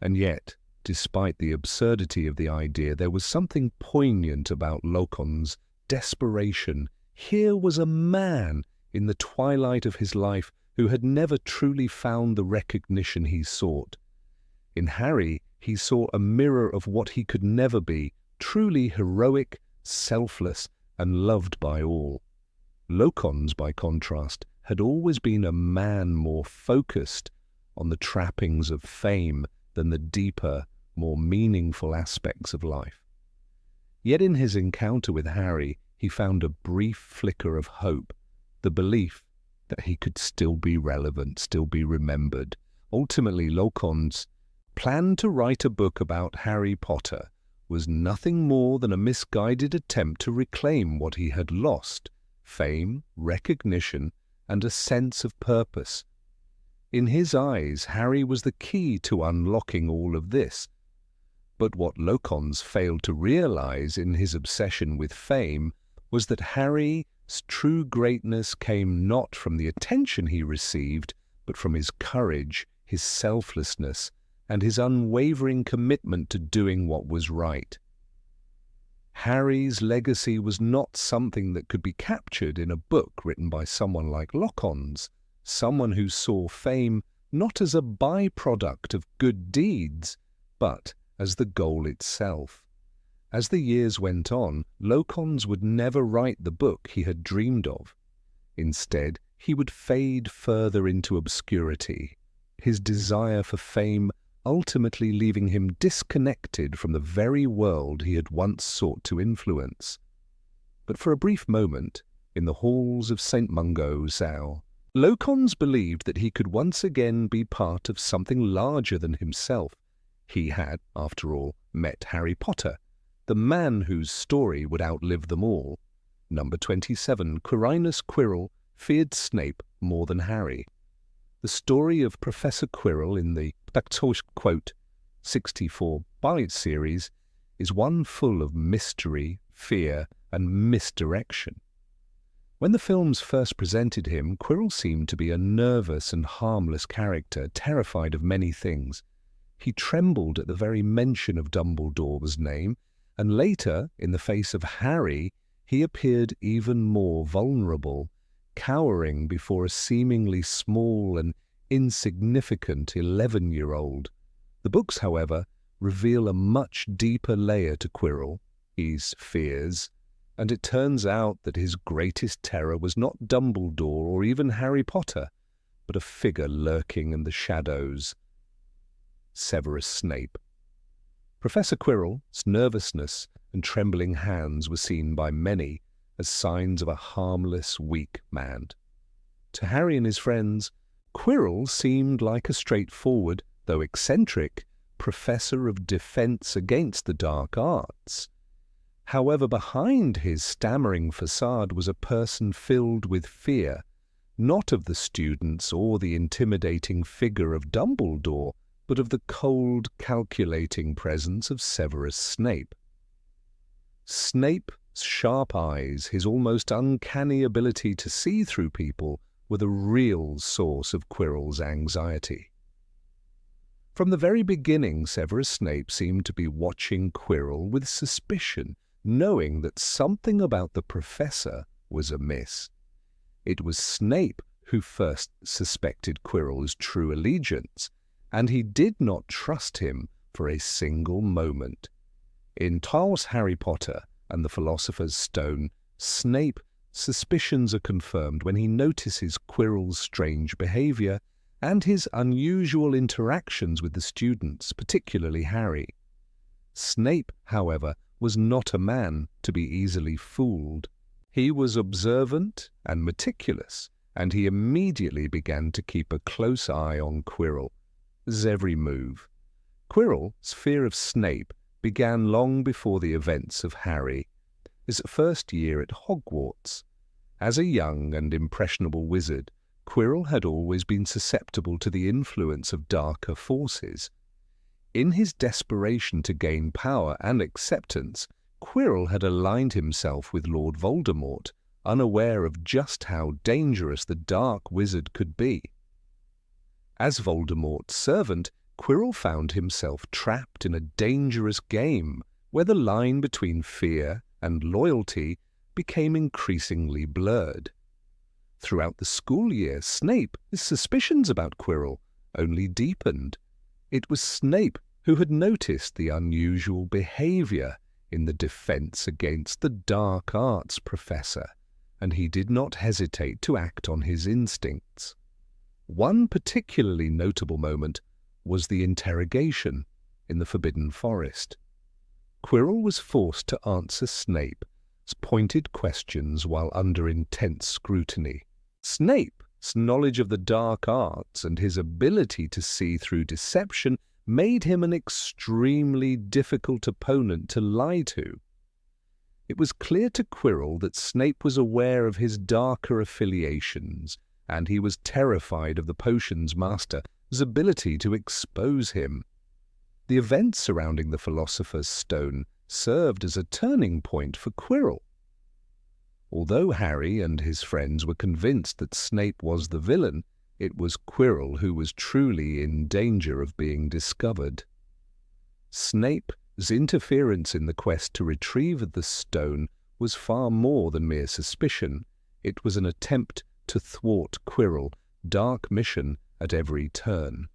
And yet, despite the absurdity of the idea, there was something poignant about Locon's desperation. Here was a man in the twilight of his life who had never truly found the recognition he sought. In Harry, he saw a mirror of what he could never be, truly heroic, selfless, and loved by all. Locons, by contrast, had always been a man more focused on the trappings of fame than the deeper, more meaningful aspects of life. Yet in his encounter with Harry, he found a brief flicker of hope, the belief that he could still be relevant, still be remembered. Ultimately, Locon's plan to write a book about Harry Potter was nothing more than a misguided attempt to reclaim what he had lost: fame, recognition, and a sense of purpose. In his eyes, Harry was the key to unlocking all of this. But what Locons failed to realize in his obsession with fame was that Harry's true greatness came not from the attention he received, but from his courage, his selflessness, and his unwavering commitment to doing what was right. Harry's legacy was not something that could be captured in a book written by someone like Locons, someone who saw fame not as a byproduct of good deeds, but as the goal itself. As the years went on, Locons would never write the book he had dreamed of. Instead, he would fade further into obscurity, his desire for fame ultimately leaving him disconnected from the very world he had once sought to influence. But for a brief moment, in the halls of St. Mungo's Owl, Locons believed that he could once again be part of something larger than himself. He had, after all, met Harry Potter, the man whose story would outlive them all. Number 27, Quirinus Quirrell, feared Snape more than Harry. The story of Professor Quirrell in the quote, 64 Bite series is one full of mystery, fear, and misdirection. When the films first presented him, Quirrell seemed to be a nervous and harmless character, terrified of many things. He trembled at the very mention of Dumbledore's name, and later, in the face of Harry, he appeared even more vulnerable, cowering before a seemingly small and insignificant 11-year-old. The books, however, reveal a much deeper layer to Quirrell, his fears, and it turns out that his greatest terror was not Dumbledore or even Harry Potter, but a figure lurking in the shadows: Severus Snape. Professor Quirrell's nervousness and trembling hands were seen by many as signs of a harmless, weak man. To Harry and his friends, Quirrell seemed like a straightforward, though eccentric, professor of defense against the dark arts. However, behind his stammering facade was a person filled with fear, not of the students or the intimidating figure of Dumbledore, but of the cold, calculating presence of Severus Snape. Snape's sharp eyes, his almost uncanny ability to see through people, were the real source of Quirrell's anxiety. From the very beginning, Severus Snape seemed to be watching Quirrell with suspicion, knowing that something about the professor was amiss. It was Snape who first suspected Quirrell's true allegiance, and he did not trust him for a single moment. In Charles Harry Potter and the Philosopher's Stone, Snape's suspicions are confirmed when he notices Quirrell's strange behavior and his unusual interactions with the students, particularly Harry. Snape, however, was not a man to be easily fooled. He was observant and meticulous, and he immediately began to keep a close eye on Quirrell's every move. Quirrell's fear of Snape began long before the events of Harry's first year at Hogwarts. As a young and impressionable wizard, Quirrell had always been susceptible to the influence of darker forces. In his desperation to gain power and acceptance, Quirrell had aligned himself with Lord Voldemort, unaware of just how dangerous the dark wizard could be. As Voldemort's servant, Quirrell found himself trapped in a dangerous game where the line between fear and loyalty became increasingly blurred. Throughout the school year, Snape's suspicions about Quirrell only deepened. It was Snape who had noticed the unusual behavior in the defense against the dark arts professor, and he did not hesitate to act on his instincts. One particularly notable moment was the interrogation in the Forbidden Forest. Quirrell was forced to answer Snape's pointed questions while under intense scrutiny. Snape's knowledge of the dark arts and his ability to see through deception made him an extremely difficult opponent to lie to. It was clear to Quirrell that Snape was aware of his darker affiliations, and he was terrified of the potions master's ability to expose him. The events surrounding the Philosopher's Stone served as a turning point for Quirrell. Although Harry and his friends were convinced that Snape was the villain, it was Quirrell who was truly in danger of being discovered. Snape's interference in the quest to retrieve the stone was far more than mere suspicion. It was an attempt to thwart Quirrell's dark mission at every turn.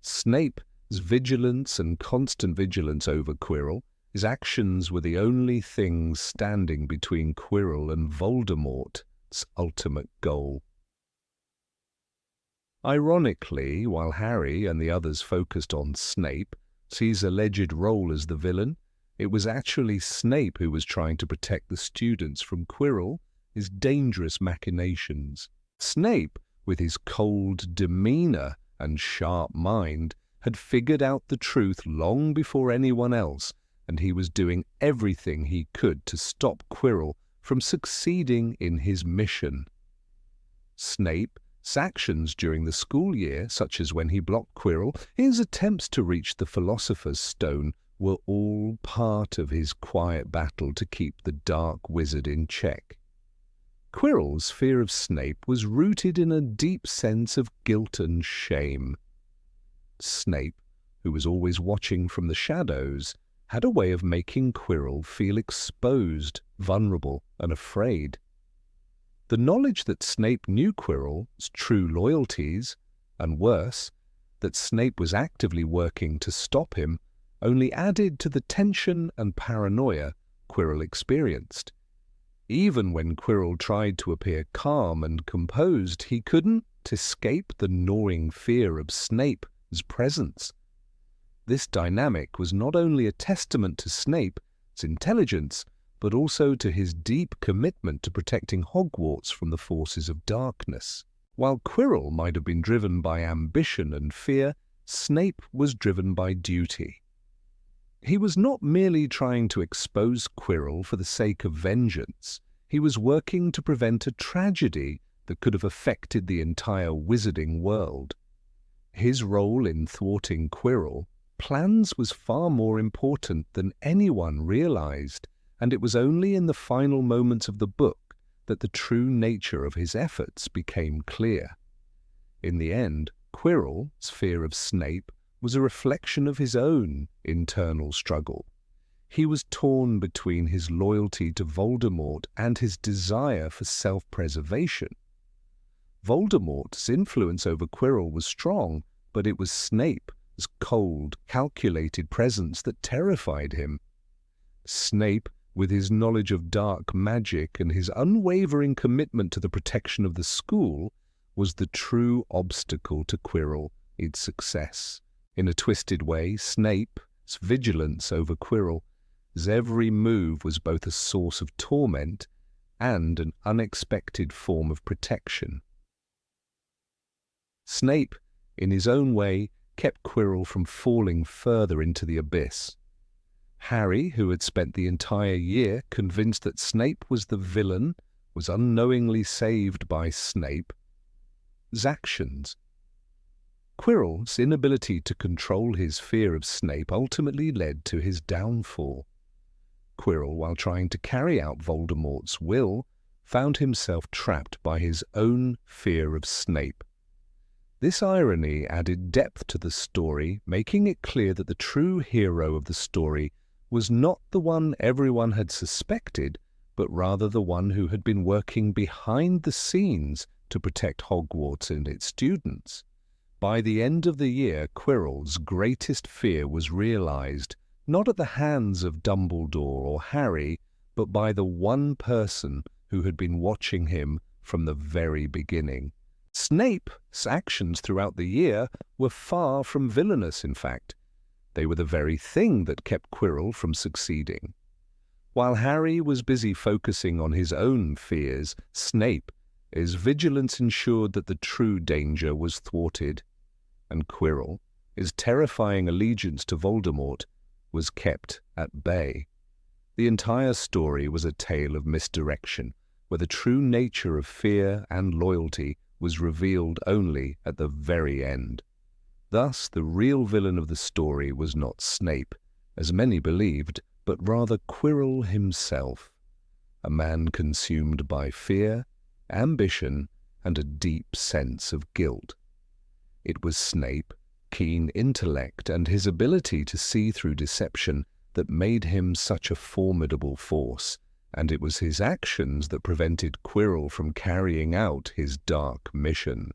Snape's vigilance and constant vigilance over Quirrell, his actions were the only things standing between Quirrell and Voldemort's ultimate goal. Ironically, while Harry and the others focused on Snape's alleged role as the villain, it was actually Snape who was trying to protect the students from Quirrell's dangerous machinations. Snape, with his cold demeanor and sharp mind, had figured out the truth long before anyone else, and he was doing everything he could to stop Quirrell from succeeding in his mission. Snape's actions during the school year, such as when he blocked Quirrell, his attempts to reach the Philosopher's Stone, were all part of his quiet battle to keep the dark wizard in check. Quirrell's fear of Snape was rooted in a deep sense of guilt and shame. Snape, who was always watching from the shadows, had a way of making Quirrell feel exposed, vulnerable, and afraid. The knowledge that Snape knew Quirrell's true loyalties, and worse, that Snape was actively working to stop him, only added to the tension and paranoia Quirrell experienced. Even when Quirrell tried to appear calm and composed, he couldn't escape the gnawing fear of Snape's presence. This dynamic was not only a testament to Snape's intelligence, but also to his deep commitment to protecting Hogwarts from the forces of darkness. While Quirrell might have been driven by ambition and fear, Snape was driven by duty. He was not merely trying to expose Quirrell for the sake of vengeance. He was working to prevent a tragedy that could have affected the entire wizarding world. His role in thwarting Quirrell's plans was far more important than anyone realized, and it was only in the final moments of the book that the true nature of his efforts became clear. In the end, Quirrell's fear of Snape was a reflection of his own internal struggle. He was torn between his loyalty to Voldemort and his desire for self-preservation. Voldemort's influence over Quirrell was strong, but it was Snape's cold, calculated presence that terrified him. Snape, with his knowledge of dark magic and his unwavering commitment to the protection of the school, was the true obstacle to Quirrell's success. In a twisted way, Snape's vigilance over Quirrell as every move was both a source of torment and an unexpected form of protection. Snape, in his own way, kept Quirrell from falling further into the abyss. Harry, who had spent the entire year convinced that Snape was the villain, was unknowingly saved by Snape's actions. Quirrell's inability to control his fear of Snape ultimately led to his downfall. Quirrell, while trying to carry out Voldemort's will, found himself trapped by his own fear of Snape. This irony added depth to the story, making it clear that the true hero of the story was not the one everyone had suspected, but rather the one who had been working behind the scenes to protect Hogwarts and its students. By the end of the year, Quirrell's greatest fear was realized, not at the hands of Dumbledore or Harry, but by the one person who had been watching him from the very beginning. Snape's actions throughout the year were far from villainous, in fact. They were the very thing that kept Quirrell from succeeding. While Harry was busy focusing on his own fears, Snape's vigilance ensured that the true danger was thwarted, and Quirrell's terrifying allegiance to Voldemort was kept at bay. The entire story was a tale of misdirection, where the true nature of fear and loyalty was revealed only at the very end. Thus, the real villain of the story was not Snape, as many believed, but rather Quirrell himself, a man consumed by fear, ambition, and a deep sense of guilt. It was Snape's keen intellect and his ability to see through deception that made him such a formidable force, and it was his actions that prevented Quirrell from carrying out his dark mission.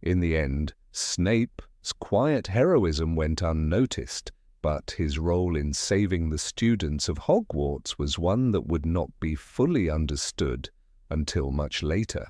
In the end, Snape's quiet heroism went unnoticed, but his role in saving the students of Hogwarts was one that would not be fully understood until much later.